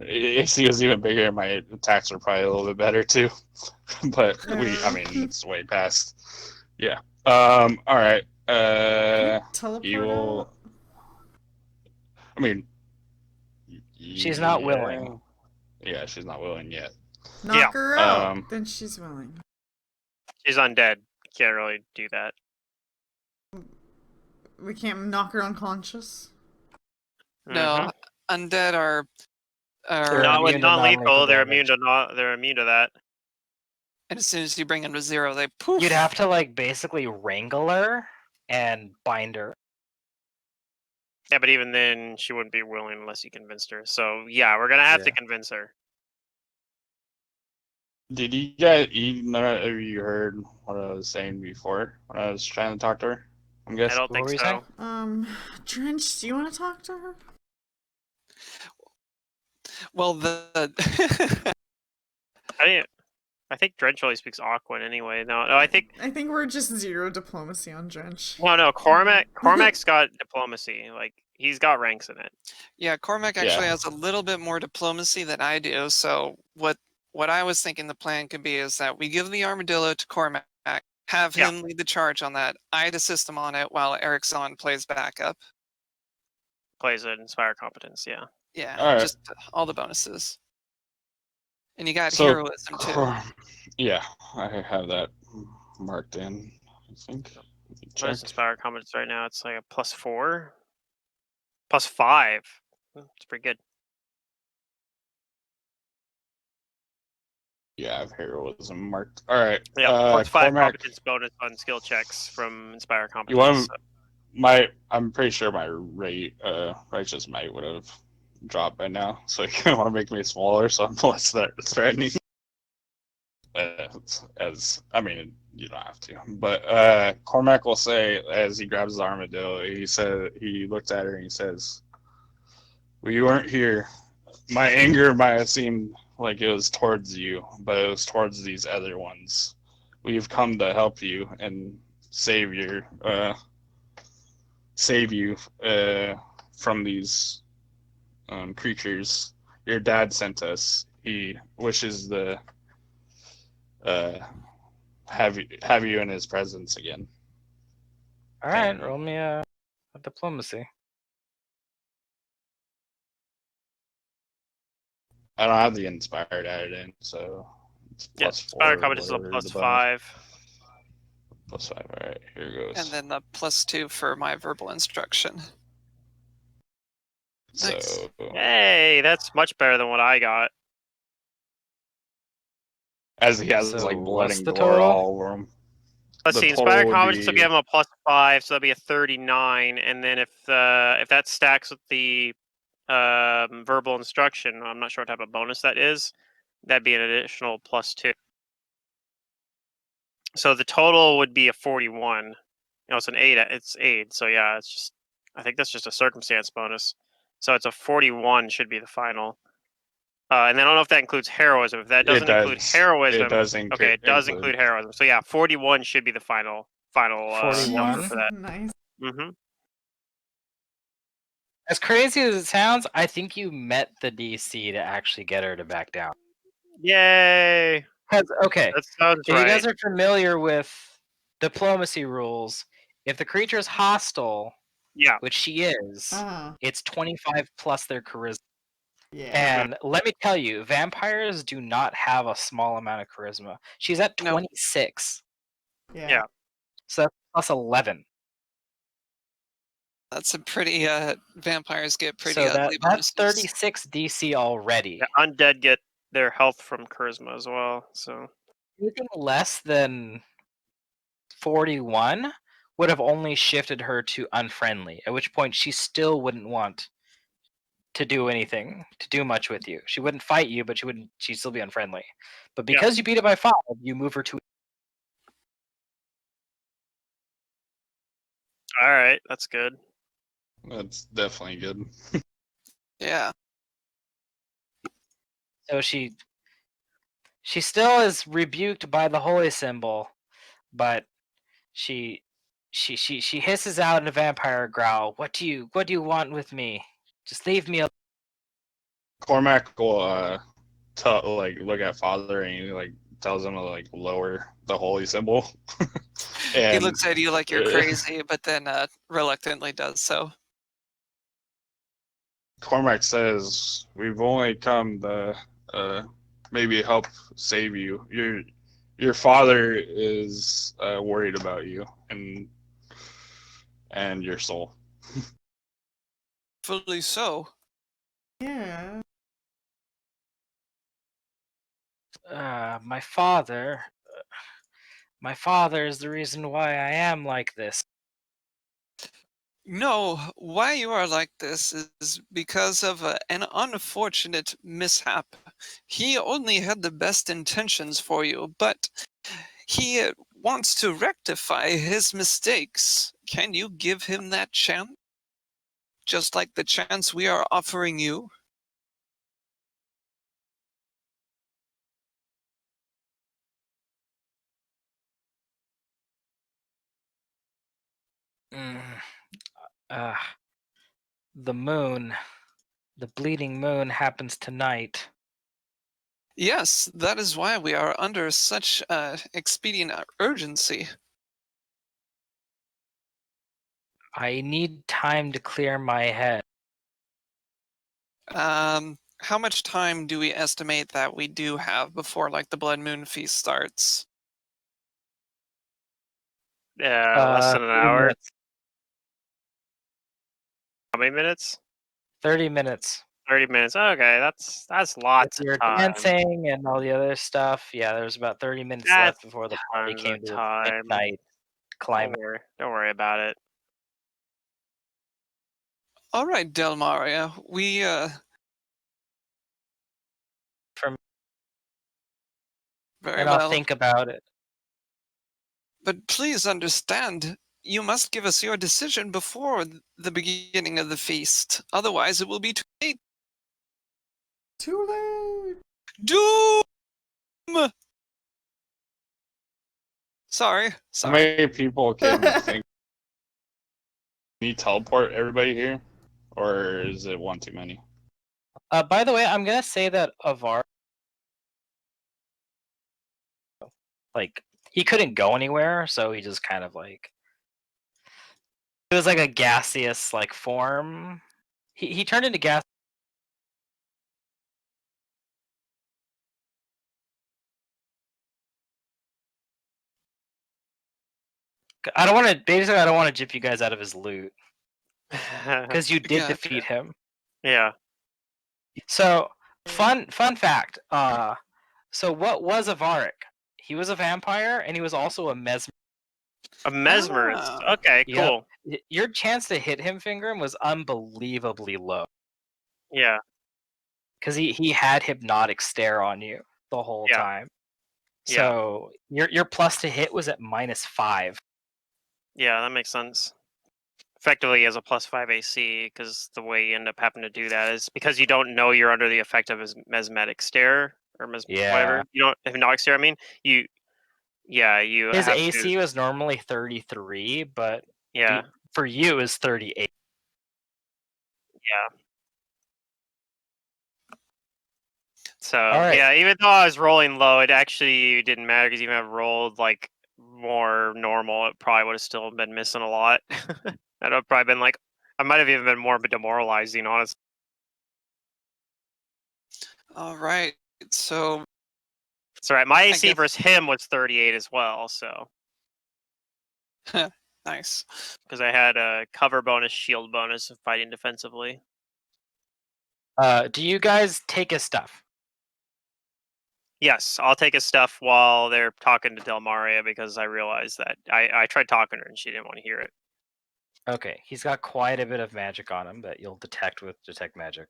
[SPEAKER 4] AC was even bigger. My attacks were probably a little bit better too. But I mean, it's way past. Yeah. All right.
[SPEAKER 3] Can you
[SPEAKER 4] He
[SPEAKER 3] teleport
[SPEAKER 4] will.
[SPEAKER 3] out?
[SPEAKER 4] I mean,
[SPEAKER 2] She's not willing.
[SPEAKER 4] Yeah, she's not willing yet.
[SPEAKER 3] Knock her out.
[SPEAKER 4] Um,
[SPEAKER 3] Then she's willing.
[SPEAKER 5] She's undead. Can't really do that.
[SPEAKER 3] We can't knock her unconscious.
[SPEAKER 1] No, undead are
[SPEAKER 2] They're
[SPEAKER 5] Not with
[SPEAKER 2] immune to non-lethal
[SPEAKER 5] non-lethal. They're
[SPEAKER 2] damage.
[SPEAKER 5] immune to that.
[SPEAKER 1] and as soon as you bring them to 0, they poof.
[SPEAKER 2] You'd have to like basically wrangle her and bind her.
[SPEAKER 5] Yeah, but even then, she wouldn't be willing unless you convinced her. So yeah, we're gonna have to convince her.
[SPEAKER 4] did you guys? None of you heard what I was saying before when I was trying to talk to her? I'm
[SPEAKER 5] I
[SPEAKER 4] guessing.
[SPEAKER 5] don't think
[SPEAKER 2] were you
[SPEAKER 5] so.
[SPEAKER 2] saying?
[SPEAKER 3] Drench, do you want to talk to her?
[SPEAKER 1] Well, the
[SPEAKER 5] I think Drench only speaks Aquan anyway. No, I think
[SPEAKER 3] I think we're just 0 diplomacy on Drench.
[SPEAKER 5] no. Cormac's got diplomacy. Like he's got ranks in it.
[SPEAKER 1] yeah, Cormac actually
[SPEAKER 4] Yeah.
[SPEAKER 1] has a little bit more diplomacy than I do. So what I was thinking the plan could be is that we give the armadillo to Cormac, have
[SPEAKER 5] Yeah.
[SPEAKER 1] him lead the charge on that. I'd assist him on it while Erickson plays backup.
[SPEAKER 5] Plays an Inspire Competence. Yeah.
[SPEAKER 1] Yeah,
[SPEAKER 4] All right.
[SPEAKER 1] just all the bonuses. And you got
[SPEAKER 4] So,
[SPEAKER 1] heroism too.
[SPEAKER 4] Yeah, I have that marked in. I think. Let me
[SPEAKER 5] What
[SPEAKER 4] check.
[SPEAKER 5] is Inspire Competence right now? It's like a +4, +5. It's pretty good.
[SPEAKER 4] Yeah, I have heroism marked. All right.
[SPEAKER 5] Yeah, +5
[SPEAKER 4] Cormac,
[SPEAKER 5] competence bonus on skill checks from Inspire
[SPEAKER 4] you want
[SPEAKER 5] Competence.
[SPEAKER 4] I'm pretty sure my righteous might would have dropped by now. So you want to make me smaller, so I'm less threatening. As I mean, you don't have to. But Cormac will say as he grabs his armadillo, he looks at her and he says, "Well, you weren't here. My anger might have seemed like it was towards you, but it was towards these other ones. We've come to help you and save you from these creatures. Your dad sent us. He wishes to have you in his presence again."
[SPEAKER 2] All right,
[SPEAKER 4] And-
[SPEAKER 2] roll me a diplomacy.
[SPEAKER 4] I don't have the inspired added in, so it's
[SPEAKER 5] Yeah,
[SPEAKER 4] plus
[SPEAKER 5] Inspire
[SPEAKER 4] 4.
[SPEAKER 5] Competence is a
[SPEAKER 4] whatever the bonus-
[SPEAKER 5] +5.
[SPEAKER 4] +5. All right, here goes.
[SPEAKER 1] And then the +2 for my verbal instruction. Nice.
[SPEAKER 4] So
[SPEAKER 5] Hey, that's much better than what I got.
[SPEAKER 4] as he has
[SPEAKER 2] So
[SPEAKER 4] like blood
[SPEAKER 2] what's
[SPEAKER 4] and
[SPEAKER 2] the
[SPEAKER 4] gore
[SPEAKER 2] total?
[SPEAKER 4] all over him.
[SPEAKER 5] Let's
[SPEAKER 4] The
[SPEAKER 5] see,
[SPEAKER 4] total
[SPEAKER 5] Inspire
[SPEAKER 4] would
[SPEAKER 5] Competence will
[SPEAKER 4] be-
[SPEAKER 5] give him a +5, so that'll be a 39. And then if that stacks with the verbal instruction, I'm not sure what type of bonus that is. That'd be an additional +2. So the total would be a 41. It's an 8. It's 8. So yeah, I think that's just a circumstance bonus. So it's a 41 should be the final. And then I don't know if that includes heroism. If that doesn't include heroism,
[SPEAKER 4] It does
[SPEAKER 5] okay, it does include heroism. So yeah, 41 should be the final
[SPEAKER 2] 41?
[SPEAKER 5] number
[SPEAKER 3] Jeez,
[SPEAKER 5] for that.
[SPEAKER 3] nice.
[SPEAKER 5] Mm-hmm.
[SPEAKER 2] As crazy as it sounds, I think you met the DC to actually get her to back down.
[SPEAKER 5] Yay!
[SPEAKER 2] Okay,
[SPEAKER 5] That sounds
[SPEAKER 2] if
[SPEAKER 5] right.
[SPEAKER 2] you guys are familiar with diplomacy rules, if the creature is hostile,
[SPEAKER 5] Yeah.
[SPEAKER 2] which she is, it's 25 plus their charisma.
[SPEAKER 3] Yeah.
[SPEAKER 2] And let me tell you, vampires do not have a small amount of charisma. She's at
[SPEAKER 1] No.
[SPEAKER 2] 26.
[SPEAKER 5] Yeah.
[SPEAKER 2] So that's plus 11.
[SPEAKER 1] That's a pretty vampires get pretty
[SPEAKER 2] So
[SPEAKER 1] ugly
[SPEAKER 2] that's
[SPEAKER 1] bonuses.
[SPEAKER 2] 36 DC already.
[SPEAKER 5] The undead get their health from charisma as well. So
[SPEAKER 2] Anything less than 41 would have only shifted her to unfriendly, at which point she still wouldn't want to do anything, to do much with you. She wouldn't fight you, but she'd still be unfriendly. But because you beat it by 5, you move her to.
[SPEAKER 5] all right, that's good.
[SPEAKER 4] That's definitely good.
[SPEAKER 1] Yeah.
[SPEAKER 2] So she still is rebuked by the holy symbol, but she hisses out in a vampire growl. What do you want with me? Just leave me alone.
[SPEAKER 4] Cormac will look at Father and he tells him to lower the holy symbol.
[SPEAKER 1] He
[SPEAKER 4] And
[SPEAKER 1] looks at you like you're crazy, but then reluctantly does so.
[SPEAKER 4] Cormac says, "We've only come to maybe help save you. Your father is worried about you and your soul."
[SPEAKER 1] Fully so.
[SPEAKER 3] Yeah.
[SPEAKER 2] My father. My father is the reason why I am like this.
[SPEAKER 1] No, why you are like this is because of an unfortunate mishap. He only had the best intentions for you, but he wants to rectify his mistakes. Can you give him that chance? Just like the chance we are offering you?
[SPEAKER 2] Mm. Uh, the moon, the bleeding moon happens tonight.
[SPEAKER 1] Yes, that is why we are under such expedient urgency.
[SPEAKER 2] I need time to clear my head.
[SPEAKER 1] How much time do we estimate that we do have before, like, the Blood Moon Feast starts?
[SPEAKER 5] Less than an
[SPEAKER 2] 30
[SPEAKER 5] hour.
[SPEAKER 2] minutes.
[SPEAKER 5] How many minutes?
[SPEAKER 2] 30 minutes.
[SPEAKER 5] 30 minutes. Okay, that's
[SPEAKER 2] With
[SPEAKER 5] lots of
[SPEAKER 2] your
[SPEAKER 5] time.
[SPEAKER 2] dancing and all the other stuff, yeah, there was about 30 minutes
[SPEAKER 5] That's
[SPEAKER 2] left before the party
[SPEAKER 5] tons
[SPEAKER 2] came
[SPEAKER 5] of
[SPEAKER 2] to its
[SPEAKER 5] time.
[SPEAKER 2] midnight climax.
[SPEAKER 5] Don't worry about it.
[SPEAKER 1] All right, Del Maria, we
[SPEAKER 2] From
[SPEAKER 1] very
[SPEAKER 2] and I'll
[SPEAKER 1] well.
[SPEAKER 2] think about it.
[SPEAKER 1] But please understand, you must give us your decision before the beginning of the feast. Otherwise, it will be too late.
[SPEAKER 3] Too late.
[SPEAKER 1] Doom! Sorry.
[SPEAKER 4] How many people can think? Can you teleport everybody here, or is it one too many?
[SPEAKER 2] By the way, I'm gonna say that Avar, like, he couldn't go anywhere, so he just kind of like, it was like a gaseous like form. He turned into gas. I don't want to. Basically, I don't want to jip you guys out of his loot because you did
[SPEAKER 1] Gotcha.
[SPEAKER 2] defeat him.
[SPEAKER 5] Yeah.
[SPEAKER 2] So fun fact. So what was Avarik? He was a vampire, and he was also a mesmer.
[SPEAKER 5] A mesmerist.
[SPEAKER 1] Ah.
[SPEAKER 5] Okay,
[SPEAKER 2] Yep.
[SPEAKER 5] cool.
[SPEAKER 2] Your chance to hit him, Fingram, was unbelievably low
[SPEAKER 5] Yeah.
[SPEAKER 2] because he had hypnotic stare on you the whole
[SPEAKER 5] Yeah.
[SPEAKER 2] time.
[SPEAKER 5] Yeah.
[SPEAKER 2] So your plus to hit was at -5.
[SPEAKER 5] Yeah, that makes sense. Effectively, he has a +5 AC because the way you end up having to do that is because you don't know you're under the effect of his mesmetic stare or
[SPEAKER 2] Yeah.
[SPEAKER 5] whatever. You don't hypnotic stare. I mean, you
[SPEAKER 2] His
[SPEAKER 5] have
[SPEAKER 2] AC
[SPEAKER 5] to.
[SPEAKER 2] was normally 33, but
[SPEAKER 5] Yeah.
[SPEAKER 2] for you is 38.
[SPEAKER 5] Yeah. So
[SPEAKER 2] right.
[SPEAKER 5] yeah, even though I was rolling low, it actually didn't matter because even if I rolled like more normal, it probably would have still been missing a lot. That would have probably been like I might have even been more demoralizing, honestly.
[SPEAKER 1] All right. So
[SPEAKER 5] It's all right. My AC
[SPEAKER 1] guess-
[SPEAKER 5] versus him was 38 as well, so
[SPEAKER 1] nice.
[SPEAKER 5] because I had a cover bonus, shield bonus, of fighting defensively.
[SPEAKER 2] Do you guys take his stuff?
[SPEAKER 5] Yes, I'll take his stuff while they're talking to Del Maria because I realized that I tried talking to her and she didn't want to hear it.
[SPEAKER 2] Okay, he's got quite a bit of magic on him that you'll detect with detect magic.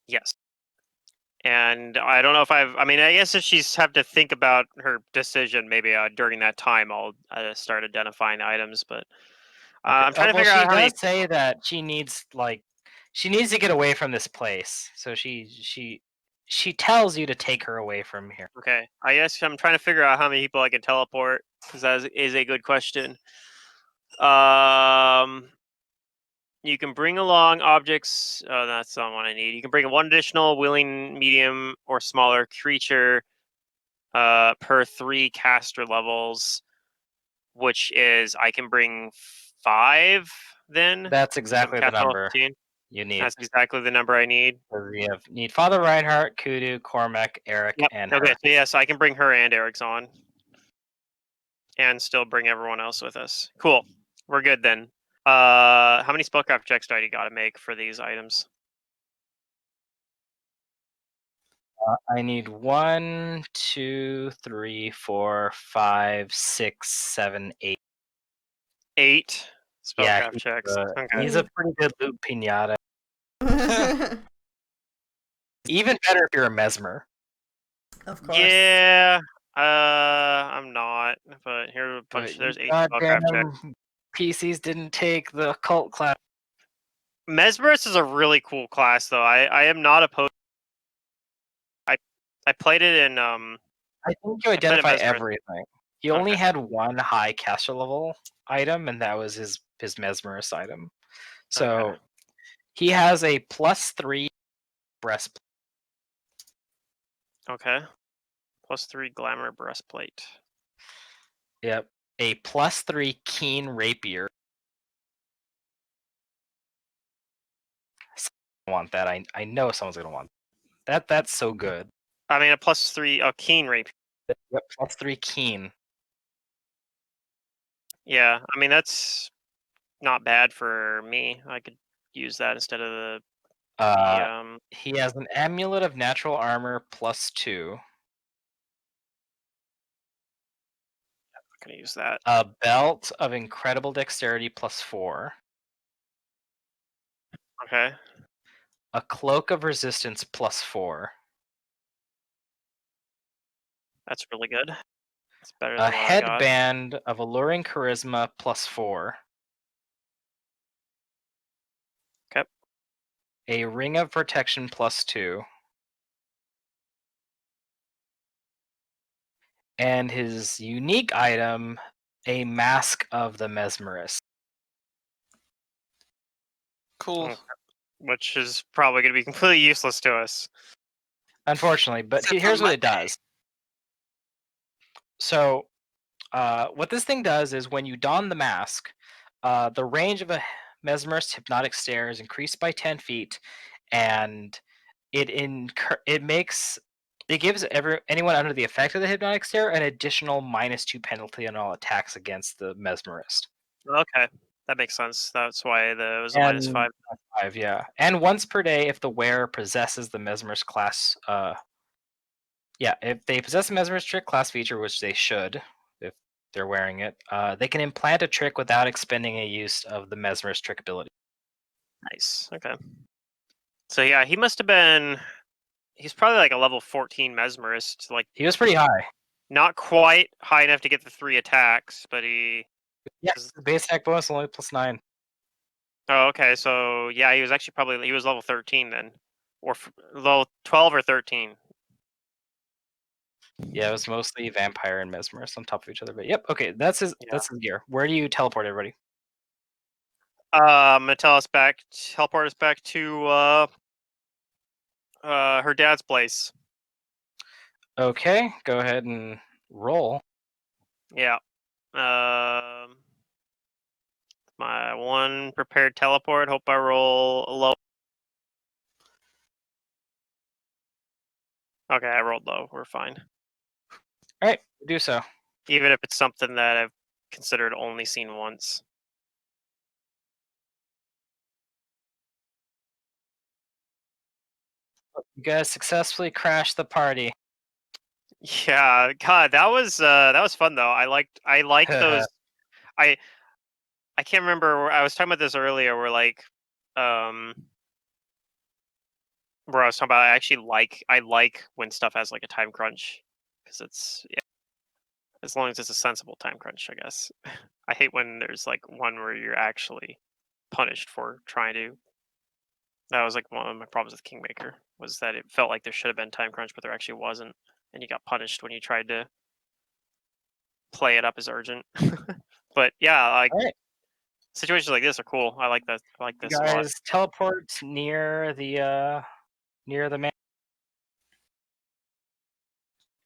[SPEAKER 5] Yes. And I don't know if I mean, I guess if she's have to think about her decision, maybe during that time I'll start identifying items. But I'm trying to figure out how
[SPEAKER 2] She
[SPEAKER 5] many.
[SPEAKER 2] does say that she needs to get away from this place. So she tells you to take her away from here.
[SPEAKER 5] Okay, I guess I'm trying to figure out how many people I can teleport because that is a good question. You can bring along objects. Oh, that's not what I need. You can bring one additional willing, medium, or smaller creature per 3 caster levels. which is I can bring 5 then.
[SPEAKER 2] That's exactly the
[SPEAKER 5] Cast level
[SPEAKER 2] number
[SPEAKER 5] 15.
[SPEAKER 2] you need.
[SPEAKER 5] That's exactly the number I need.
[SPEAKER 2] We need Father Reinhardt, Kudu, Cormac, Eric,
[SPEAKER 5] Yep.
[SPEAKER 2] and
[SPEAKER 5] Okay,
[SPEAKER 2] her.
[SPEAKER 5] so yes, I can bring her and Eric's on. And still bring everyone else with us. Cool. We're good then. How many spellcraft checks do I got to make for these items?
[SPEAKER 2] I need 1, 2, 3, 4, 5, 6, 7, 8.
[SPEAKER 5] 8
[SPEAKER 2] Yeah,
[SPEAKER 5] spellcraft checks. Okay.
[SPEAKER 2] he's a pretty good loot pinata. Even better if you're a mesmer.
[SPEAKER 3] Of course.
[SPEAKER 5] Yeah. I'm not. But here a bunch. There's 8 spellcraft checks.
[SPEAKER 2] Goddamn PCs didn't take the occult class.
[SPEAKER 5] Mesmerist is a really cool class, though. I am not opposed. I played it in
[SPEAKER 2] I think you
[SPEAKER 5] played
[SPEAKER 2] identify
[SPEAKER 5] Mesmerist.
[SPEAKER 2] everything. He only
[SPEAKER 5] Okay.
[SPEAKER 2] had one high caster level item, and that was his mesmerist item. So
[SPEAKER 5] Okay.
[SPEAKER 2] he has a +3 breastplate.
[SPEAKER 5] Okay. +3 glamour breastplate.
[SPEAKER 2] Yep. A +3 keen rapier. Want that? I know someone's gonna want that. That's so good.
[SPEAKER 5] I mean, a +3 keen rapier.
[SPEAKER 2] Yep. +3 keen.
[SPEAKER 5] Yeah, I mean that's not bad for me. I could use that instead of the
[SPEAKER 2] He has an amulet of natural armor +2.
[SPEAKER 5] I'm gonna use that.
[SPEAKER 2] A belt of incredible dexterity +4.
[SPEAKER 5] Okay.
[SPEAKER 2] A cloak of resistance +4.
[SPEAKER 5] That's really good. It's better
[SPEAKER 2] A
[SPEAKER 5] than what I got.
[SPEAKER 2] headband of alluring charisma +4.
[SPEAKER 5] Okay.
[SPEAKER 2] A ring of protection +2. And his unique item, a mask of the mesmerist.
[SPEAKER 1] Cool.
[SPEAKER 5] Okay. Which is probably going to be completely useless to us.
[SPEAKER 2] Unfortunately, but
[SPEAKER 1] Except for
[SPEAKER 2] here's what it
[SPEAKER 1] Monday.
[SPEAKER 2] does. So, what this thing does is when you don the mask, the range of a mesmerist hypnotic stare is increased by 10 feet, and it gives anyone under the effect of the hypnotic stare an additional -2 penalty on all attacks against the mesmerist.
[SPEAKER 5] Okay. That makes sense. That's why it was a
[SPEAKER 2] And
[SPEAKER 5] -5.
[SPEAKER 2] 5, yeah. And once per day if the wearer possesses the mesmerist class. Yeah, if they possess a mesmerist trick class feature, which they should, if they're wearing it, they can implant a trick without expending a use of the mesmerist trick ability.
[SPEAKER 5] Nice. Okay. So yeah, he must have been. He's probably like a level 14 mesmerist. Like
[SPEAKER 2] He was pretty high.
[SPEAKER 5] not quite high enough to get the 3 attacks, but he.
[SPEAKER 2] Yeah, the base attack bonus only +9.
[SPEAKER 5] Oh, okay. So yeah, he was actually probably he was level 13 then, or level 12 or 13.
[SPEAKER 2] Yeah, it was mostly vampire and mesmerist on top of each other. But yep, okay, that's his gear. Where do you teleport everybody?
[SPEAKER 5] I'm gonna teleport us back to her dad's place.
[SPEAKER 2] Okay, go ahead and roll.
[SPEAKER 5] Yeah. My one prepared teleport. Hope I roll low. Okay, I rolled low. We're fine.
[SPEAKER 2] All right, do so.
[SPEAKER 5] Even if it's something that I've considered only seen once.
[SPEAKER 2] You guys successfully crashed the party.
[SPEAKER 5] Yeah, God, that was fun though. I like those. I can't remember. I was talking about this earlier. Where like, where I was talking about. I like when stuff has like a time crunch because it's as long as it's a sensible time crunch, I guess. I hate when there's like one where you're actually punished for trying to. That was like one of my problems with Kingmaker was that it felt like there should have been time crunch, but there actually wasn't, and you got punished when you tried to play it up as urgent. But yeah, like
[SPEAKER 2] All right,
[SPEAKER 5] situations like this are cool. I like that. I like
[SPEAKER 2] you
[SPEAKER 5] this a lot.
[SPEAKER 2] guys teleport near the man.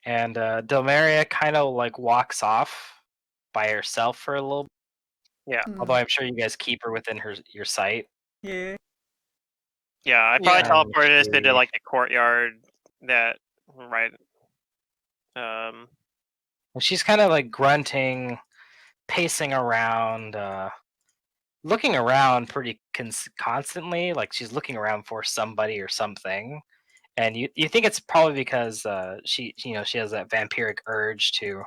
[SPEAKER 2] And Delmaria kind of like walks off by herself for a little.
[SPEAKER 5] Yeah.
[SPEAKER 2] Although I'm sure you guys keep her within your sight.
[SPEAKER 3] Yeah.
[SPEAKER 5] Yeah, I
[SPEAKER 1] Yeah.
[SPEAKER 5] probably teleported us into
[SPEAKER 2] She-
[SPEAKER 5] like the courtyard that right. Um,
[SPEAKER 2] And she's kind of like grunting, pacing around, looking around pretty constantly. Like she's looking around for somebody or something. And you think it's probably because she she has that vampiric urge to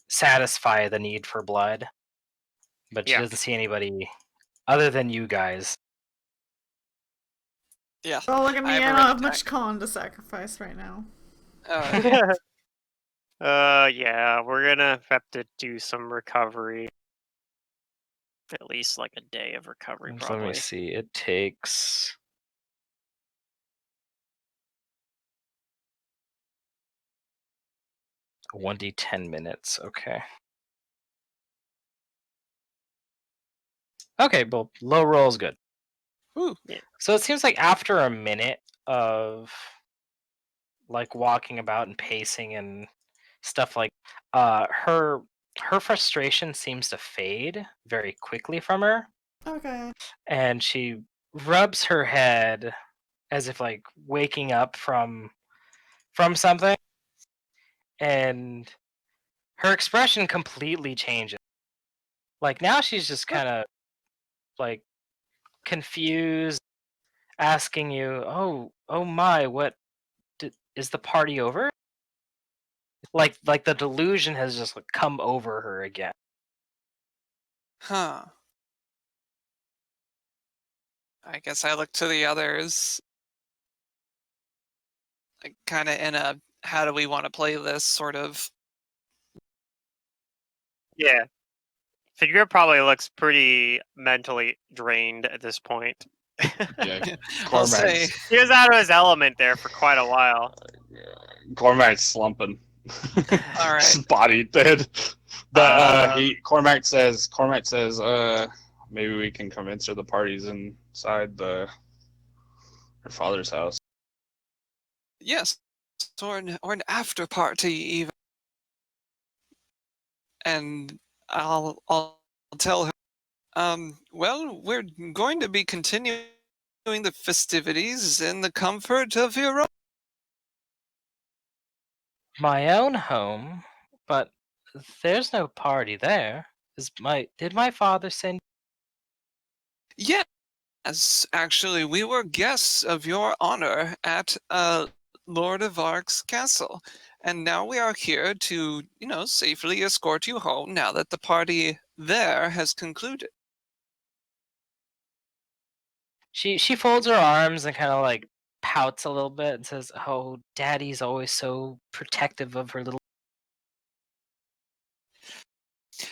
[SPEAKER 2] satisfy the need for blood, but she
[SPEAKER 5] Yeah.
[SPEAKER 2] doesn't see anybody other than you guys.
[SPEAKER 1] Yeah.
[SPEAKER 3] Oh, look at
[SPEAKER 1] I
[SPEAKER 3] me.
[SPEAKER 1] have
[SPEAKER 3] I
[SPEAKER 1] a
[SPEAKER 3] don't
[SPEAKER 1] red
[SPEAKER 3] have much
[SPEAKER 1] attack.
[SPEAKER 3] con to sacrifice right now.
[SPEAKER 5] Yeah, we're gonna have to do some recovery. At least like a day of recovery,
[SPEAKER 2] Let me
[SPEAKER 5] probably.
[SPEAKER 2] see. It takes 1d10 minutes. Okay. Okay, well, low roll is good.
[SPEAKER 1] Ooh.
[SPEAKER 5] Yeah.
[SPEAKER 2] So it seems like after a minute of like walking about and pacing and stuff like her frustration seems to fade very quickly from her,
[SPEAKER 3] Okay.
[SPEAKER 2] and she rubs her head as if like waking up from something, and her expression completely changes. Like now she's just kind of like confused, asking you, "Oh my, what is the party over?" Like the delusion has just like, come over her again.
[SPEAKER 1] Huh. I guess I look to the others, like, kind of in a how do we want to play this sort of.
[SPEAKER 5] Yeah. Figure probably looks pretty mentally drained at this point.
[SPEAKER 4] Yeah,
[SPEAKER 1] I'll say,
[SPEAKER 4] Cormac's
[SPEAKER 5] He was out of his element there for quite a while.
[SPEAKER 4] Cormac's slumping.
[SPEAKER 1] All right.
[SPEAKER 4] His body dead. But
[SPEAKER 5] Um,
[SPEAKER 4] Cormac says, maybe we can convince her the party's inside her father's house.
[SPEAKER 1] yes, or an after party even, and I'll tell her. Well, we're going to be continuing the festivities in the comfort of your own.
[SPEAKER 2] My own home, but there's no party there. Did my father send?
[SPEAKER 1] Yes, actually, we were guests of your honor at Lord of Ark's castle, and now we are here to, safely escort you home now that the party there has concluded.
[SPEAKER 2] She folds her arms and kind of like pouts a little bit and says, "Oh, Daddy's always so protective of her little."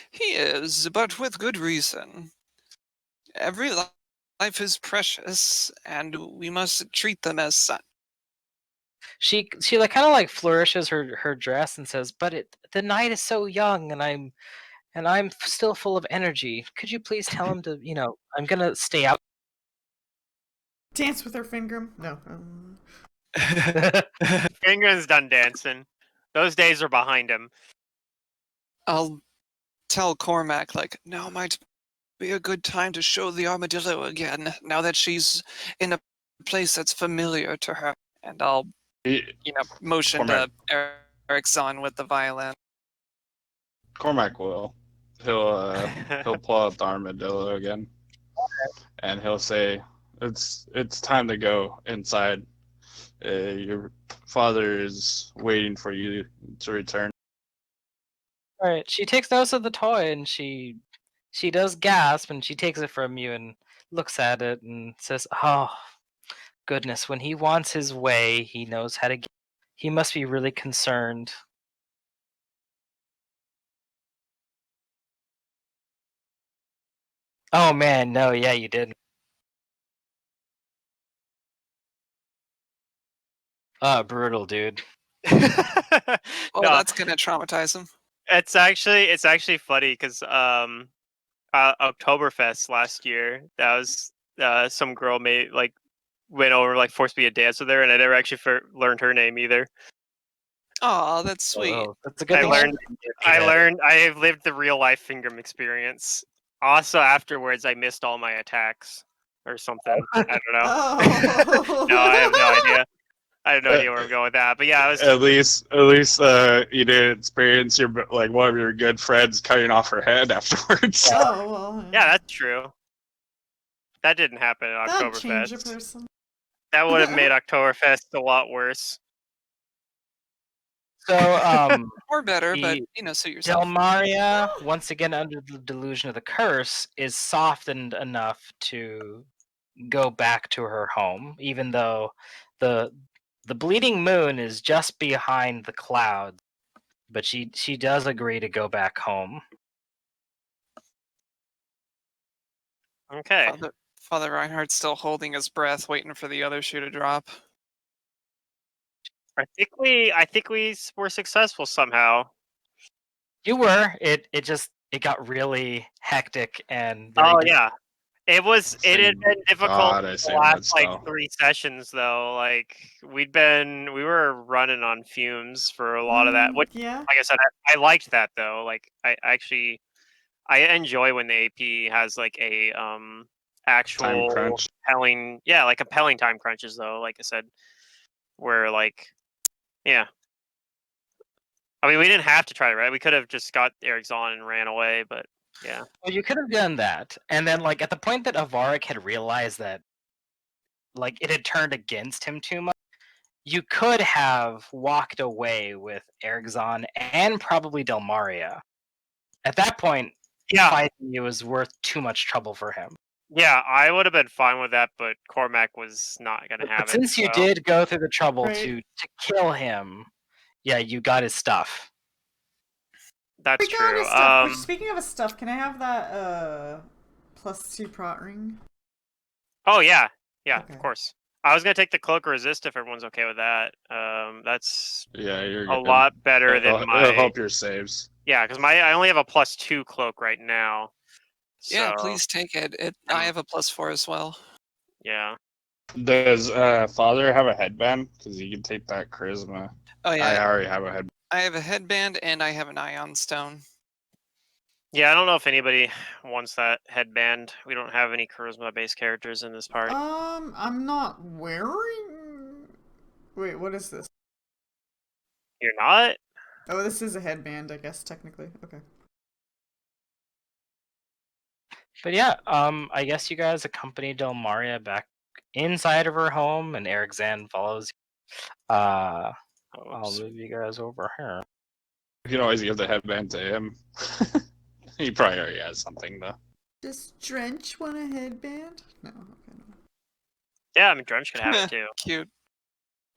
[SPEAKER 1] He is, but with good reason. Every life is precious, and we must treat them as such.
[SPEAKER 2] She like kind of like flourishes her dress and says, "But the night is so young, and I'm still full of energy. Could you please tell him to, I'm gonna stay out."
[SPEAKER 3] Dance with her finger. No.
[SPEAKER 5] Finger's done dancing. Those days are behind him.
[SPEAKER 1] I'll tell Cormac, like, now might be a good time to show the armadillo again, now that she's in a place that's familiar to her. And I'll, motion
[SPEAKER 4] Cormac,
[SPEAKER 1] to Erickson with the violin.
[SPEAKER 4] Cormac will. He'll pull out the armadillo again, and he'll say, "It's time to go inside. Your father is waiting for you to return."
[SPEAKER 2] All right. She takes notice of the toy and she does gasp, and she takes it from you and looks at it and says, "Oh, goodness, when he wants his way, he knows how to get. He must be really concerned." Oh man, no, yeah, you did. Brutal, dude.
[SPEAKER 1] Oh,
[SPEAKER 5] No,
[SPEAKER 1] that's gonna traumatize him.
[SPEAKER 5] it's actually funny because Oktoberfest last year, that was some girl went over, like, forced me to dance with her, and I never actually learned her name either.
[SPEAKER 1] Oh, that's sweet.
[SPEAKER 2] Oh, that's a good
[SPEAKER 5] I
[SPEAKER 2] thing.
[SPEAKER 5] learned. I
[SPEAKER 2] Yeah.
[SPEAKER 5] learned. I have lived the real life Fingram experience. Also, afterwards, I missed all my attacks or something. I don't know.
[SPEAKER 3] Oh.
[SPEAKER 5] No, I have no idea. I have no
[SPEAKER 4] Uh,
[SPEAKER 5] idea where I'm going with that. But yeah, I was.
[SPEAKER 4] At least, you didn't experience your like one of your good friends cutting off her head afterwards.
[SPEAKER 3] Oh well.
[SPEAKER 5] Yeah, that's true. That didn't happen at
[SPEAKER 3] that'd change a
[SPEAKER 5] Oktoberfest.
[SPEAKER 3] person.
[SPEAKER 5] That would have made Oktoberfest a lot worse.
[SPEAKER 2] So,
[SPEAKER 1] Or better, but
[SPEAKER 2] the
[SPEAKER 1] suit yourself.
[SPEAKER 2] Delmaria, once again under the delusion of the curse, is softened enough to go back to her home, even though the bleeding moon is just behind the clouds. But she does agree to go back home.
[SPEAKER 5] Okay.
[SPEAKER 1] Father Reinhardt's still holding his breath, waiting for the other shoe to drop.
[SPEAKER 5] I think we were successful somehow.
[SPEAKER 2] You were. It got really hectic and very
[SPEAKER 5] Oh yeah. It was. It had
[SPEAKER 4] Thank
[SPEAKER 5] been difficult
[SPEAKER 4] God I
[SPEAKER 5] the
[SPEAKER 4] saved
[SPEAKER 5] last
[SPEAKER 4] that
[SPEAKER 5] like
[SPEAKER 4] spell.
[SPEAKER 5] 3 sessions though. Like we were running on fumes for a lot of that. Which,
[SPEAKER 3] Yeah.
[SPEAKER 5] like I said, I liked that though. Like I enjoy when the AP has like a
[SPEAKER 4] Time
[SPEAKER 5] actual
[SPEAKER 4] crunch.
[SPEAKER 5] compelling, like compelling time crunches though. Like I said, where like, yeah. I mean, we didn't have to try it, right? We could have just got Eric's on and ran away, but yeah.
[SPEAKER 2] Well, you could have done that, and then like at the point that Avarik had realized that like it had turned against him too much, you could have walked away with Erigzon and probably Delmaria. At that point,
[SPEAKER 5] Yeah,
[SPEAKER 2] fighting you was worth too much trouble for him.
[SPEAKER 5] yeah, I would have been fine with that, but Cormac was not gonna have
[SPEAKER 2] But
[SPEAKER 5] it.
[SPEAKER 2] since you
[SPEAKER 5] so-
[SPEAKER 2] did go through the trouble
[SPEAKER 3] Right.
[SPEAKER 2] to kill him, yeah, you got his stuff.
[SPEAKER 5] That's
[SPEAKER 3] We got
[SPEAKER 5] true.
[SPEAKER 3] his stuff. Which, speaking of his stuff, can I have that +2 prot ring?
[SPEAKER 5] Oh yeah,
[SPEAKER 3] Okay.
[SPEAKER 5] of course. I was gonna take the cloak resist if everyone's okay with that. That's
[SPEAKER 4] Yeah, you're
[SPEAKER 5] a
[SPEAKER 4] good.
[SPEAKER 5] lot better than
[SPEAKER 4] It'll
[SPEAKER 5] my.
[SPEAKER 4] help your saves.
[SPEAKER 5] Yeah, because I only have a +2 cloak right now. So,
[SPEAKER 1] Yeah, please take it. I have a +4 as well.
[SPEAKER 5] Yeah.
[SPEAKER 4] Does Father have a headband? Because you can take that charisma.
[SPEAKER 1] Oh
[SPEAKER 4] I
[SPEAKER 1] yeah,
[SPEAKER 4] already have a headband.
[SPEAKER 1] I have a headband and I have an Ion Stone.
[SPEAKER 5] Yeah, I don't know if anybody wants that headband. We don't have any charisma-based characters in this party.
[SPEAKER 3] I'm not wearing. Wait, what is this?
[SPEAKER 5] You're not?
[SPEAKER 3] Oh, this is a headband, I guess technically. Okay.
[SPEAKER 2] But yeah, I guess you guys accompany Delmaria back inside of her home, and Erigzan follows. I'll
[SPEAKER 5] Oops.
[SPEAKER 2] move you guys over here.
[SPEAKER 4] You can always give the headband to him. He probably already has something though.
[SPEAKER 3] Does Drench want a headband? No. Okay. No.
[SPEAKER 5] Yeah, I mean, Drench can have it too. I
[SPEAKER 1] Cute.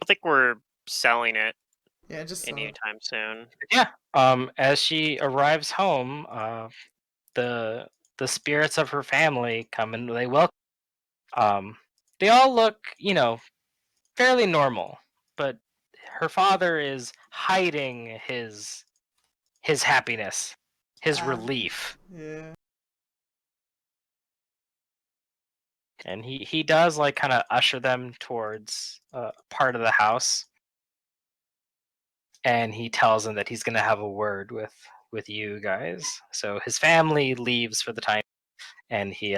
[SPEAKER 5] don't think we're selling it
[SPEAKER 3] Yeah, just sell it.
[SPEAKER 5] anytime soon.
[SPEAKER 2] Yeah. As she arrives home, the spirits of her family come and they welcome. They all look, fairly normal, but her father is hiding his happiness, his relief,
[SPEAKER 3] Yeah.
[SPEAKER 2] and he does like kind of usher them towards part of the house, and he tells them that he's going to have a word with you guys. So his family leaves for the time, and he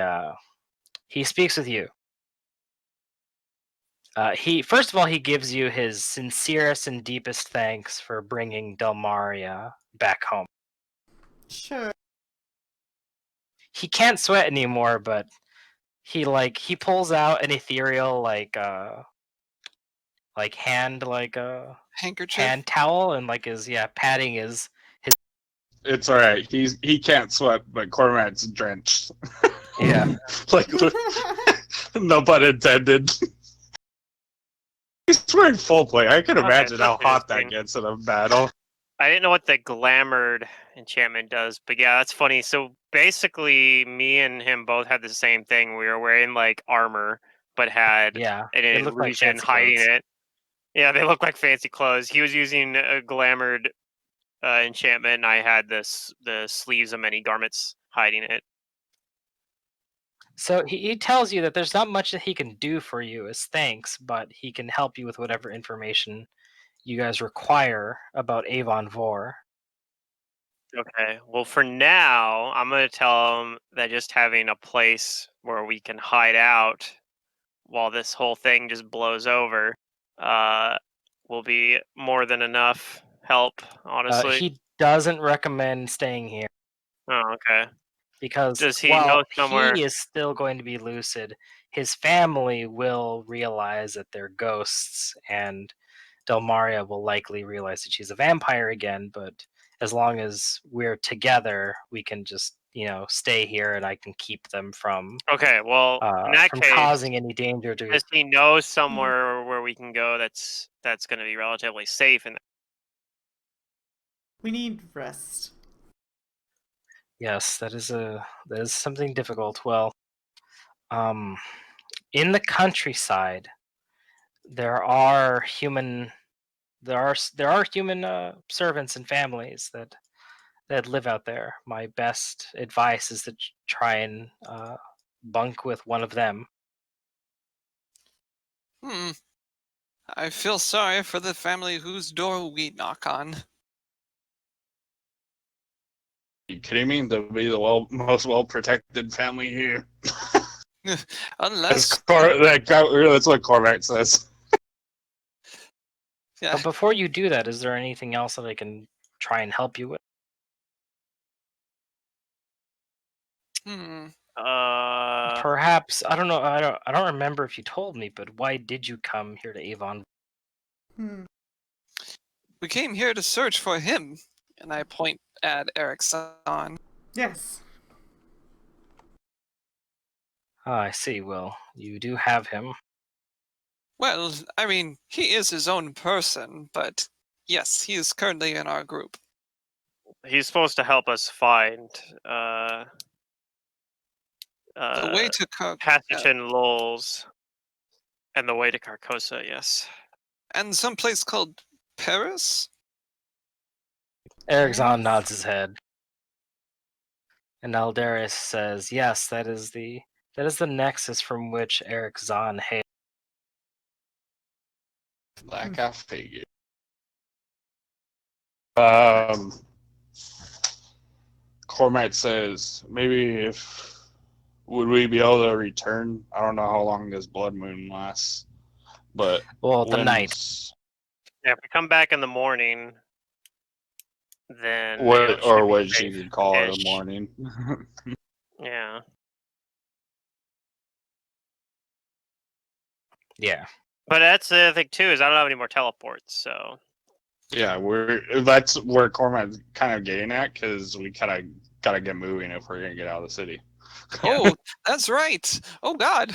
[SPEAKER 2] speaks with you. He first of all he gives you his sincerest and deepest thanks for bringing Delmaria back home.
[SPEAKER 3] Sure.
[SPEAKER 2] He can't sweat anymore, but he pulls out an ethereal hand
[SPEAKER 1] Handkerchief.
[SPEAKER 2] hand towel and is patting his.
[SPEAKER 4] It's all right. He can't sweat, but Cormac's drenched.
[SPEAKER 2] Yeah.
[SPEAKER 4] Like no pun intended. He's wearing full plate. I can
[SPEAKER 5] Okay,
[SPEAKER 4] imagine how
[SPEAKER 5] that's
[SPEAKER 4] hot that
[SPEAKER 5] interesting.
[SPEAKER 4] gets in a battle.
[SPEAKER 5] I didn't know what the glamored enchantment does, but yeah, that's funny. So basically, me and him both had the same thing. We were wearing like armor, but had
[SPEAKER 2] Yeah,
[SPEAKER 5] an
[SPEAKER 2] it looked like
[SPEAKER 5] illusion
[SPEAKER 2] fancy
[SPEAKER 5] hiding
[SPEAKER 2] clothes.
[SPEAKER 5] it. Yeah, they look like fancy clothes. He was using a glamored enchantment, and I had the sleeves of many garments hiding it.
[SPEAKER 2] So he tells you that there's not much that he can do for you as thanks, but he can help you with whatever information you guys require about Avon Vor.
[SPEAKER 5] Okay. Well, for now, I'm gonna tell them that just having a place where we can hide out while this whole thing just blows over, will be more than enough help. Honestly.
[SPEAKER 2] He doesn't recommend staying here
[SPEAKER 5] Oh, okay.
[SPEAKER 2] because
[SPEAKER 5] Does he
[SPEAKER 2] while
[SPEAKER 5] know somewhere?
[SPEAKER 2] he is still going to be lucid, his family will realize that they're ghosts, and Delmaria will likely realize that she's a vampire again. But as long as we're together, we can just stay here, and I can keep them from
[SPEAKER 5] Okay. Well, in that case,
[SPEAKER 2] causing any danger to.
[SPEAKER 5] does he know somewhere where we can go that's gonna be relatively safe? And
[SPEAKER 3] We need rest.
[SPEAKER 2] Yes, that is something difficult. Well, in the countryside, there are human servants and families that live out there. My best advice is to try and bunk with one of them.
[SPEAKER 1] Hmm. I feel sorry for the family whose door we knock on.
[SPEAKER 4] You kidding me? They'll be the most well-protected family here.
[SPEAKER 1] Unless,
[SPEAKER 4] That's what Cormac says.
[SPEAKER 1] yeah,
[SPEAKER 2] But before you do that, is there anything else that I can try and help you with?
[SPEAKER 1] hmm.
[SPEAKER 2] Perhaps I don't know. I don't remember if you told me, but why did you come here to Avon?
[SPEAKER 3] Hmm.
[SPEAKER 1] We came here to search for him, and I point at Erickson.
[SPEAKER 3] Yes.
[SPEAKER 2] Ah, I see. Well, you do have him.
[SPEAKER 1] Well, I mean, he is his own person, but yes, he is currently in our group.
[SPEAKER 5] he's supposed to help us find
[SPEAKER 1] The way to
[SPEAKER 5] Passage in Lulz and the way to Carcosa. Yes.
[SPEAKER 1] and someplace called Paris?
[SPEAKER 2] Erickson nods his head. And Aldaris says, "Yes, that is the nexus from which Erickson hails."
[SPEAKER 4] Like I figured. Cormac says, maybe would we be able to return? I don't know how long this blood moon lasts, but
[SPEAKER 2] Well, the night.
[SPEAKER 5] Yeah, if we come back in the morning, then
[SPEAKER 4] What
[SPEAKER 5] it should be
[SPEAKER 4] what you could call it a
[SPEAKER 5] safe-ish.
[SPEAKER 4] morning.
[SPEAKER 5] Yeah.
[SPEAKER 2] Yeah.
[SPEAKER 5] But that's the thing too, is I don't have any more teleports, so
[SPEAKER 4] Yeah, that's where Cormac's kind of getting at, because we kind of gotta get moving if we're gonna get out of the city.
[SPEAKER 1] Oh, that's right. Oh, God.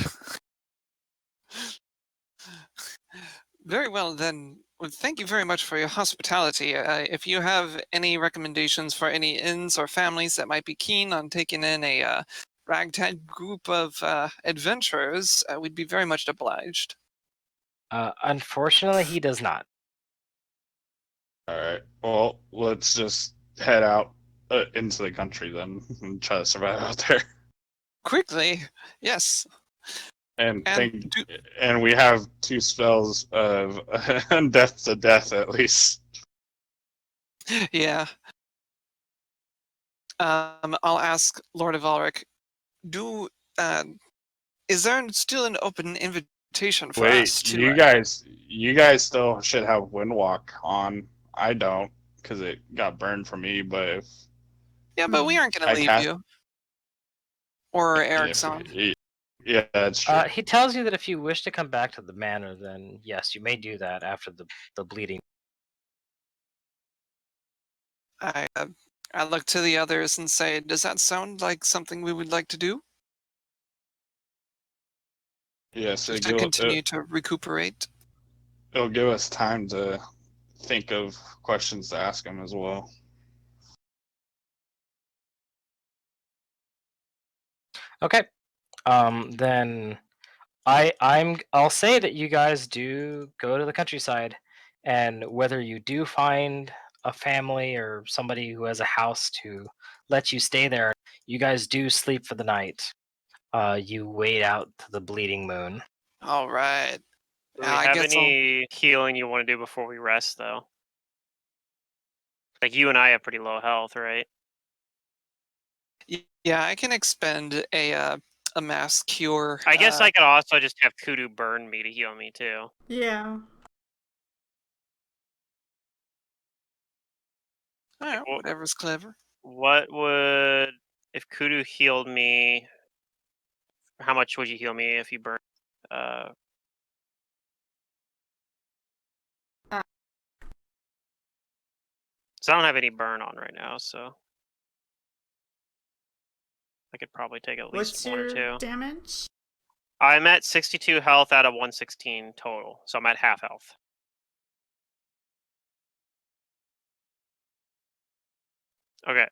[SPEAKER 1] Very well, then. Well, thank you very much for your hospitality. If you have any recommendations for any inns or families that might be keen on taking in a ragtag group of adventurers, we'd be very much obliged.
[SPEAKER 2] Unfortunately, he does not.
[SPEAKER 4] All right. Well, let's just head out into the country then and try to survive out there.
[SPEAKER 1] Quickly, yes.
[SPEAKER 4] And
[SPEAKER 1] And
[SPEAKER 4] and we have 2 spells of death to death at least.
[SPEAKER 1] Yeah. I'll ask Lord of Ulrich, is there still an open invitation for us
[SPEAKER 4] Wait,
[SPEAKER 1] to...
[SPEAKER 4] you guys still should have Windwalk on. I don't, because it got burned for me. But if
[SPEAKER 1] Yeah, but we aren't going to
[SPEAKER 4] I
[SPEAKER 1] leave
[SPEAKER 4] cast,
[SPEAKER 1] you. Or
[SPEAKER 4] if,
[SPEAKER 1] Erickson.
[SPEAKER 4] yeah, that's true.
[SPEAKER 2] He tells you that if you wish to come back to the manor, then yes, you may do that after the bleeding.
[SPEAKER 1] I look to the others and say, does that sound like something we would like to do?
[SPEAKER 4] Yes,
[SPEAKER 1] Just to continue to recuperate?
[SPEAKER 4] it'll give us time to think of questions to ask him as well.
[SPEAKER 2] Okay. Then I'll say that you guys do go to the countryside, and whether you do find a family or somebody who has a house to let you stay there, you guys do sleep for the night. You wait out to the bleeding moon.
[SPEAKER 1] All right.
[SPEAKER 5] Do we
[SPEAKER 1] I
[SPEAKER 5] have
[SPEAKER 1] guess
[SPEAKER 5] any healing you want to do before we rest, though? Like, you and I have pretty low health, right?
[SPEAKER 1] Yeah, I can expend a mass cure.
[SPEAKER 5] I guess I could also just have Kudu burn me to heal me, too.
[SPEAKER 3] Yeah.
[SPEAKER 1] Alright, whatever's clever.
[SPEAKER 5] What would... If Kudu healed me... How much would you heal me if you burn...
[SPEAKER 3] Uh.
[SPEAKER 5] So I don't have any burn on right now, so... I could probably take at least
[SPEAKER 3] What's
[SPEAKER 5] one or
[SPEAKER 3] your
[SPEAKER 5] two.
[SPEAKER 3] damage?
[SPEAKER 5] I'm at 62 health out of 116 total, so I'm at half health. Okay.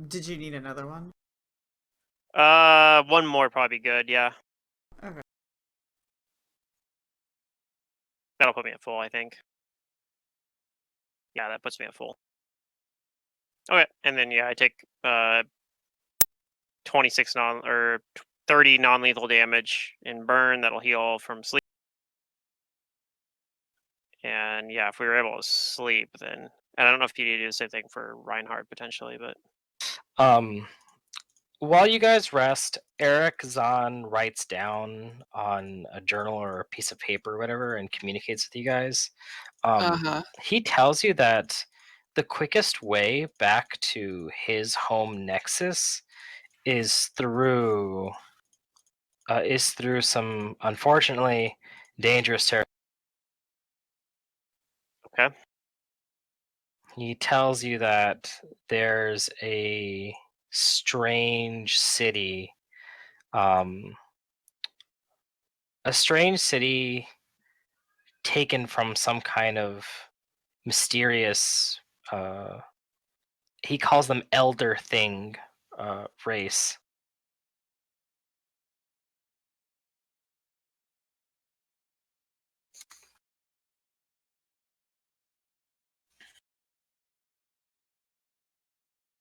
[SPEAKER 3] Did you need another one?
[SPEAKER 5] One more probably be good, yeah.
[SPEAKER 3] Okay.
[SPEAKER 5] That'll put me at full, I think. Yeah, that puts me at full. Okay, and then yeah, I take 26 or 30 non-lethal damage in burn. That'll heal from sleep. And yeah, if we were able to sleep, then and I don't know if PD do the same thing for Reinhardt potentially, but
[SPEAKER 2] While you guys rest, Eric Zahn writes down on a journal or a piece of paper or whatever and communicates with you guys. He tells you that the quickest way back to his home nexus is through some unfortunately dangerous territory.
[SPEAKER 5] okay.
[SPEAKER 2] He tells you that there's a strange city, taken from some kind of mysterious, he calls them elder thing, race.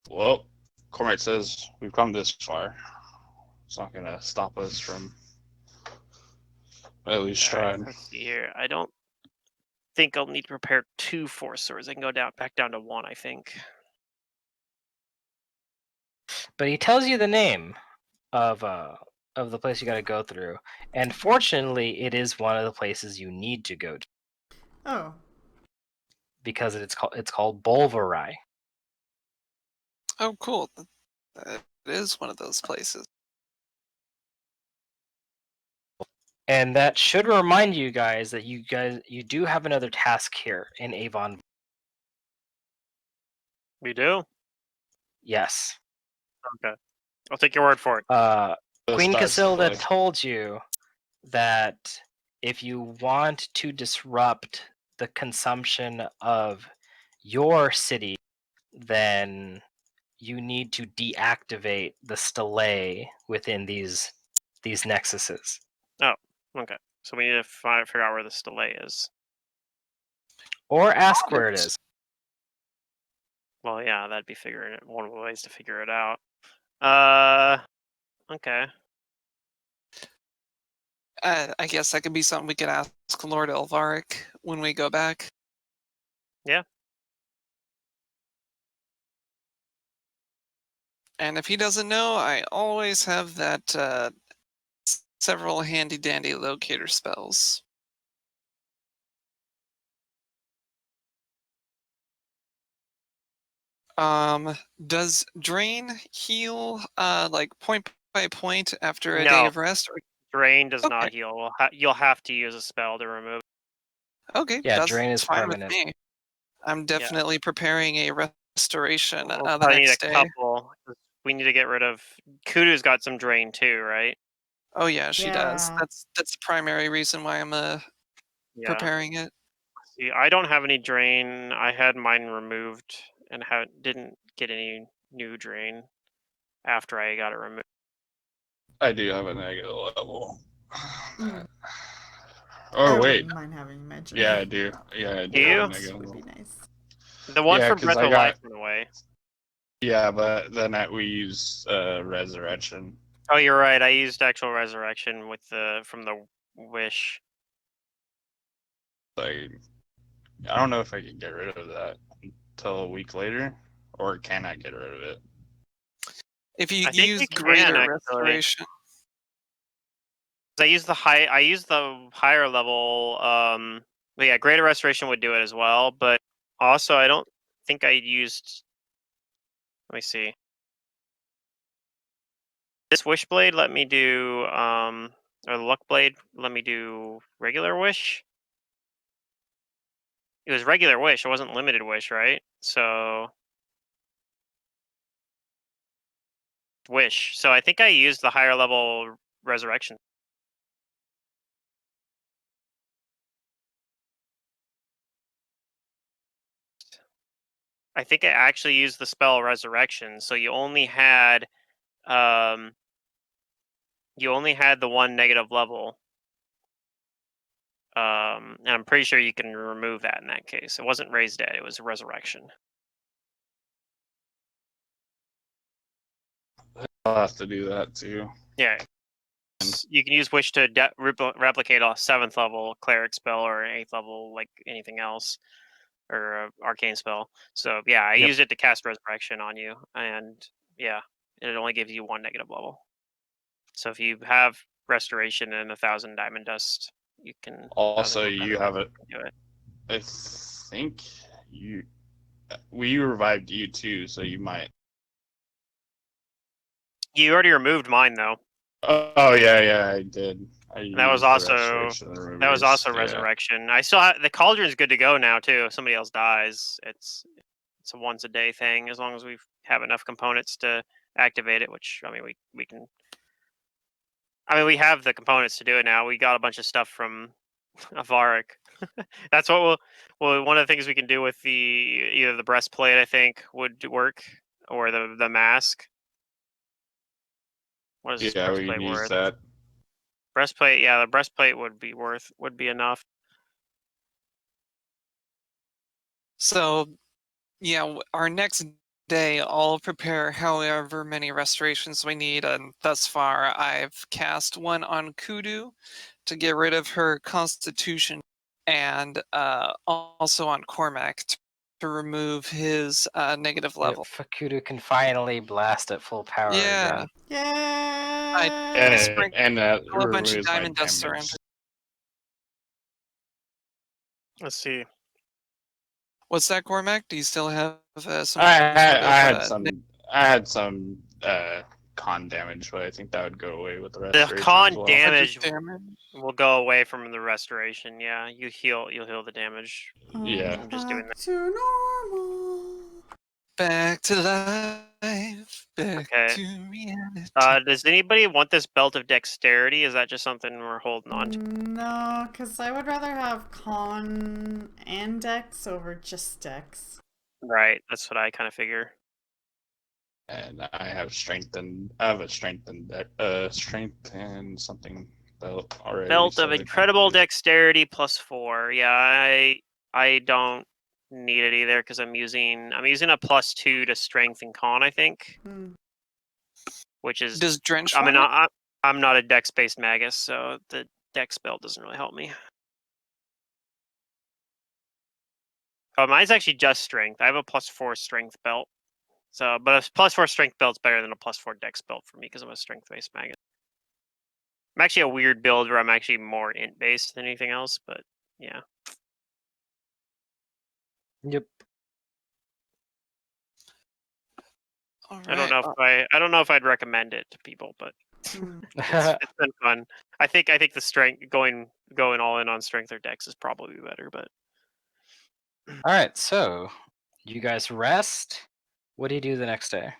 [SPEAKER 4] Well, Cormac says we've come this far. It's not gonna stop us from at least
[SPEAKER 5] All right,
[SPEAKER 4] trying.
[SPEAKER 5] let's see here. I don't think I'll need to prepare 2 force swords. I can go back down to 1, I think.
[SPEAKER 2] But he tells you the name of the place you got to go through, and fortunately, it is one of the places you need to go to
[SPEAKER 3] Oh.
[SPEAKER 2] because it's called Bolvarai.
[SPEAKER 1] Oh, cool. That is one of those places.
[SPEAKER 2] And that should remind you guys that you do have another task here in Avon.
[SPEAKER 5] We do?
[SPEAKER 2] Yes.
[SPEAKER 5] Okay. I'll take your word for it.
[SPEAKER 2] Queen
[SPEAKER 4] Starts to
[SPEAKER 2] Casilda
[SPEAKER 4] play.
[SPEAKER 2] told you that if you want to disrupt the consumption of your city, then you need to deactivate the stele within these nexuses.
[SPEAKER 5] Oh, okay. So we need to figure out where the delay is.
[SPEAKER 2] Or ask where it is.
[SPEAKER 5] Well, yeah, that'd be one of the ways to figure it out. Okay.
[SPEAKER 1] I guess that could be something we could ask Lord Elvaric when we go back.
[SPEAKER 5] Yeah.
[SPEAKER 1] And if he doesn't know, I always have that several handy-dandy locator spells. Does Drain heal like point by point after a day
[SPEAKER 5] No.
[SPEAKER 1] of rest? Or...
[SPEAKER 5] Drain does
[SPEAKER 1] Okay.
[SPEAKER 5] not heal. You'll have to use a spell to remove it.
[SPEAKER 1] Okay,
[SPEAKER 2] Yeah,
[SPEAKER 1] that's
[SPEAKER 2] Drain is
[SPEAKER 1] fine
[SPEAKER 2] permanent.
[SPEAKER 1] with me. I'm definitely preparing a restoration
[SPEAKER 5] We'll
[SPEAKER 1] the
[SPEAKER 5] probably need
[SPEAKER 1] next
[SPEAKER 5] a
[SPEAKER 1] day.
[SPEAKER 5] couple. 'Cause we need to get rid of... Kudu's got some drain too, right?
[SPEAKER 1] Oh yeah, she does.
[SPEAKER 3] Yeah.
[SPEAKER 1] That's the primary reason why I'm
[SPEAKER 5] Yeah.
[SPEAKER 1] preparing it.
[SPEAKER 5] See, I don't have any drain. I had mine removed and didn't get any new drain after I got it removed.
[SPEAKER 4] I do have a negative level.
[SPEAKER 3] Mm.
[SPEAKER 4] Or
[SPEAKER 3] I
[SPEAKER 4] wait,
[SPEAKER 3] wouldn't mind having my dream.
[SPEAKER 4] yeah, I do. Yeah, I do.
[SPEAKER 5] Do you?
[SPEAKER 4] have a
[SPEAKER 3] This
[SPEAKER 4] negative
[SPEAKER 3] would
[SPEAKER 4] level.
[SPEAKER 3] be nice.
[SPEAKER 5] The one
[SPEAKER 4] Yeah,
[SPEAKER 5] for
[SPEAKER 4] 'cause
[SPEAKER 5] Breath
[SPEAKER 4] I
[SPEAKER 5] of
[SPEAKER 4] got-
[SPEAKER 5] Life went away.
[SPEAKER 4] Yeah, but then we use resurrection.
[SPEAKER 5] Oh, you're right. I used actual resurrection with from the wish.
[SPEAKER 4] Like, I don't know if I can get rid of that until a week later, or can I get rid of it?
[SPEAKER 1] If you
[SPEAKER 5] I think
[SPEAKER 1] use
[SPEAKER 5] you can,
[SPEAKER 1] greater
[SPEAKER 5] actually.
[SPEAKER 1] restoration,
[SPEAKER 5] I use the higher level. But yeah, greater restoration would do it as well. But also, I don't think I used. Let me see. This wish blade let me do or the luck blade let me do regular wish. It was regular wish. It wasn't limited wish, right? So wish. So I think I used the higher level resurrection. I think I actually used the spell resurrection. So you only had the one negative level. And I'm pretty sure you can remove that in that case. It wasn't raised dead, it was resurrection.
[SPEAKER 4] I'll have to do that too.
[SPEAKER 5] Yeah. You can use wish to replicate a 7th level cleric spell or an 8th level, like anything else, or arcane spell. So yeah, I used it to cast resurrection on you, and yeah, it only gives you 1 negative level. So if you have restoration and 1,000 diamond dust, you can.
[SPEAKER 4] Also, you have it.
[SPEAKER 5] Do it.
[SPEAKER 4] I think we revived you too, so you might.
[SPEAKER 5] You already removed mine though.
[SPEAKER 4] Oh yeah, I did.
[SPEAKER 5] That was also
[SPEAKER 4] yeah.
[SPEAKER 5] resurrection. I still have, the cauldron's good to go now too. If somebody else dies, it's a once a day thing as long as we have enough components to activate it. Which I mean, we can. I mean, we have the components to do it now. We got a bunch of stuff from Avarik. That's what well, one of the things we can do with either the breastplate, I think, would work, or the mask. What is this
[SPEAKER 4] Yeah, we
[SPEAKER 5] breastplate
[SPEAKER 4] can use
[SPEAKER 5] worth?
[SPEAKER 4] that.
[SPEAKER 5] Breastplate, yeah, the breastplate would be enough.
[SPEAKER 1] so yeah, our next day I'll prepare however many restorations we need, and thus far I've cast one on Kudu to get rid of her constitution, and also on Cormac to remove his negative level.
[SPEAKER 2] Fukudu can finally blast at full power
[SPEAKER 1] Yeah,
[SPEAKER 2] again.
[SPEAKER 3] Yay!
[SPEAKER 1] sprinkle
[SPEAKER 4] And that
[SPEAKER 1] a bunch of
[SPEAKER 4] removes my
[SPEAKER 1] diamond dust around
[SPEAKER 4] damage.
[SPEAKER 1] her.
[SPEAKER 5] Let's see.
[SPEAKER 1] What's that, Cormac? Do you still have some
[SPEAKER 4] I
[SPEAKER 1] sort
[SPEAKER 4] had,
[SPEAKER 1] of
[SPEAKER 4] I had some con damage, but I think that would go away with the
[SPEAKER 5] The
[SPEAKER 4] restoration
[SPEAKER 5] con
[SPEAKER 4] as well.
[SPEAKER 5] damage
[SPEAKER 1] damage?
[SPEAKER 5] will go away from the restoration. Yeah, you'll heal the damage.
[SPEAKER 4] Yeah.
[SPEAKER 5] I'm just doing
[SPEAKER 3] Back to normal.
[SPEAKER 1] Back to life, back
[SPEAKER 5] Okay.
[SPEAKER 1] to reality.
[SPEAKER 5] Does anybody want this belt of dexterity? Is that just something we're holding on to?
[SPEAKER 3] No, because I would rather have con and dex over just dex.
[SPEAKER 5] Right, that's what I kind of figure.
[SPEAKER 4] And I have a strength and something belt already.
[SPEAKER 5] Belt
[SPEAKER 4] so
[SPEAKER 5] of
[SPEAKER 4] I think
[SPEAKER 5] incredible dexterity +4. Yeah, I don't need it either because I'm using a +2 to strength and con, I think,
[SPEAKER 3] Hmm.
[SPEAKER 5] which is
[SPEAKER 1] Does Drench
[SPEAKER 5] I mean
[SPEAKER 1] want it?
[SPEAKER 5] I'm not a dex based magus, so the dex belt doesn't really help me. Oh, mine's actually just strength. I have a +4 strength belt. So, but a +4 strength belt's better than a +4 dex belt for me because I'm a strength based magus. I'm actually a weird build where I'm actually more int based than anything else, but yeah.
[SPEAKER 2] Yep.
[SPEAKER 1] All
[SPEAKER 5] I don't
[SPEAKER 1] right.
[SPEAKER 5] know if I don't know if I'd recommend it to people, but
[SPEAKER 3] Hmm.
[SPEAKER 5] it's been fun. I think the strength going all in on strength or dex is probably better, but
[SPEAKER 2] All right, so you guys rest. What do you do the next day?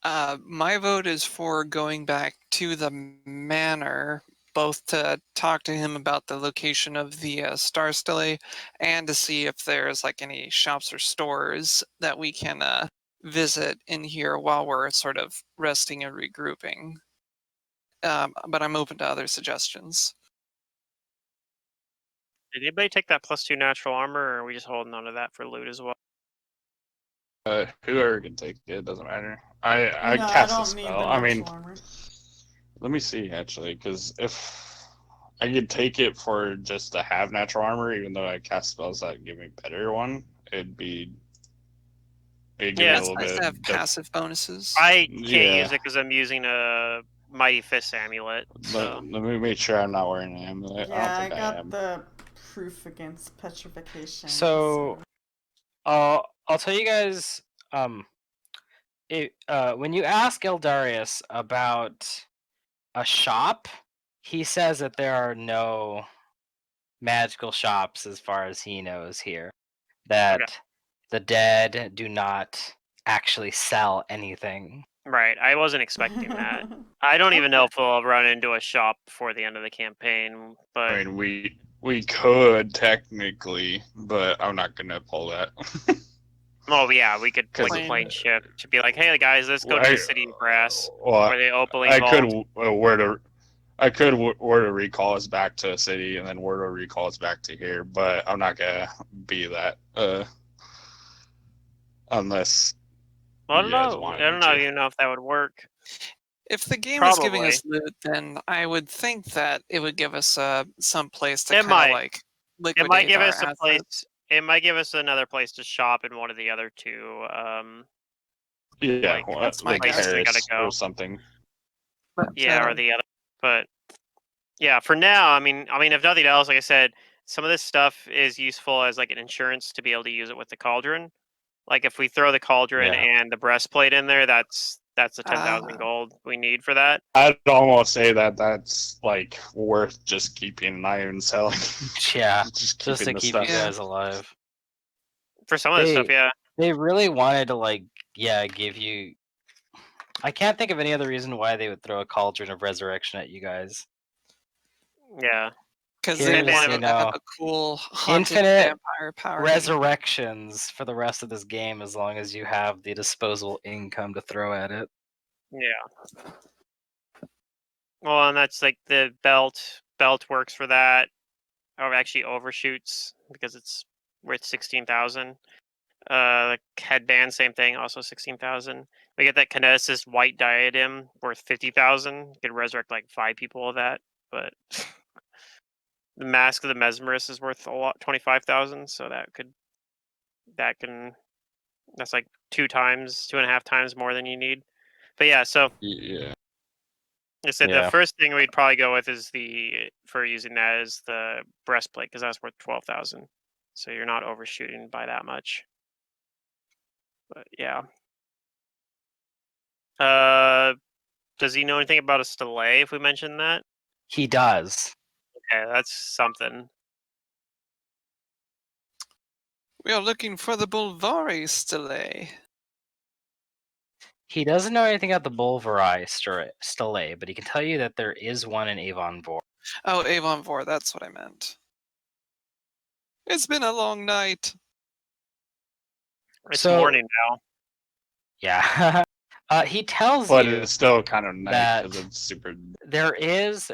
[SPEAKER 1] My vote is for going back to the manor, both to talk to him about the location of the Star Stele and to see if there's like any shops or stores that we can visit in here while we're sort of resting and regrouping. But I'm open to other suggestions.
[SPEAKER 5] did anybody take that +2 natural armor, or are we just holding on to that for loot as well?
[SPEAKER 4] whoever can take it, doesn't matter. I
[SPEAKER 3] No,
[SPEAKER 4] cast
[SPEAKER 3] I
[SPEAKER 4] a
[SPEAKER 3] don't need
[SPEAKER 4] spell.
[SPEAKER 3] the
[SPEAKER 4] I mean,
[SPEAKER 3] natural armor.
[SPEAKER 4] let me see actually, because if I could take it for just to have natural armor, even though I cast spells that give me better one. It'd give me a
[SPEAKER 1] Yeah, it's
[SPEAKER 4] little
[SPEAKER 1] nice
[SPEAKER 4] bit
[SPEAKER 1] to
[SPEAKER 4] of
[SPEAKER 1] have passive bonuses.
[SPEAKER 5] I can't
[SPEAKER 4] Yeah.
[SPEAKER 5] use it because I'm using a Mighty Fist amulet. So
[SPEAKER 4] Let me make sure I'm not wearing an amulet. I
[SPEAKER 3] Yeah,
[SPEAKER 4] don't
[SPEAKER 3] I
[SPEAKER 4] think I
[SPEAKER 3] got
[SPEAKER 4] am.
[SPEAKER 3] the proof against petrification.
[SPEAKER 2] So, I'll tell you guys. When you ask Eldarius about a shop, he says that there are no magical shops as far as he knows here. That the dead do not actually sell anything.
[SPEAKER 5] right, I wasn't expecting that. I don't even know if we'll run into a shop before the end of the campaign, but
[SPEAKER 4] I mean, we could technically, but I'm not gonna pull that.
[SPEAKER 5] oh yeah, we could
[SPEAKER 4] 'Cause,
[SPEAKER 5] like plane shift to be like, hey guys, let's go to the City of Brass
[SPEAKER 4] well,
[SPEAKER 5] where they openly
[SPEAKER 4] I could
[SPEAKER 5] vault.
[SPEAKER 4] word to recall us back to a city, and then word to recall us back to here. But I'm not gonna be that unless
[SPEAKER 5] Well, I
[SPEAKER 4] you
[SPEAKER 5] don't
[SPEAKER 4] guys
[SPEAKER 5] know.
[SPEAKER 4] wanted
[SPEAKER 5] I
[SPEAKER 4] me
[SPEAKER 5] don't know
[SPEAKER 4] to.
[SPEAKER 5] even know if that would work.
[SPEAKER 1] If the game is giving
[SPEAKER 5] Probably.
[SPEAKER 1] us loot, then I would think that it would give us some place to
[SPEAKER 5] It
[SPEAKER 1] kind of
[SPEAKER 5] might.
[SPEAKER 1] like
[SPEAKER 5] It might
[SPEAKER 1] liquidate
[SPEAKER 5] give
[SPEAKER 1] our
[SPEAKER 5] us a place.
[SPEAKER 1] assets.
[SPEAKER 5] It might give us another place to shop in one of the other two
[SPEAKER 4] Yeah,
[SPEAKER 5] like
[SPEAKER 1] That's my
[SPEAKER 4] like
[SPEAKER 1] guess.
[SPEAKER 5] places we gotta
[SPEAKER 4] Paris or
[SPEAKER 5] go.
[SPEAKER 4] something.
[SPEAKER 1] But
[SPEAKER 5] Yeah, or the other. But yeah, for now, I mean, if nothing else, like I said, some of this stuff is useful as like an insurance to be able to use it with the cauldron. Like if we throw the cauldron
[SPEAKER 2] Yeah.
[SPEAKER 5] and the breastplate in there, that's the 10,000
[SPEAKER 1] Ah.
[SPEAKER 5] gold we need for that.
[SPEAKER 4] I'd almost say that that's like worth just keeping an eye and selling.
[SPEAKER 2] Yeah,
[SPEAKER 4] just
[SPEAKER 2] just
[SPEAKER 4] keeping
[SPEAKER 2] to
[SPEAKER 4] the
[SPEAKER 2] keep
[SPEAKER 4] stuff.
[SPEAKER 2] you
[SPEAKER 1] Yeah.
[SPEAKER 2] guys alive.
[SPEAKER 5] For some of this stuff, yeah.
[SPEAKER 2] They really wanted to give you. I can't think of any other reason why they would throw a cauldron of resurrection at you guys.
[SPEAKER 5] Yeah.
[SPEAKER 1] Because
[SPEAKER 2] Here's,
[SPEAKER 1] they
[SPEAKER 5] Maybe
[SPEAKER 1] wanted to have
[SPEAKER 2] know,
[SPEAKER 1] a cool haunted
[SPEAKER 2] infinite
[SPEAKER 1] vampire power.
[SPEAKER 2] resurrections for the rest of this game as long as you have the disposable income to throw at it.
[SPEAKER 5] Yeah. Well, and that's like the belt. Belt works for that. Or actually overshoots because it's worth 16,000. Like headband, same thing, also 16,000. We get that kineticist white diadem worth 50,000. You could resurrect like 5 people of that, but the mask of the mesmerist is worth a lot, 25,000. So that's like 2.5 times more than you need. But yeah, so
[SPEAKER 4] Yeah.
[SPEAKER 5] I said the
[SPEAKER 2] Yeah.
[SPEAKER 5] first thing we'd probably go with is for using that is the breastplate because that's worth 12,000. So you're not overshooting by that much. But yeah. Does he know anything about a stelay if we mention that?
[SPEAKER 2] He does.
[SPEAKER 5] Okay, that's something.
[SPEAKER 1] We are looking for the Bulvari Stele.
[SPEAKER 2] He doesn't know anything about the Bulvari Stele, but he can tell you that there is one in Avon Vor.
[SPEAKER 1] Oh, Avon Vor, that's what I meant. It's been a long night.
[SPEAKER 5] It's
[SPEAKER 2] So-
[SPEAKER 5] morning now.
[SPEAKER 2] Yeah. He tells
[SPEAKER 4] But
[SPEAKER 2] you
[SPEAKER 4] it's still kind of nice
[SPEAKER 2] that
[SPEAKER 4] because it's super.
[SPEAKER 2] there is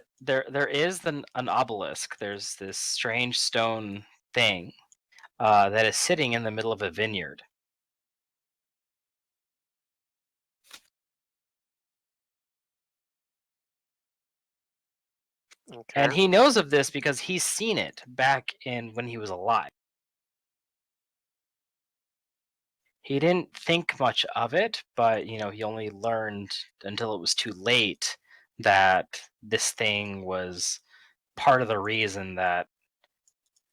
[SPEAKER 2] an obelisk. There's this strange stone thing that is sitting in the middle of a vineyard.
[SPEAKER 5] Okay.
[SPEAKER 2] And he knows of this because he's seen it back in when he was alive. He didn't think much of it, but he only learned until it was too late that this thing was part of the reason that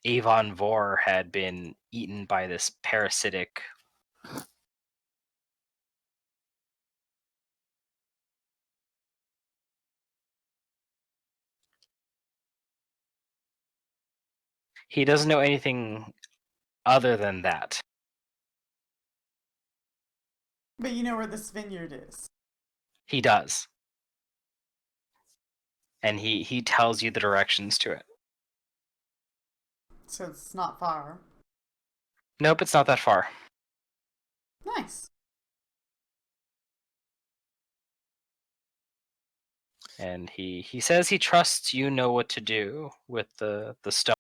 [SPEAKER 2] Avon Vor had been eaten by this parasitic. He doesn't know anything other than that.
[SPEAKER 3] But you know where this vineyard is.
[SPEAKER 2] He does. And he tells you the directions to it.
[SPEAKER 3] So it's not far.
[SPEAKER 2] Nope, it's not that far.
[SPEAKER 3] Nice.
[SPEAKER 2] And he says he trusts you know what to do with the stone.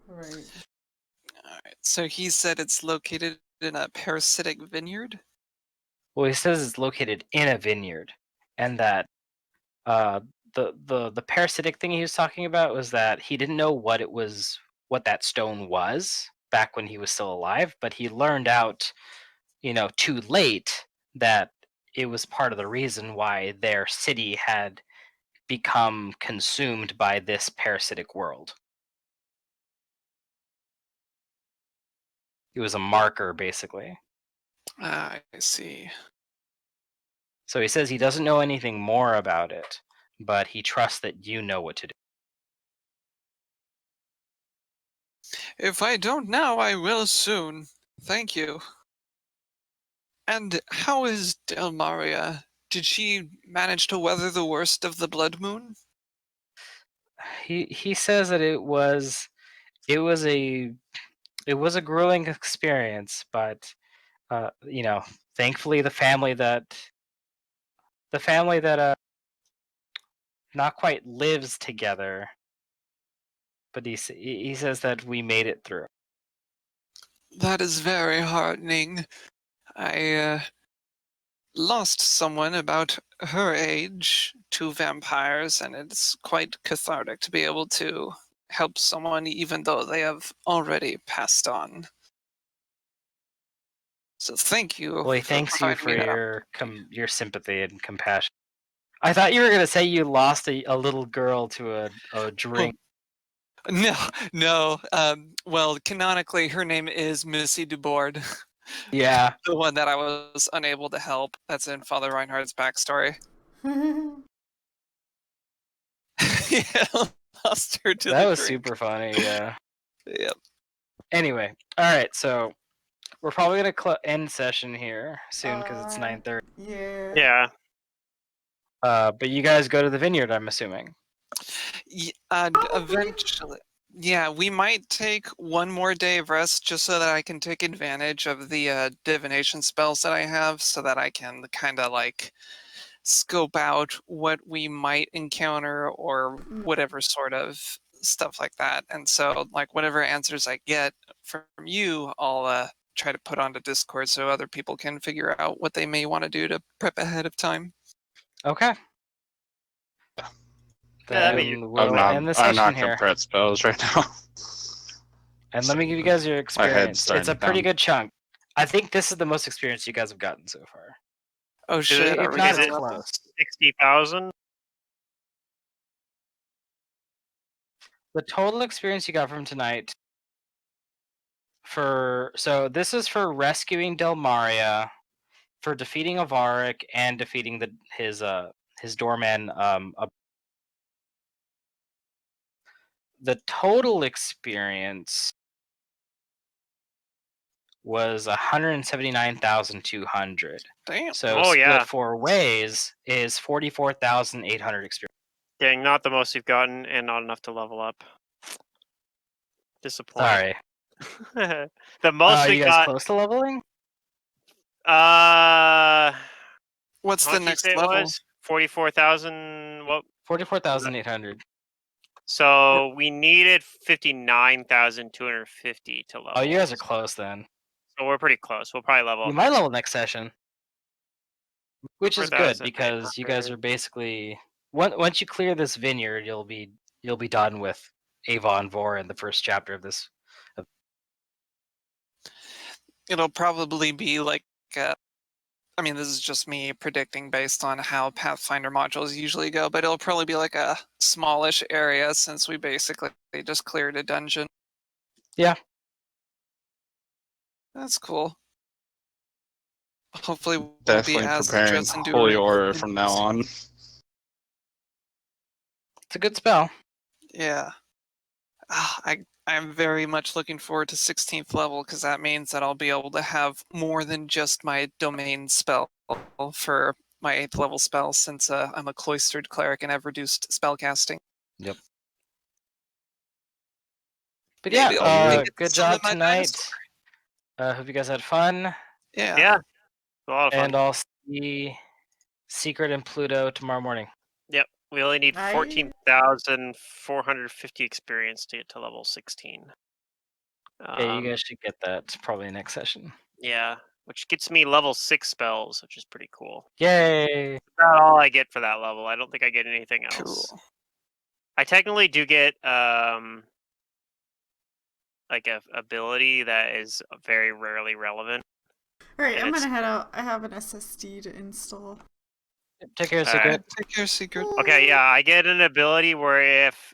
[SPEAKER 3] Right.
[SPEAKER 1] Alright, so he said it's located in a parasitic vineyard?
[SPEAKER 2] Well, he says it's located in a vineyard, and that the parasitic thing he was talking about was that he didn't know what that stone was back when he was still alive, but he learned out, too late that it was part of the reason why their city had become consumed by this parasitic world. It was a marker, basically.
[SPEAKER 1] I see.
[SPEAKER 2] So he says he doesn't know anything more about it, but he trusts that you know what to do.
[SPEAKER 1] If I don't now, I will soon. Thank you. And how is Delmaria? Did she manage to weather the worst of the blood moon?
[SPEAKER 2] He says that it was a grueling experience, but thankfully the family that not quite lives together, but he says that we made it through.
[SPEAKER 1] That is very heartening. I lost someone about her age to vampires, and it's quite cathartic to be able to help someone even though they have already passed on. So thank you
[SPEAKER 2] Well, he
[SPEAKER 1] for
[SPEAKER 2] thanks you
[SPEAKER 1] providing
[SPEAKER 2] for
[SPEAKER 1] me that.
[SPEAKER 2] your sympathy and compassion. I thought you were gonna say you lost a little girl to a drink.
[SPEAKER 1] No, no. Well, canonically, her name is Missy Dubord,
[SPEAKER 2] Yeah,
[SPEAKER 1] the one that I was unable to help. That's in Father Reinhardt's backstory. Yeah, lost her to
[SPEAKER 2] that
[SPEAKER 1] the
[SPEAKER 2] was
[SPEAKER 1] drink.
[SPEAKER 2] super funny. Yeah.
[SPEAKER 1] Yep.
[SPEAKER 2] Anyway, all right. So we're probably gonna end session here soon because it's 9:30.
[SPEAKER 3] Yeah.
[SPEAKER 5] Yeah.
[SPEAKER 2] But you guys go to the vineyard, I'm assuming.
[SPEAKER 1] Eventually. Yeah, we might take one more day of rest just so that I can take advantage of the divination spells that I have so that I can kind of like scope out what we might encounter or whatever sort of stuff like that. And so, like, whatever answers I get from you, I'll try to put onto Discord so other people can figure out what they may want to do to prep ahead of time.
[SPEAKER 2] Okay.
[SPEAKER 5] Yeah, that'd be
[SPEAKER 2] Then
[SPEAKER 5] useful.
[SPEAKER 2] we'll end the
[SPEAKER 4] I'm
[SPEAKER 2] session
[SPEAKER 4] not
[SPEAKER 2] here.
[SPEAKER 4] compressed spells right now.
[SPEAKER 2] And let me give you guys your
[SPEAKER 4] My head's
[SPEAKER 2] experience.
[SPEAKER 4] starting
[SPEAKER 2] It's a
[SPEAKER 4] to
[SPEAKER 2] pretty
[SPEAKER 4] pound.
[SPEAKER 2] good chunk. I think this is the most experience you guys have gotten so far.
[SPEAKER 1] Oh shit, are
[SPEAKER 2] If
[SPEAKER 1] we
[SPEAKER 2] not,
[SPEAKER 5] Is
[SPEAKER 1] getting
[SPEAKER 2] it's
[SPEAKER 5] it
[SPEAKER 1] level?
[SPEAKER 2] close.
[SPEAKER 5] 60,000?
[SPEAKER 2] The total experience you got from tonight so this is for rescuing Delmaria, for defeating Avaric, and defeating his doorman. The total experience was 179,200.
[SPEAKER 1] Damn.
[SPEAKER 2] So
[SPEAKER 5] Oh,
[SPEAKER 2] split
[SPEAKER 5] yeah.
[SPEAKER 2] 4 ways is 44,800 experience.
[SPEAKER 5] Dang, not the most you've gotten and not enough to level up. Disappointing.
[SPEAKER 2] Sorry.
[SPEAKER 5] The most we
[SPEAKER 2] You guys
[SPEAKER 5] got.
[SPEAKER 2] close to leveling?
[SPEAKER 1] What's
[SPEAKER 5] How
[SPEAKER 1] the
[SPEAKER 5] much you
[SPEAKER 1] next
[SPEAKER 5] say it
[SPEAKER 1] level?
[SPEAKER 5] was? 44,000. What?
[SPEAKER 2] 44,800.
[SPEAKER 5] So we needed 59,250 to level.
[SPEAKER 2] Oh, you guys are close then.
[SPEAKER 5] So we're pretty close. We'll probably level
[SPEAKER 2] You
[SPEAKER 5] up
[SPEAKER 2] might
[SPEAKER 5] next.
[SPEAKER 2] level next session, which is good
[SPEAKER 5] 4,000
[SPEAKER 2] because you guys are basically once you clear this vineyard, you'll be done with Avon Vor in the first chapter of this.
[SPEAKER 1] It'll probably be like I mean, this is just me predicting based on how Pathfinder modules usually go, but it'll probably be like a smallish area since we basically just cleared a dungeon.
[SPEAKER 2] Yeah.
[SPEAKER 1] That's cool. Hopefully we'll be
[SPEAKER 4] Definitely
[SPEAKER 1] as
[SPEAKER 4] preparing
[SPEAKER 1] stress
[SPEAKER 4] Holy
[SPEAKER 1] enduring.
[SPEAKER 4] Aura from now on.
[SPEAKER 2] It's a good spell.
[SPEAKER 1] Yeah. I'm very much looking forward to 16th level because that means that I'll be able to have more than just my domain spell for my 8th level spell since I'm a cloistered cleric and have reduced spellcasting.
[SPEAKER 2] Yep. But
[SPEAKER 1] Maybe I'll
[SPEAKER 2] yeah,
[SPEAKER 1] get
[SPEAKER 2] good
[SPEAKER 1] some of
[SPEAKER 2] job
[SPEAKER 1] my
[SPEAKER 2] tonight.
[SPEAKER 1] dinosaur.
[SPEAKER 2] Hope you guys had fun.
[SPEAKER 1] Yeah.
[SPEAKER 5] Yeah. A lot of fun.
[SPEAKER 2] And I'll see Secret and Pluto tomorrow morning.
[SPEAKER 5] Yep. We only need
[SPEAKER 3] I-
[SPEAKER 5] 14,450 experience to get to level 16.
[SPEAKER 2] Yeah, you guys should get that probably next session.
[SPEAKER 5] Yeah. which gets me level 6 spells, which is pretty cool.
[SPEAKER 2] Yay!
[SPEAKER 5] That's all I get for that level. I don't think I get anything else.
[SPEAKER 1] Cool.
[SPEAKER 5] I technically do get like a ability that is very rarely relevant.
[SPEAKER 3] Alright,
[SPEAKER 5] And
[SPEAKER 3] I'm
[SPEAKER 5] it's-
[SPEAKER 3] gonna head out. I have an SSD to install.
[SPEAKER 2] Take care,
[SPEAKER 5] Alright.
[SPEAKER 2] Secret.
[SPEAKER 1] Take care, Secret.
[SPEAKER 5] Okay, yeah, I get an ability where if